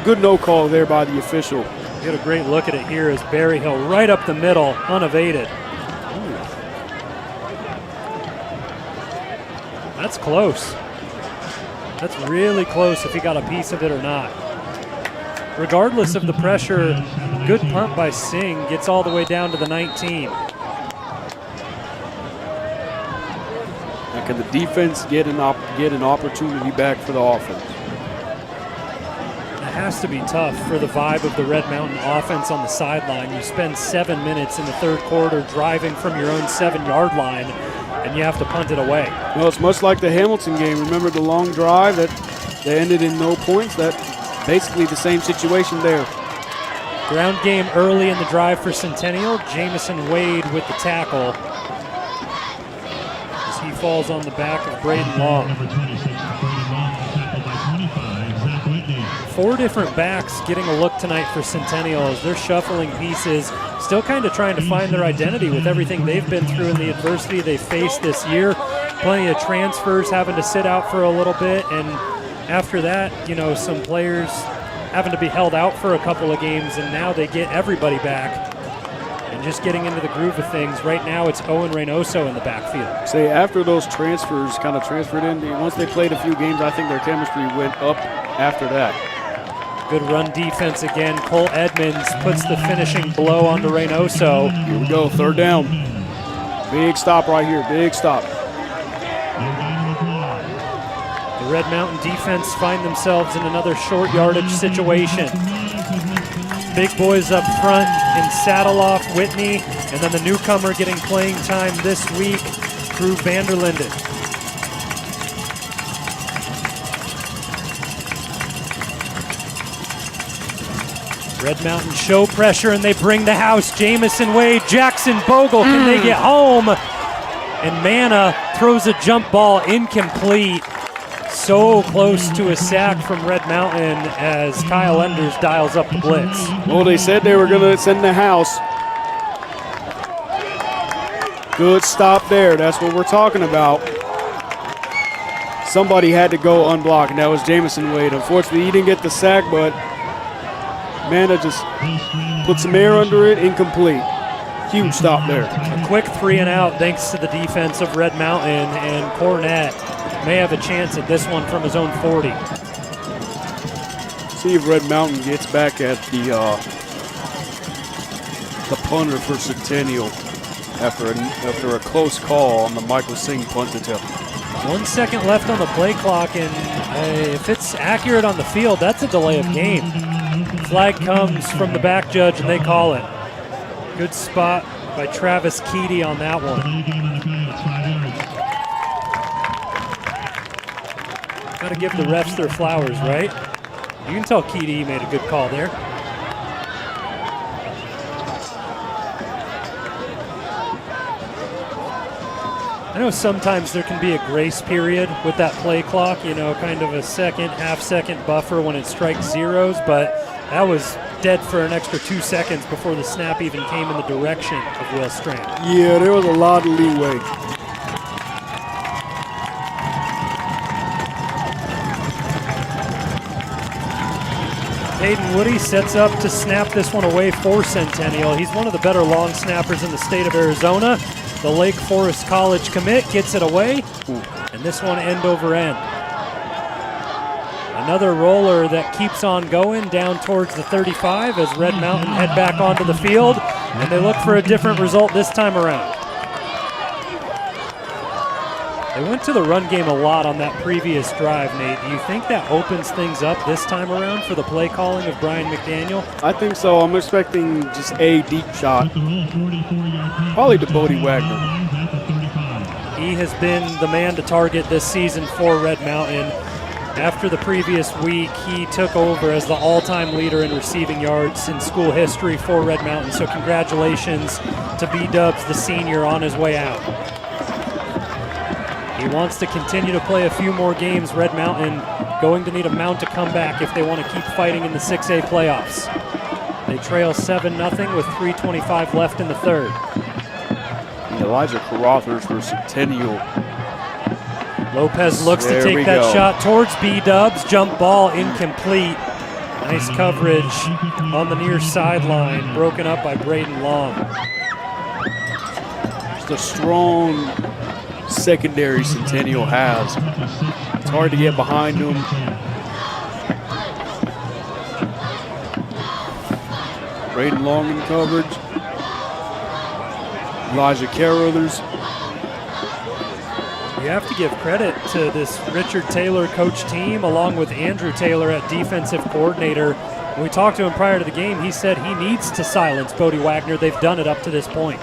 Good no call there by the official. Get a great look at it here as Berryhill right up the middle, unevaded. That's close. That's really close if he got a piece of it or not. Regardless of the pressure, good punt by Singh, gets all the way down to the 19. Now can the defense get an opportunity back for the offense? It has to be tough for the vibe of the Red Mountain offense on the sideline. You spend 7 minutes in the third quarter driving from your own 7-yard line, and you have to punt it away. Well, it's much like the Hamilton game. Remember the long drive that they ended in no points? That basically the same situation there. Ground game early in the drive for Centennial. Jamison Wade with the tackle as he falls on the back of Braden Long. Number 26, Braden Long, tackled by 25, Zach Whitney. 4 different backs getting a look tonight for Centennial as they're shuffling pieces, still kind of trying to find their identity with everything they've been through and the adversity they faced this year. Plenty of transfers having to sit out for a little bit, and after that, you know, some players having to be held out for a couple of games, and now they get everybody back and just getting into the groove of things. Right now it's Owen Reynoso in the backfield. Say after those transfers kind of transferred in, once they played a few games, I think their chemistry went up after that. Good run defense again. Cole Edmonds puts the finishing blow onto Reynoso. Here we go, 3rd down. Big stop right here, big stop. The Red Mountain defense find themselves in another short yardage situation. Big boys up front in Saddleoff, Whitney, and then the newcomer getting playing time this week, Drew Vanderlinden. Red Mountain show pressure, and they bring the house. Jamison Wade, Jackson Bogle, can they get home? And Manna throws a jump ball incomplete. So close to a sack from Red Mountain as Kyle Enders dials up the blitz. Well, they said they were going to send the house. Good stop there. That's what we're talking about. Somebody had to go unblocked, and that was Jamison Wade. Unfortunately, he didn't get the sack, but Manna just put some air under it, incomplete. Huge stop there. A quick 3 and out thanks to the defense of Red Mountain, and Cornett may have a chance at this one from his own 40. See if Red Mountain gets back at the punter for Centennial after a close call on the Michael Singh punt attempt. 1 second left on the play clock, and if it's accurate on the field, that's a delay of game. Flag comes from the back judge, and they call it. Good spot by Travis Keedy on that one. Got to give the refs their flowers, right? You can tell Keedy made a good call there. I know sometimes there can be a grace period with that play clock, you know, kind of a second, half-second buffer when it strikes zeros, but that was dead for an extra 2 seconds before the snap even came in the direction of Will Strand. Yeah, there was a lot of leeway. Hayden Woody sets up to snap this one away for Centennial. He's one of the better long snappers in the state of Arizona. The Lake Forest College commit gets it away, and this one end over end. Another roller that keeps on going down towards the 35 as Red Mountain head back onto the field, and they look for a different result this time around. They went to the run game a lot on that previous drive, Nate. Do you think that opens things up this time around for the play calling of Brian McDaniel? I think so. I'm expecting just a deep shot. Probably to Bodie Wagner. He has been the man to target this season for Red Mountain. After the previous week, he took over as the all-time leader in receiving yards in school history for Red Mountain. So congratulations to B-Dubs, the senior, on his way out. He wants to continue to play a few more games. Red Mountain going to need a mount a comeback if they want to keep fighting in the 6A playoffs. They trail 7-0 with 3:25 left in the third. Elijah Carothers for Centennial. Lopez looks to take that shot towards B-Dubs. Jump ball incomplete. Nice coverage on the near sideline, broken up by Braden Long. Just a strong secondary Centennial has. It's hard to get behind them. Braden Long in coverage. Elijah Carothers. You have to give credit to this Richard Taylor coach team along with Andrew Taylor at defensive coordinator. When we talked to him prior to the game, he said he needs to silence Bodie Wagner. They've done it up to this point.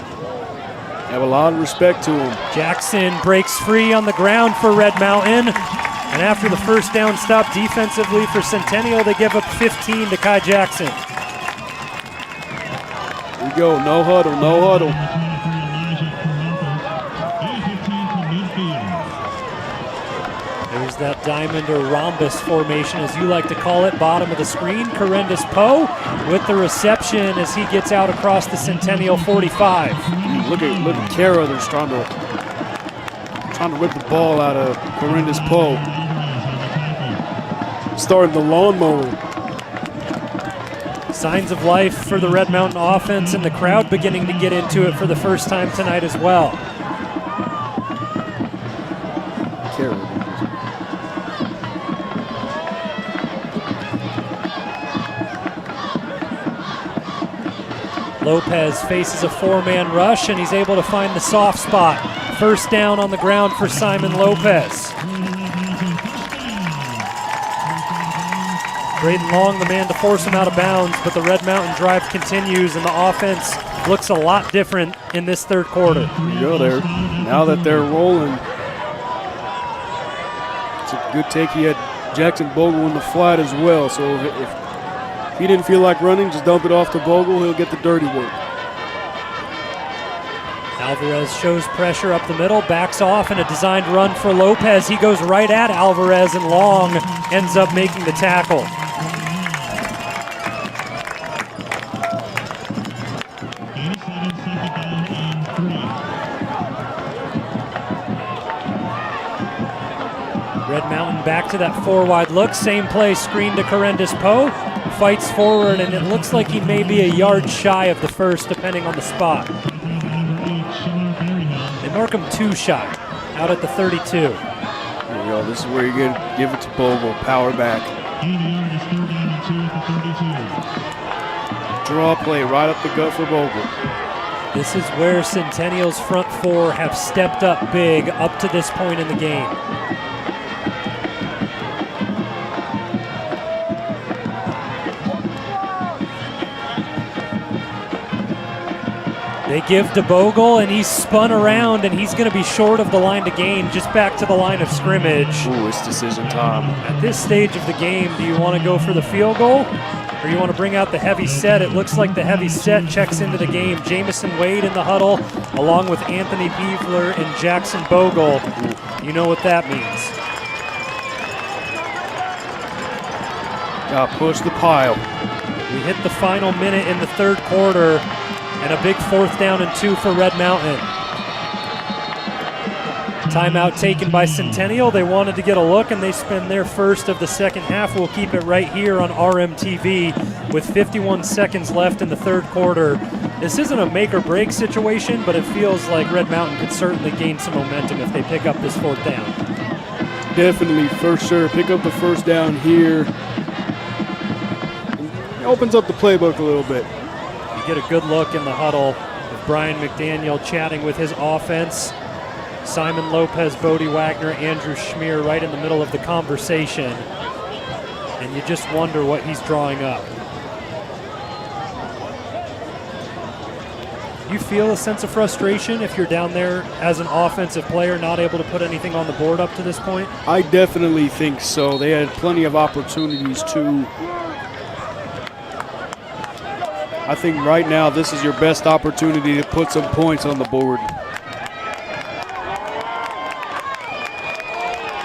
Have a lot of respect to him. Jackson breaks free on the ground for Red Mountain. And after the first down stop defensively for Centennial, they give up 15 to Kai Jackson. Here we go, no huddle, no huddle. There's that diamond or rhombus formation, as you like to call it, bottom of the screen. Corendus Poe with the reception as he gets out across the Centennial 45. Look at Carothers trying to rip the ball out of Corendus Poe. Starting the lawnmower. Signs of life for the Red Mountain offense, and the crowd beginning to get into it for the first time tonight as well. Carothers. Lopez faces a four-man rush, and he's able to find the soft spot. First down on the ground for Simon Lopez. Braden Long, the man to force him out of bounds, but the Red Mountain drive continues, and the offense looks a lot different in this third quarter. Here you go there. Now that they're rolling, it's a good take. He had Jackson Bogle in the flat as well, so if he didn't feel like running, just dump it off to Bogle. He'll get the dirty work. Alvarez shows pressure up the middle, backs off, and a designed run for Lopez. He goes right at Alvarez, and Long ends up making the tackle. Red Mountain back to that four-wide look. Same play, screen to Corendus Poe. Fights forward, and it looks like he may be a yard shy of the first, depending on the spot. They mark him 2 shy, out at the 32. There you go. This is where you give it to Bogle. Power back. Draw play right up the gut for Bogle. This is where Centennial's front four have stepped up big up to this point in the game. They give to Bogle, and he's spun around, and he's going to be short of the line to gain, just back to the line of scrimmage. Ooh, it's decision time. At this stage of the game, do you want to go for the field goal, or you want to bring out the heavy set? It looks like the heavy set checks into the game. Jamison Wade in the huddle along with Anthony Beevler and Jackson Bogle. You know what that means. Push the pile. We hit the final minute in the third quarter, and a big 4th down and 2 for Red Mountain. Timeout taken by Centennial. They wanted to get a look, and they spend their first of the second half. We'll keep it right here on RMTV with 51 seconds left in the third quarter. This isn't a make or break situation, but it feels like Red Mountain could certainly gain some momentum if they pick up this 4th down. Definitely, for sure. Pick up the first down here. It opens up the playbook a little bit. You get a good look in the huddle of Brian McDaniel chatting with his offense. Simon Lopez, Bodie Wagner, Andrew Schmier right in the middle of the conversation. And you just wonder what he's drawing up. You feel a sense of frustration if you're down there as an offensive player, not able to put anything on the board up to this point? I definitely think so. They had plenty of opportunities to. I think right now this is your best opportunity to put some points on the board.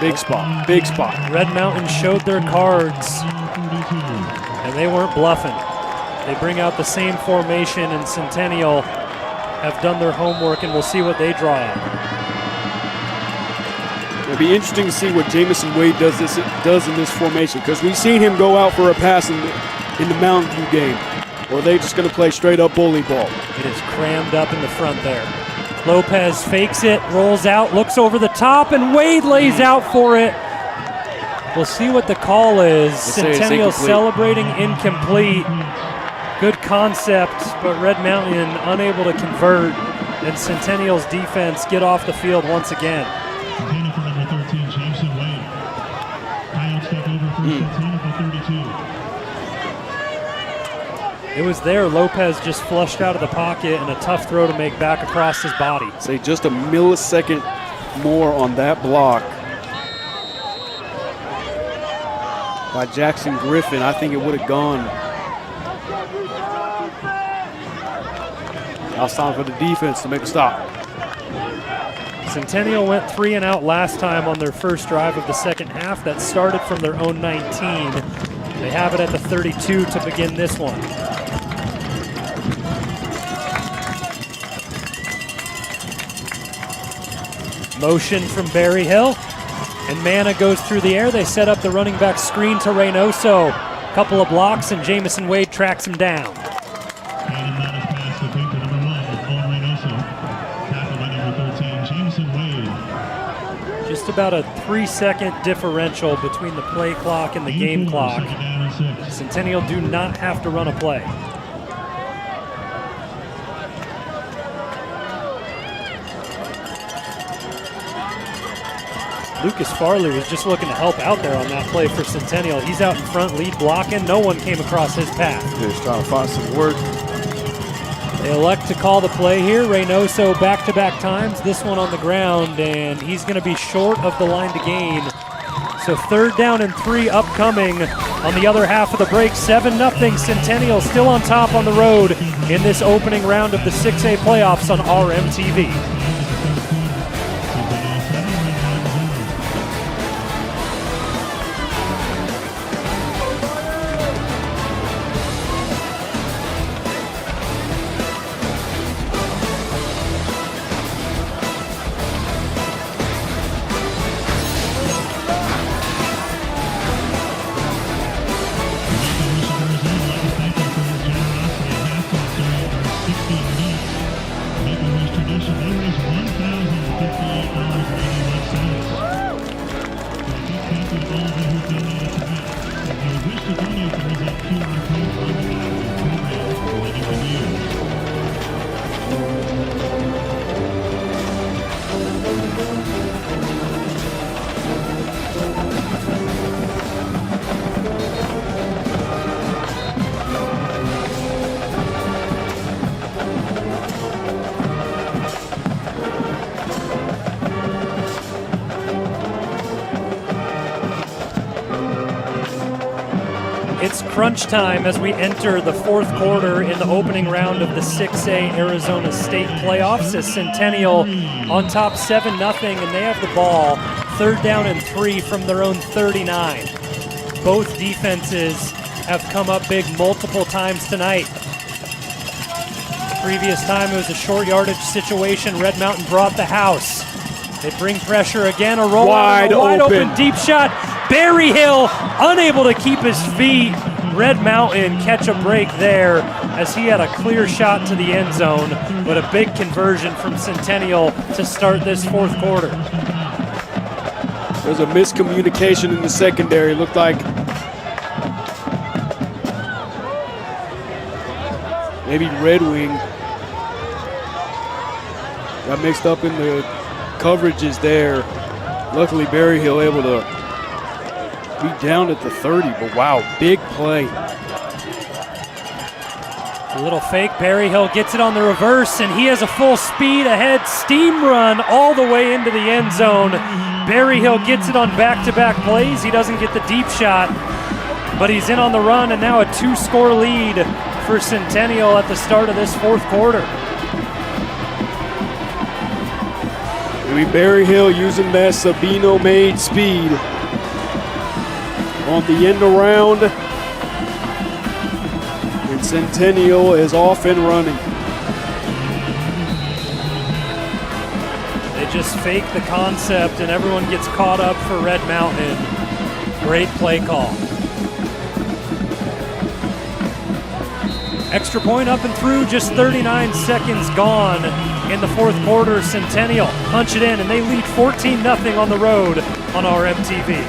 Big spot, big spot. Red Mountain showed their cards, and they weren't bluffing. They bring out the same formation, and Centennial have done their homework, and we'll see what they draw up. It'll be interesting to see what Jamison Wade does in this formation, because we've seen him go out for a pass in the Mountain View game. Or are they just going to play straight up bully ball? It is crammed up in the front there. Lopez fakes it, rolls out, looks over the top, and Wade lays out for it. We'll see what the call is. Centennial celebrating incomplete. Good concept, but Red Mountain unable to convert, and Centennial's defense get off the field once again. Container for number 13, Jameson Wade. Coyotes take over for Centennial for 32. It was there. Lopez just flushed out of the pocket, and a tough throw to make back across his body. Say just a millisecond more on that block by Jackson Griffin. I think it would have gone. Now it's time for the defense to make a stop. Centennial went 3 and out last time on their first drive of the second half. That started from their own 19. They have it at the 32 to begin this one. Motion from Barry Hill, and Manna goes through the air. They set up the running back screen to Reynoso. Couple of blocks, and Jamison Wade tracks him down. And Manna's pass to number 1, Owen Reynoso. Tackled by number 13, Jameson Wade. Just about a 3-second differential between the play clock and the game clock. Second down and 6. Centennial do not have to run a play. Lucas Farley was just looking to help out there on that play for Centennial. He's out in front, lead blocking. No one came across his path. Just trying to find some work. They elect to call the play here. Reynoso back-to-back times. This one on the ground, and he's going to be short of the line to gain. So 3rd down and 3 upcoming on the other half of the break. 7-0. Centennial still on top on the road in this opening round of the 6A playoffs on RMTV. It's crunch time as we enter the fourth quarter in the opening round of the 6A Arizona State playoffs as Centennial on top 7-0, and they have the ball 3rd down and 3 from their own 39. Both defenses have come up big multiple times tonight. Previous time it was a short yardage situation. Red Mountain brought the house. They bring pressure again, a roll Wide open deep shot. Berryhill unable to keep his feet. Red Mountain catch a break there as he had a clear shot to the end zone, but a big conversion from Centennial to start this fourth quarter. There's a miscommunication in the secondary. Looked like maybe Red Wing got mixed up in the coverages there. Luckily, Berryhill able to be down at the 30, but wow, big play. A little fake, Berryhill gets it on the reverse, and he has a full speed ahead steam run all the way into the end zone. Berryhill gets it on back-to-back plays. He doesn't get the deep shot, but he's in on the run, and now a 2-score lead for Centennial at the start of this fourth quarter. Maybe Berryhill using that Sabino-made speed on the end around, and Centennial is off and running. They just fake the concept, and everyone gets caught up for Red Mountain. Great play call. Extra point up and through, just 39 seconds gone in the fourth quarter. Centennial punch it in, and they lead 14-0 on the road on RMTV.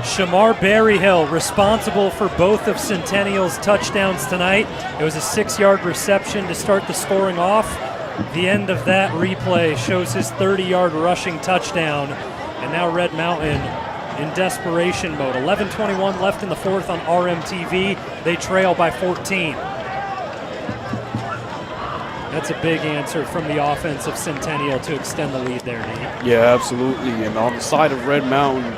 Shamar Berryhill responsible for both of Centennial's touchdowns tonight. It was a 6-yard reception to start the scoring off. The end of that replay shows his 30-yard rushing touchdown. And now Red Mountain in desperation mode. 11:21 left in the fourth on RMTV. They trail by 14. That's a big answer from the offense of Centennial to extend the lead there, Nate. Yeah, absolutely. And on the side of Red Mountain,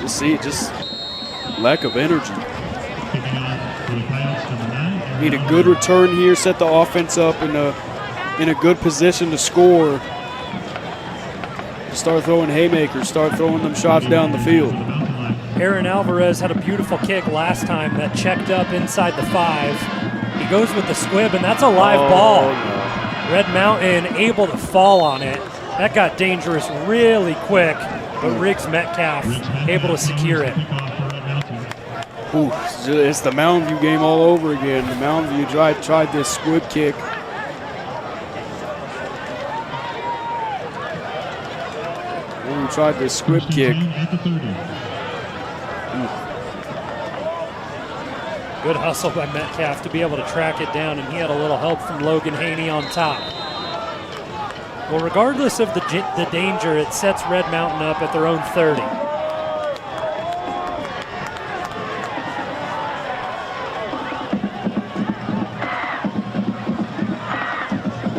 you see just lack of energy. Need a good return here, set the offense up in a good position to score. Start throwing haymakers, start throwing them shots down the field. Aaron Alvarez had a beautiful kick last time that checked up inside the 5. He goes with the squib, and that's a live ball. No. Red Mountain able to fall on it. That got dangerous really quick, but Riggs Metcalf able to secure it. Ooh, it's the Mountain View game all over again. The Mountain View tried this squib kick. And tried this squib kick. Good hustle by Metcalf to be able to track it down, and he had a little help from Logan Haney on top. Well, regardless of the danger, it sets Red Mountain up at their own 30.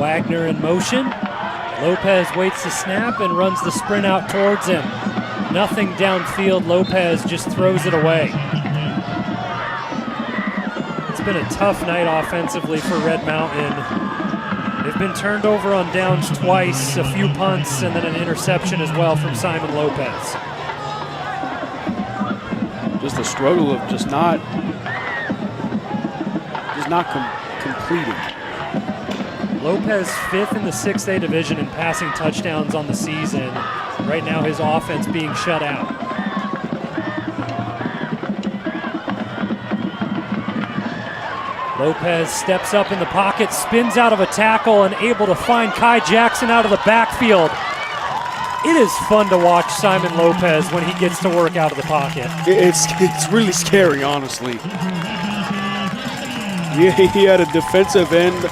Wagner in motion. Lopez waits the snap and runs the sprint out towards him. Nothing downfield. Lopez just throws it away. It's been a tough night offensively for Red Mountain. They've been turned over on downs twice, a few punts, and then an interception as well from Simon Lopez. Just a struggle of just not completing. Lopez 5th in the 6A division in passing touchdowns on the season. Right now his offense being shut out. Lopez steps up in the pocket, spins out of a tackle, and able to find Kai Jackson out of the backfield. It is fun to watch Simon Lopez when he gets to work out of the pocket. It's really scary, honestly. Yeah, he had a defensive end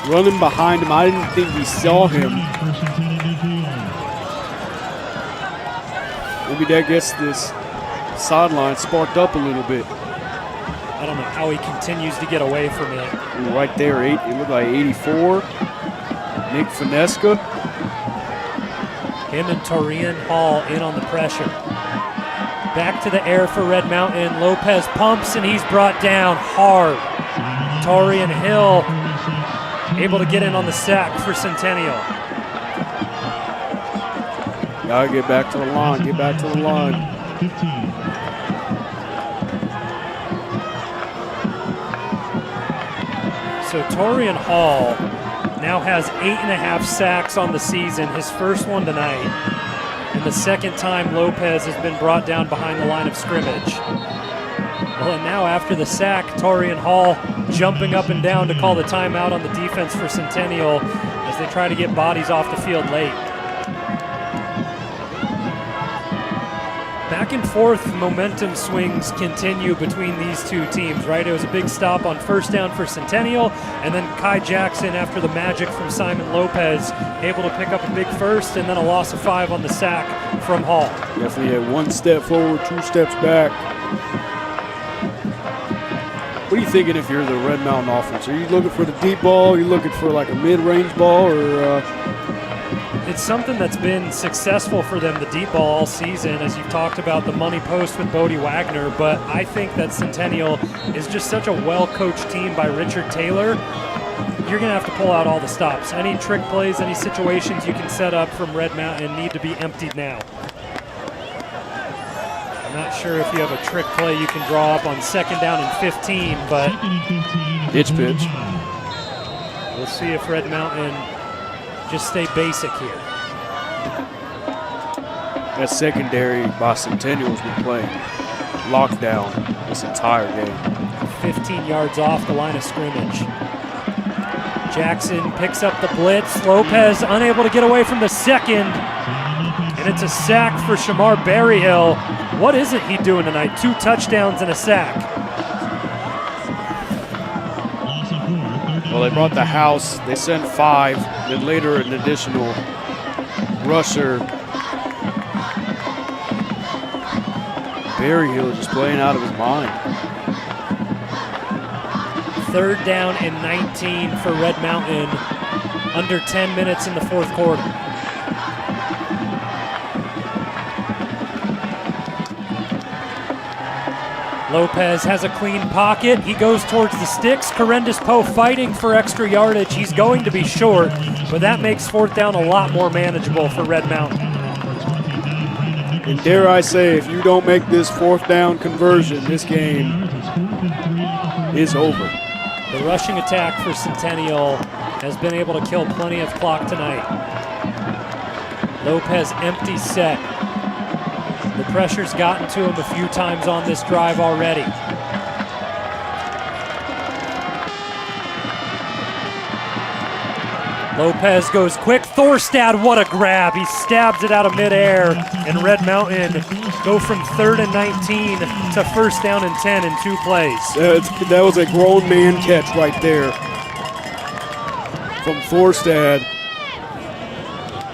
running behind him. I didn't think he saw him. Maybe that gets this sideline sparked up a little bit. I don't know how he continues to get away from it. Right there, it looked like 84. Nick Finesca. Him and Torian Hall in on the pressure. Back to the air for Red Mountain. Lopez pumps and he's brought down hard. Torian Hill able to get in on the sack for Centennial. Gotta get back to the line, get back to the line. 15. So Torian Hall now has 8.5 sacks on the season, his first one tonight, and the second time Lopez has been brought down behind the line of scrimmage. Well, and now after the sack, Torian Hall jumping up and down to call the timeout on the defense for Centennial as they try to get bodies off the field late. Back and forth momentum swings continue between these two teams, right? It was a big stop on first down for Centennial, and then Kai Jackson, after the magic from Simon Lopez, able to pick up a big first, and then a loss of 5 on the sack from Hall. Definitely had 1 step forward, 2 steps back. What are you thinking if you're the Red Mountain offense? Are you looking for the deep ball? Are you looking for like a mid-range ball, or It's something that's been successful for them, the deep ball, all season, as you've talked about the money post with Bodie Wagner. But I think that Centennial is just such a well-coached team by Richard Taylor. You're going to have to pull out all the stops. Any trick plays, any situations you can set up from Red Mountain need to be emptied now. I'm not sure if you have a trick play you can draw up on 2nd down and 15, but pitch? We'll see if Red Mountain just stay basic here. That secondary by Centennial's been playing lockdown this entire game. 15 yards off the line of scrimmage. Jackson picks up the blitz. Lopez unable to get away from the second. And it's a sack for Shamar Berryhill. What isn't he doing tonight? 2 touchdowns and a sack. Well, they brought the house. They sent 5. Then later an additional rusher. Berryhill just playing out of his mind. 3rd down and 19 for Red Mountain. Under 10 minutes in the 4th quarter. Lopez has a clean pocket. He goes towards the sticks. Correndous Poe fighting for extra yardage. He's going to be short, but that makes 4th down a lot more manageable for Red Mountain. And dare I say, if you don't make this 4th down conversion, this game is over. The rushing attack for Centennial has been able to kill plenty of clock tonight. Lopez empty set. The pressure's gotten to him a few times on this drive already. Lopez goes quick. Thorstad, what a grab. He stabs it out of midair, and Red Mountain go from 3rd and 19 to 1st down and 10 in 2 plays. That was a grown man catch right there from Thorstad.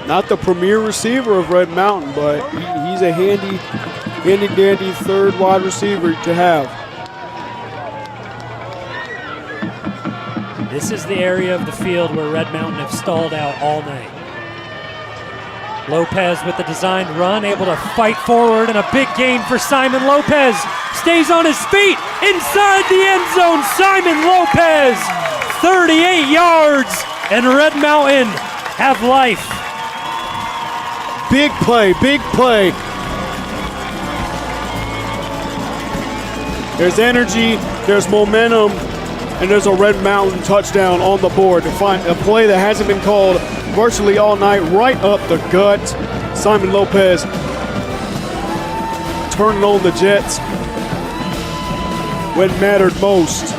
Not the premier receiver of Red Mountain, but he's a handy dandy 3rd wide receiver to have. This is the area of the field where Red Mountain have stalled out all night. Lopez with the designed run, able to fight forward, and a big gain for Simon Lopez. Stays on his feet, inside the end zone, Simon Lopez, 38 yards, and Red Mountain have life. Big play, big play. There's energy, there's momentum, and there's a Red Mountain touchdown on the board to find a play that hasn't been called virtually all night, right up the gut. Simon Lopez turning on the Jets when mattered most.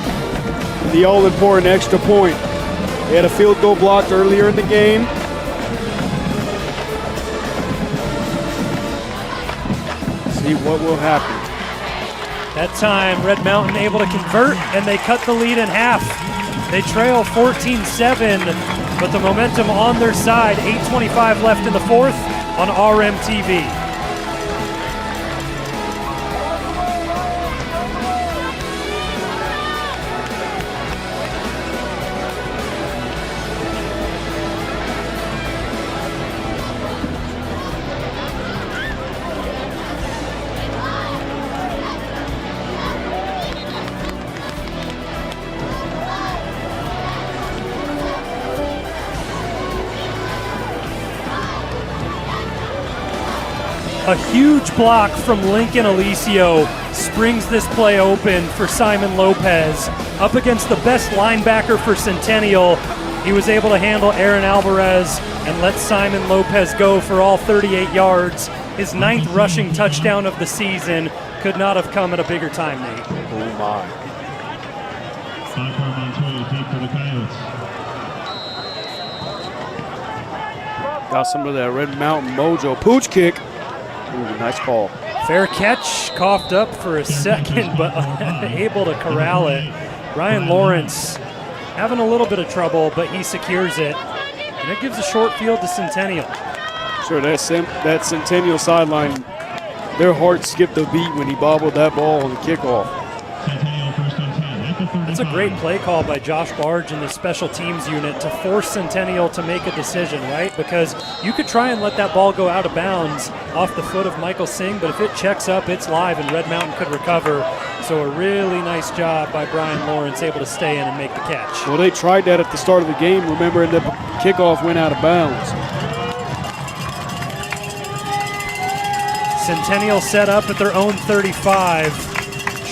The all-important extra point. They had a field goal blocked earlier in the game. See what will happen. That time, Red Mountain able to convert, and they cut the lead in half. They trail 14-7, but the momentum on their side. 8:25 left in the fourth on RMTV. A huge block from Lincoln Alicio springs this play open for Simon Lopez. Up against the best linebacker for Centennial, he was able to handle Aaron Alvarez and let Simon Lopez go for all 38 yards. His 9th rushing touchdown of the season. Could not have come at a bigger time, Nate. Oh my. Boncourt Montoya deep for the Coyotes. Got some of that Red Mountain mojo. Pooch kick. Ooh, nice call. Fair catch, coughed up for a second, but able to corral it. Ryan Lawrence having a little bit of trouble, but he secures it. And it gives a short field to Centennial. Sure, that Centennial sideline, their heart skipped a beat when he bobbled that ball on the kickoff. Centennial first and 10 at the 35. That's a great play call by Josh Barge and the special teams unit to force Centennial to make a decision, right? Because you could try and let that ball go out of bounds off the foot of Michael Singh, but if it checks up, it's live and Red Mountain could recover. So a really nice job by Brian Lawrence, able to stay in and make the catch. Well, they tried that at the start of the game, remember, and the kickoff went out of bounds. Centennial set up at their own 35.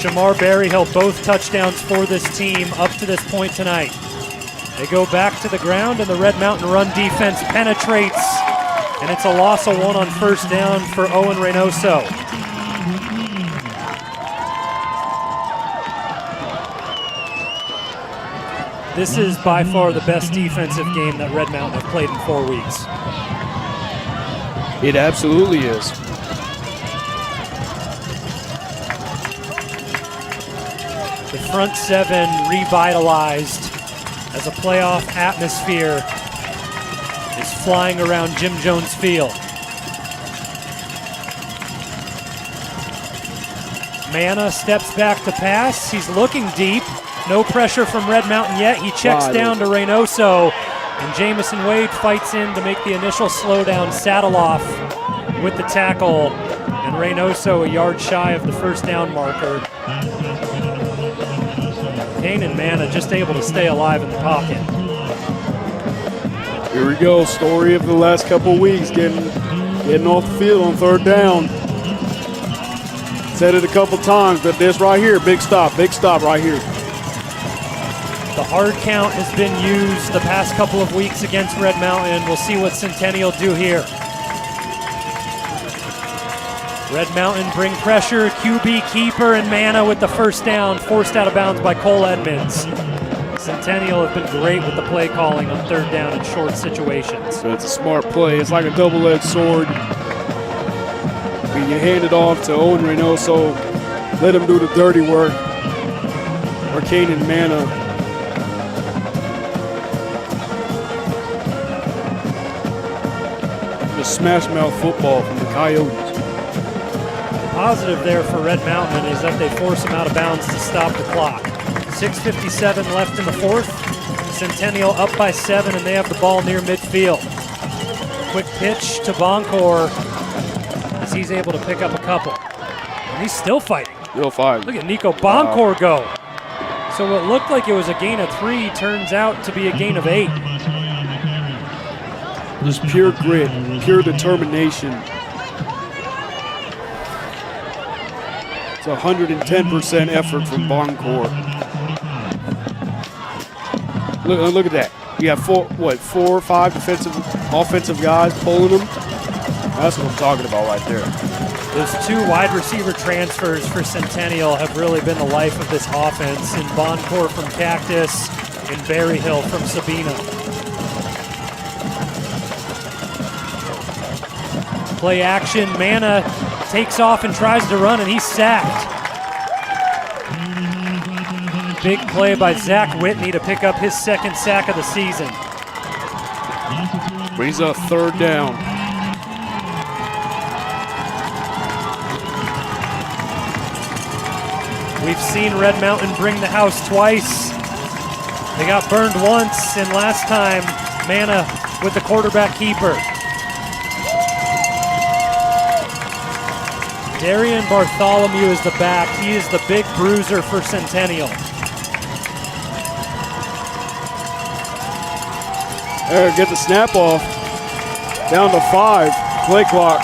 Shamar Berryhill, both touchdowns for this team up to this point tonight. They go back to the ground, and the Red Mountain run defense penetrates, and it's a loss of 1 on first down for Owen Reynoso. This is by far the best defensive game that Red Mountain have played in 4 weeks. It absolutely is. The front seven revitalized as a playoff atmosphere is flying around Jim Jones Field. Manna steps back to pass. He's looking deep. No pressure from Red Mountain yet. He checks down to Reynoso, and Jamison Wade fights in to make the initial slowdown. Saddle off with the tackle, and Reynoso a yard shy of the first down marker. Kane and Manna just able to stay alive in the pocket. Here we go, story of the last couple of weeks, getting off the field on third down. Said it a couple times, but this right here, big stop right here. The hard count has been used the past couple of weeks against Red Mountain. We'll see what Centennial do here. Red Mountain bring pressure, QB keeper, and Manna with the first down, forced out of bounds by Cole Edmonds. Centennial have been great with the play calling on third down in short situations. So it's a smart play. It's like a double-edged sword. When you hand it off to Owen Reynoso, let him do the dirty work. Or Kane and Manna. Just smash mouth football from the Coyotes. Positive there for Red Mountain is that they force him out of bounds to stop the clock. 6:57 left in the fourth. Centennial up by 7, and they have the ball near midfield. Quick pitch to Boncourt as he's able to pick up a couple. And he's still fighting. Still fighting. Look at Nico Boncourt go. So what looked like it was a gain of 3 turns out to be a gain of 8. Just pure grit, pure determination. It's 110% effort from Boncourt. Look at that. You have 4 or 5 offensive guys pulling them. That's what I'm talking about right there. Those 2 wide receiver transfers for Centennial have really been the life of this offense. In Boncourt from Cactus and Berryhill from Sabina. Play action, Manna takes off and tries to run, and he's sacked. Big play by Zach Whitney to pick up his second sack of the season. Brings up third down. We've seen Red Mountain bring the house twice. They got burned once, and last time, Manna with the quarterback keeper. Darian Bartholomew is the back. He is the big bruiser for Centennial. There, get the snap off. Down to 5. Play clock.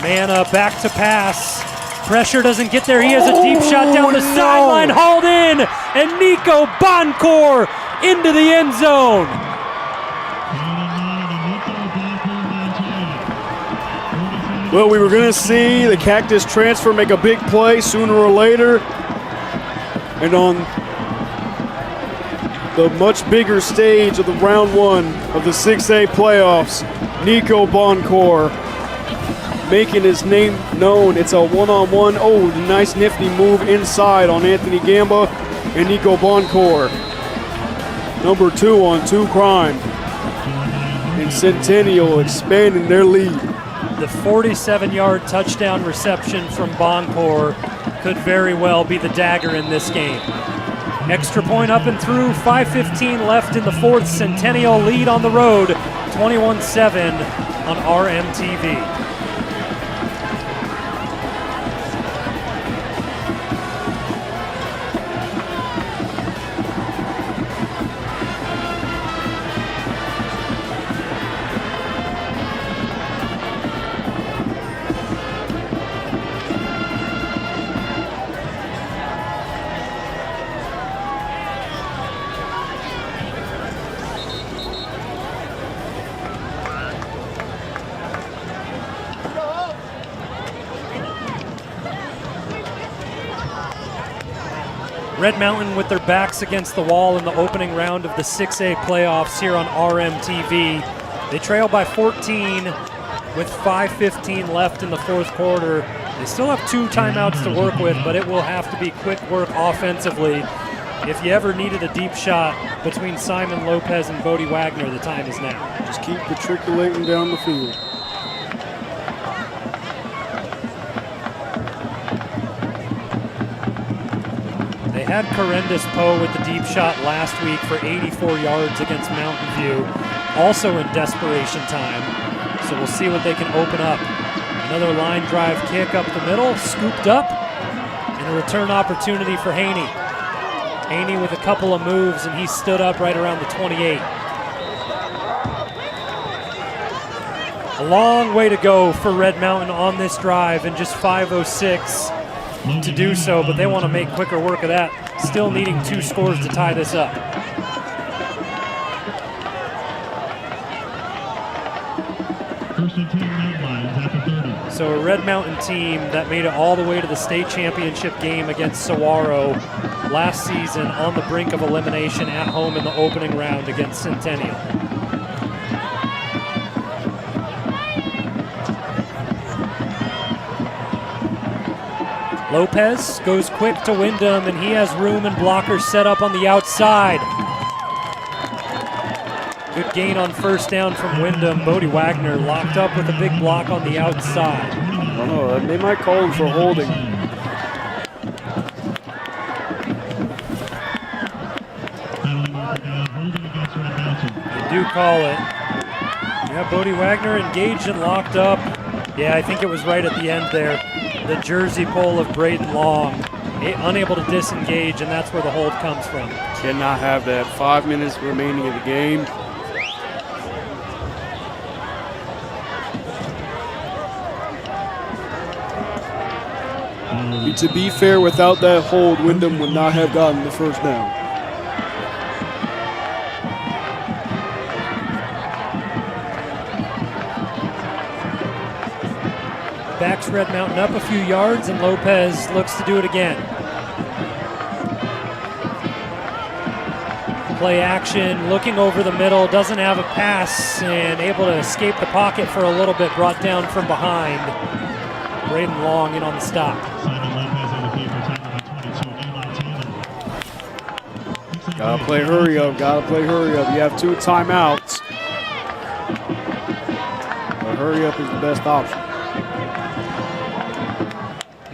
Manna back to pass. Pressure doesn't get there. He has a deep shot down the sideline, hauled in, and Nico Boncourt into the end zone. Well, we were going to see the Cactus transfer make a big play sooner or later. And on the much bigger stage of the round 1 of the 6A playoffs, Nico Boncourt making his name known. It's a one-on-one. Oh, nice nifty move inside on Anthony Gamba and Nico Boncourt. Number 2 on 2 crime. And Centennial expanding their lead. The 47-yard touchdown reception from Boncourt could very well be the dagger in this game. Extra point up and through, 5:15 left in the fourth. Centennial lead on the road, 21-7 on RMTV. Red Mountain with their backs against the wall in the opening round of the 6A playoffs here on RMTV. They trail by 14 with 5:15 left in the fourth quarter. They still have 2 timeouts to work with, but it will have to be quick work offensively. If you ever needed a deep shot between Simon Lopez and Bodie Wagner, the time is now. Just keep matriculating down the field. They had Corendus Poe with the deep shot last week for 84 yards against Mountain View, also in desperation time. So we'll see what they can open up. Another line drive kick up the middle, scooped up, and a return opportunity for Haney. Haney with a couple of moves, and he stood up right around the 28. A long way to go for Red Mountain on this drive, and just 5:06 to do so, but they want to make quicker work of that. Still needing 2 scores to tie this up. First and 10 Mountain Lions at the 30. So a Red Mountain team that made it all the way to the state championship game against Saguaro last season, on the brink of elimination at home in the opening round against Centennial. Lopez goes quick to Wyndham, and he has room and blockers set up on the outside. Good gain on first down from Wyndham. Bodie Wagner locked up with a big block on the outside. I don't know, they might call him for holding. They do call it. Yeah, Bodie Wagner engaged and locked up. Yeah, I think it was right at the end there. The jersey pull of Braden Long, unable to disengage, and that's where the hold comes from. Cannot have that. 5 minutes remaining in the game. To be fair, without that hold, Wyndham would not have gotten the first down. Backs Red Mountain up a few yards, and Lopez looks to do it again. Play action, looking over the middle, doesn't have a pass, and able to escape the pocket for a little bit, brought down from behind. Braden Long in on the stop. Simon Lopez on the field for tackle by 22, Eli Taylor. Gotta play hurry up. You have 2 timeouts. But hurry up is the best option.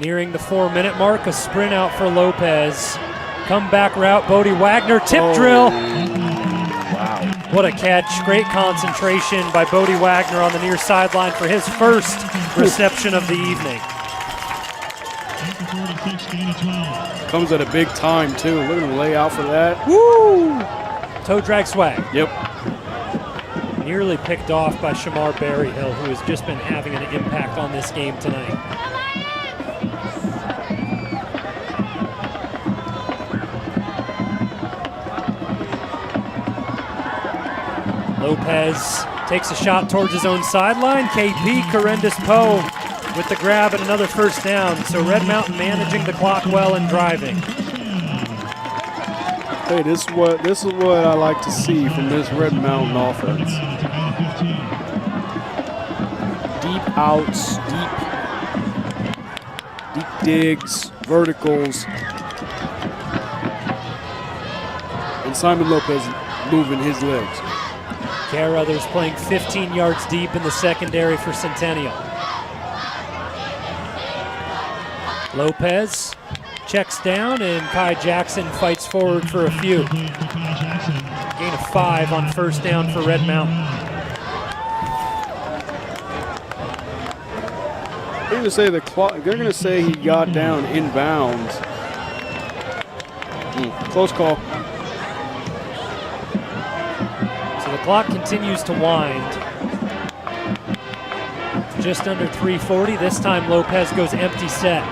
Nearing the 4-minute mark, a sprint out for Lopez. Comeback route, Bodie Wagner, tip drill. Wow. What a catch. Great concentration by Bodie Wagner on the near sideline for his first reception of the evening. 46, gain of 12. Comes at a big time, too. Look at him lay out for that. Woo! Toe drag swag. Yep. Nearly picked off by Shamar Berryhill, who has just been having an impact on this game tonight. Lopez takes a shot towards his own sideline. KP Corendus Poe with the grab and another first down. So Red Mountain managing the clock well and driving. Hey, this is what I like to see from this Red Mountain offense. Deep outs, deep digs, verticals. And Simon Lopez moving his legs. Carruthers playing 15 yards deep in the secondary for Centennial. Lopez checks down and Kai Jackson fights forward for a few. Gain of 5 on first down for Red Mountain. They're gonna say the clock. They're gonna say he got down inbounds. Close call. So the clock continues to wind. Just under 3:40. This time Lopez goes empty set.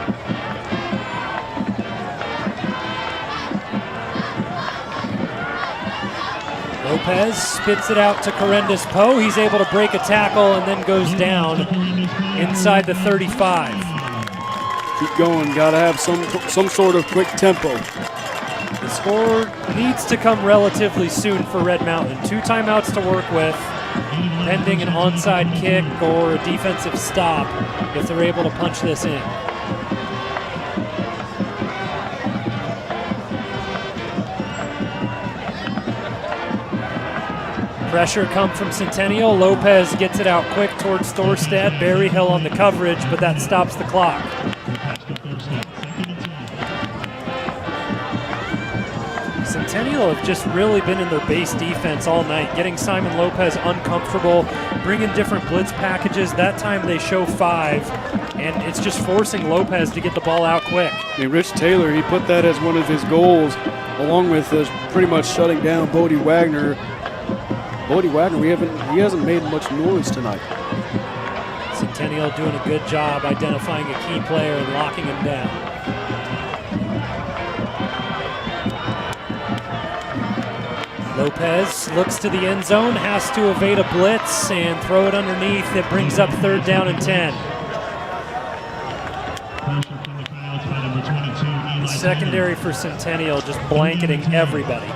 Lopez spits it out to Corendus Poe. He's able to break a tackle and then goes down inside the 35. Keep going. Gotta have some sort of quick tempo. The score needs to come relatively soon for Red Mountain. 2 timeouts to work with, pending an onside kick or a defensive stop if they're able to punch this in. Pressure come from Centennial. Lopez gets it out quick towards Thorstad. Berryhill on the coverage, but that stops the clock. Centennial have just really been in their base defense all night, getting Simon Lopez uncomfortable, bringing different blitz packages. That time they show 5, and it's just forcing Lopez to get the ball out quick. I mean, Rich Taylor, he put that as one of his goals, along with pretty much shutting down Bodie Wagner. Bodie Wagner, he hasn't made much noise tonight. Centennial doing a good job identifying a key player and locking him down. Lopez looks to the end zone, has to evade a blitz and throw it underneath. It brings up 3rd down and 10. The secondary for Centennial just blanketing everybody.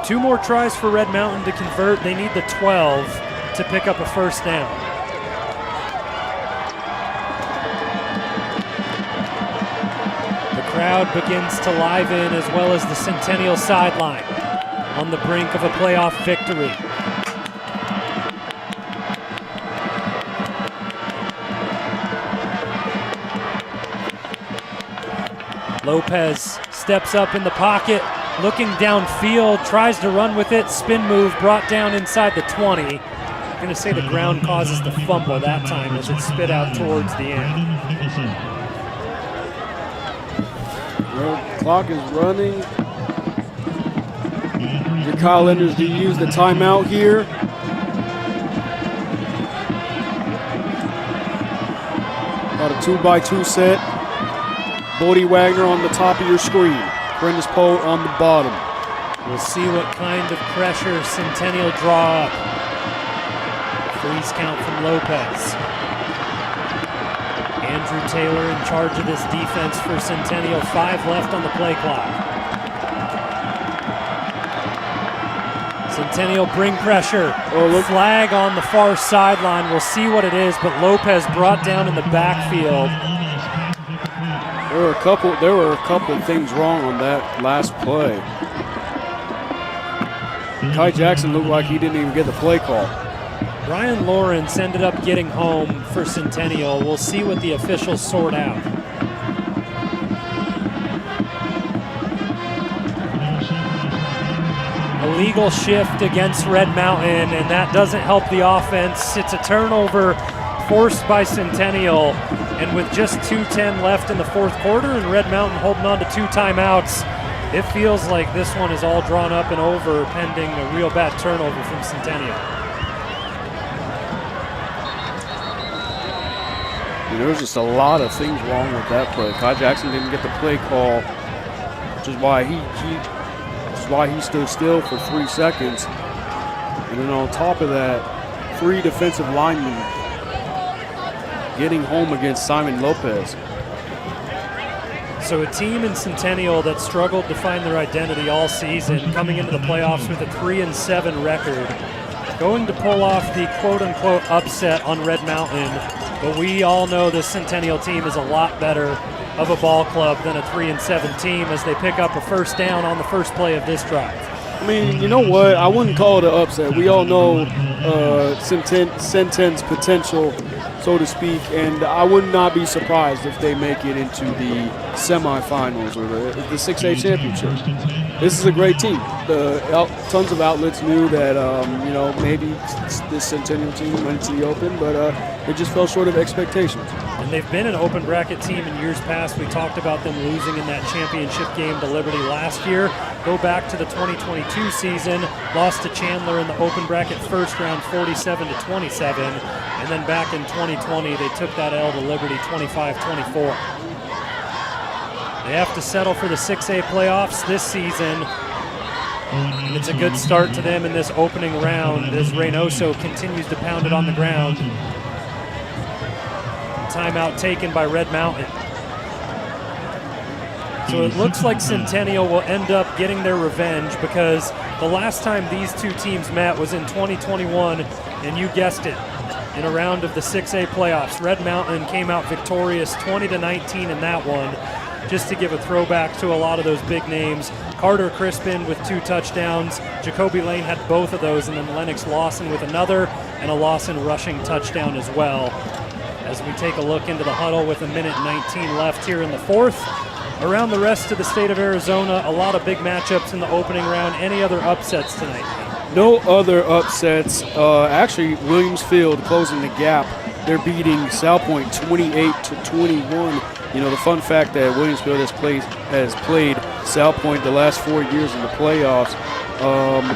Two more tries for Red Mountain to convert. They need the 12 to pick up a first down. The crowd begins to liven, as well as the Centennial sideline, on the brink of a playoff victory. Lopez steps up in the pocket, looking downfield, tries to run with it, spin move brought down inside the 20. I'm going to say the ground causes the fumble that time as it spit out towards the end. Well, clock is running. Your Kyle Enders, do you use the timeout here? About a 2x2 set. Bodie Wagner on the top of your screen. Corendus Poe on the bottom. We'll see what kind of pressure Centennial draw up. Freeze count from Lopez. Andrew Taylor in charge of this defense for Centennial. 5 left on the play clock. Centennial bring pressure. Oh, look. Flag on the far sideline. We'll see what it is, but Lopez brought down in the backfield. There were a couple of things wrong on that last play. Kai Jackson looked like he didn't even get the play call. Brian Lawrence ended up getting home for Centennial. We'll see what the officials sort out. Illegal shift against Red Mountain, and that doesn't help the offense. It's a turnover forced by Centennial, and with just 2:10 left in the fourth quarter and Red Mountain holding on to 2 timeouts, it feels like this one is all drawn up and over pending a real bad turnover from Centennial. There was just a lot of things wrong with that play. Kai Jackson didn't get the play call, which is why he stood still for 3 seconds. And then on top of that, 3 defensive linemen getting home against Simon Lopez. So a team in Centennial that struggled to find their identity all season, coming into the playoffs with a 3-7 record, going to pull off the quote-unquote upset on Red Mountain. But we all know this Centennial team is a lot better of a ball club than a 3-7 team as they pick up a first down on the first play of this drive. I mean, you know what? I wouldn't call it an upset. We all know Centen's potential, so to speak, and I would not be surprised if they make it into the semifinals or the 6A championship. This is a great team. Tons of outlets knew that, maybe this Centennial team went to the Open, but it just fell short of expectations. And they've been an open bracket team in years past. We talked about them losing in that championship game to Liberty last year. Go back to the 2022 season, lost to Chandler in the open bracket first round 47-27. And then back in 2020, they took that L to Liberty 25-24. They have to settle for the 6A playoffs this season. And it's a good start to them in this opening round as Reynoso continues to pound it on the ground. Timeout taken by Red Mountain. So it looks like Centennial will end up getting their revenge because the last time these two teams met was in 2021, and you guessed it, in a round of the 6A playoffs. Red Mountain came out victorious 20-19 in that one. Just to give a throwback to a lot of those big names, Carter Crispin with 2 touchdowns, Jacoby Lane had both of those, and then Lennox Lawson with another, and a Lawson rushing touchdown as well. As we take a look into the huddle with 1:19 left here in the fourth. Around the rest of the state of Arizona, a lot of big matchups in the opening round. Any other upsets tonight? No other upsets. Actually, Williams Field closing the gap. They're beating Salpointe 28-21. You know, the fun fact that Williamsfield has played Salpointe the last 4 years in the playoffs.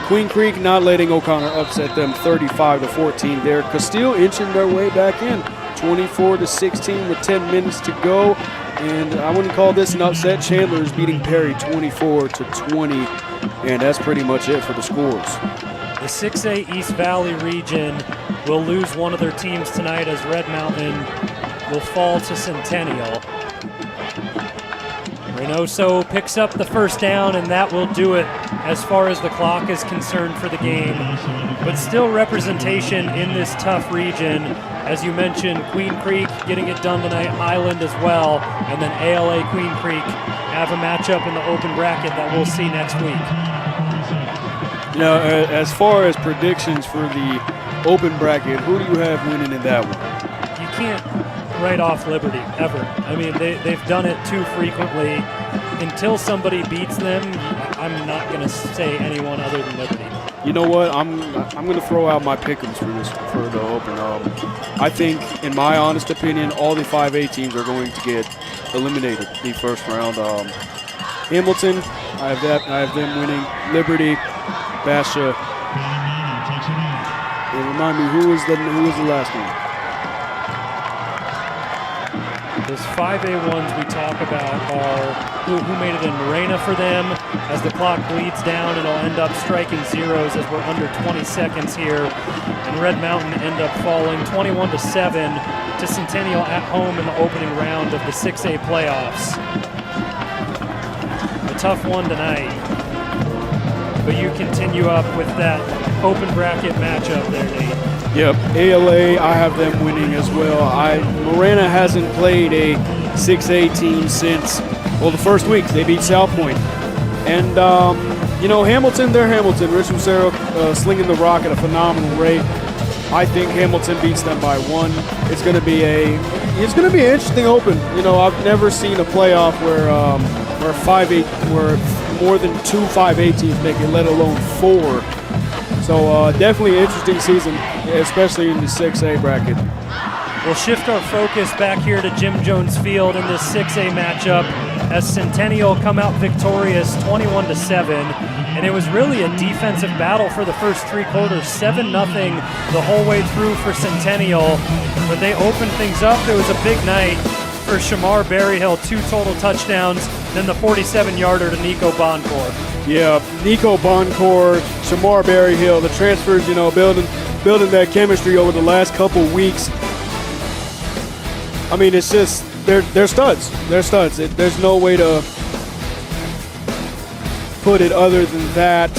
Queen Creek not letting O'Connor upset them 35-14 there. Castile inching their way back in 24-16 with 10 minutes to go. And I wouldn't call this an upset. Chandler is beating Perry 24-20. And that's pretty much it for the scores. The 6A East Valley region will lose one of their teams tonight as Red Mountain will fall to Centennial. Reynoso picks up the first down, and that will do it as far as the clock is concerned for the game. But still representation in this tough region. As you mentioned, Queen Creek getting it done tonight, Highland as well, and then ALA Queen Creek have a matchup in the open bracket that we'll see next week. You know, as far as predictions for the open bracket, who do you have winning in that one? You can't write off Liberty, ever. I mean, they've done it too frequently. Until somebody beats them, I'm not going to say anyone other than Liberty. You know what? I'm going to throw out my pick'ems for the open. I think, in my honest opinion, all the 5A teams are going to get eliminated the first round. Hamilton, I have them winning. Liberty, Basha. And remind me, who was the last one? Those 5A ones we talk about are who made it in Morena for them. As the clock bleeds down, it'll end up striking zeros as we're under 20 seconds here. And Red Mountain end up falling 21-7 to Centennial at home in the opening round of the 6A playoffs. A tough one tonight. but you continue up with that open bracket matchup there, Nate. Yep, ALA, I have them winning as well. Marana hasn't played a 6A team since, well, the first week. They beat South Point. And, Hamilton, they're Hamilton. Rich Lucero slinging the rock at a phenomenal rate. I think Hamilton beats them by 1. It's going to be an interesting open. I've never seen a playoff where more than 2 5A teams make it, let alone 4. So definitely an interesting season, especially in the 6A bracket. We'll shift our focus back here to Jim Jones Field in this 6A matchup as Centennial come out victorious 21-7. And it was really a defensive battle for the first 3 quarters, 7-0 the whole way through for Centennial. But they opened things up. It was a big night for Shamar Berryhill, 2 total touchdowns, then the 47-yarder to Nico Boncourt. Yeah, Nico Boncourt, Shamar Berryhill, the transfers, building that chemistry over the last couple weeks. I mean, it's just, they're studs. They're studs. There's no way to put it other than that.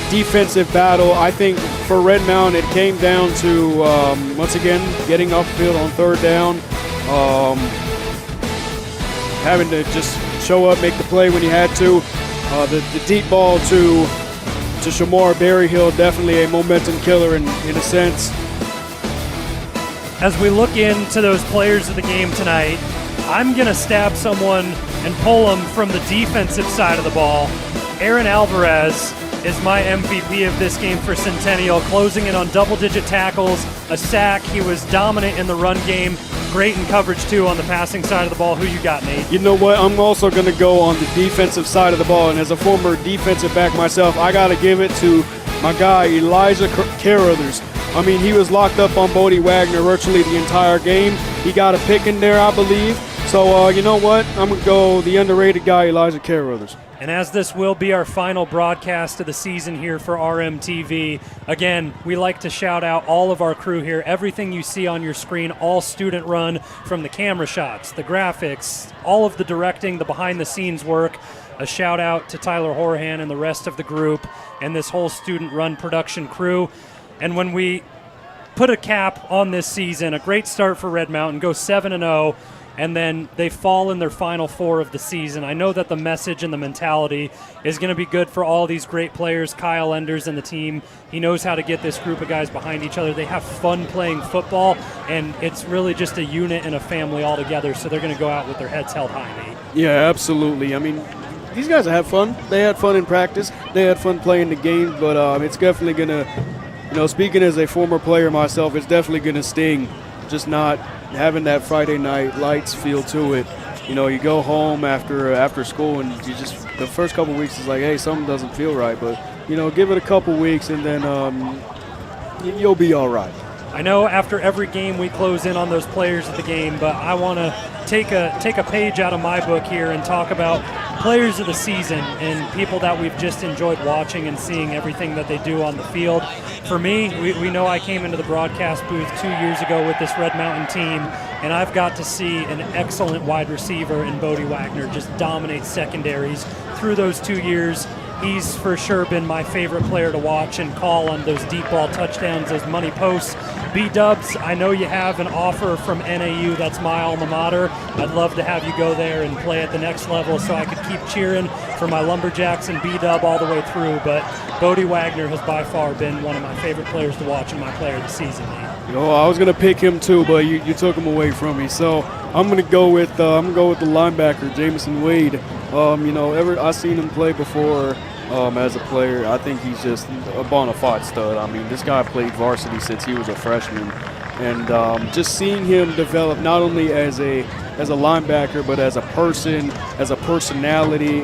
Defensive battle, I think for Red Mountain, it came down to, once again, getting off the field on 3rd down, having to just show up, make the play when you had to. The deep ball to Shamar Berryhill, definitely a momentum killer in a sense. As we look into those players of the game tonight, I'm going to stab someone and pull them from the defensive side of the ball. Aaron Alvarez is my MVP of this game for Centennial, closing in on double-digit tackles, a sack. He was dominant in the run game, great in coverage too on the passing side of the ball. Who you got, Nate? You know what? I'm also going to go on the defensive side of the ball, and as a former defensive back myself, I got to give it to my guy, Elijah Carruthers. I mean, he was locked up on Bodie Wagner virtually the entire game. He got a pick in there, I believe. So, you know what? I'm going to go the underrated guy, Elijah Carruthers. And as this will be our final broadcast of the season here for RMTV, again, we like to shout out all of our crew here. Everything you see on your screen, all student run, from the camera shots, the graphics, all of the directing, the behind-the-scenes work. A shout out to Tyler Horahan and the rest of the group and this whole student run production crew. And when we put a cap on this season, a great start for Red Mountain, go 7-0, and then they fall in their final 4 of the season. I know that the message and the mentality is going to be good for all these great players. Kyle Enders and the team, he knows how to get this group of guys behind each other. They have fun playing football, and it's really just a unit and a family all together, so they're going to go out with their heads held high, Nate. Yeah, absolutely. I mean, these guys have fun. They had fun in practice. They had fun playing the game, but it's definitely going to, speaking as a former player myself, it's definitely going to sting just not having that Friday night lights feel to it. You go home after school and you just, the first couple weeks is like, hey, something doesn't feel right. But, give it a couple weeks and then you'll be all right. I know after every game we close in on those players of the game, but I want to take a page out of my book here and talk about players of the season and people that we've just enjoyed watching and seeing everything that they do on the field. For me, we know I came into the broadcast booth 2 years ago with this Red Mountain team, and I've got to see an excellent wide receiver in Bodie Wagner just dominate secondaries through those 2 years. He's for sure been my favorite player to watch and call on those deep ball touchdowns, those money posts. B-Dubs, I know you have an offer from NAU. That's my alma mater. I'd love to have you go there and play at the next level so I could keep cheering for my Lumberjacks and B-Dub all the way through. But Bodie Wagner has by far been one of my favorite players to watch and my player of the season, Nate. I was going to pick him too, but you took him away from me. So I'm going to go with the linebacker, Jamison Wade. I've seen him play before as a player. I think he's just a bona fide stud. I mean, this guy played varsity since he was a freshman, and just seeing him develop not only as a linebacker but as a person, as a personality.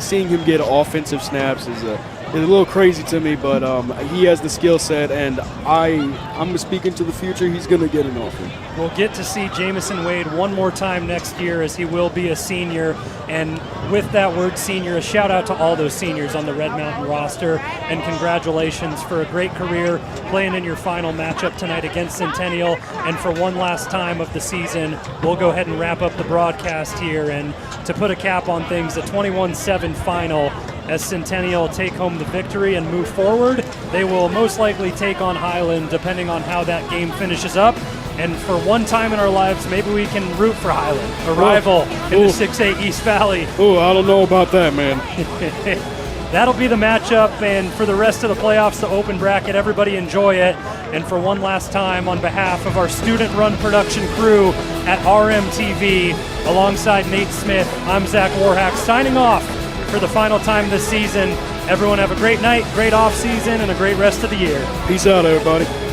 Seeing him get offensive snaps is a little crazy to me, but he has the skill set, and I'm speaking to the future. He's going to get an offer. We'll get to see Jamison Wade one more time next year as he will be a senior. And with that word senior, a shout out to all those seniors on the Red Mountain roster, and congratulations for a great career playing in your final matchup tonight against Centennial. And for one last time of the season, we'll go ahead and wrap up the broadcast here. And to put a cap on things, a 21-7 final as Centennial take home the victory and move forward. They will most likely take on Highland depending on how that game finishes up. And for one time in our lives, maybe we can root for Highland, a rival in the 6A East Valley. Oh, I don't know about that, man. That'll be the matchup, and for the rest of the playoffs, the open bracket, everybody enjoy it. And for one last time, on behalf of our student-run production crew at RMTV, alongside Nate Smith, I'm Zach Warhack, signing off for the final time this season. Everyone have a great night, great off season, and a great rest of the year. Peace out, everybody.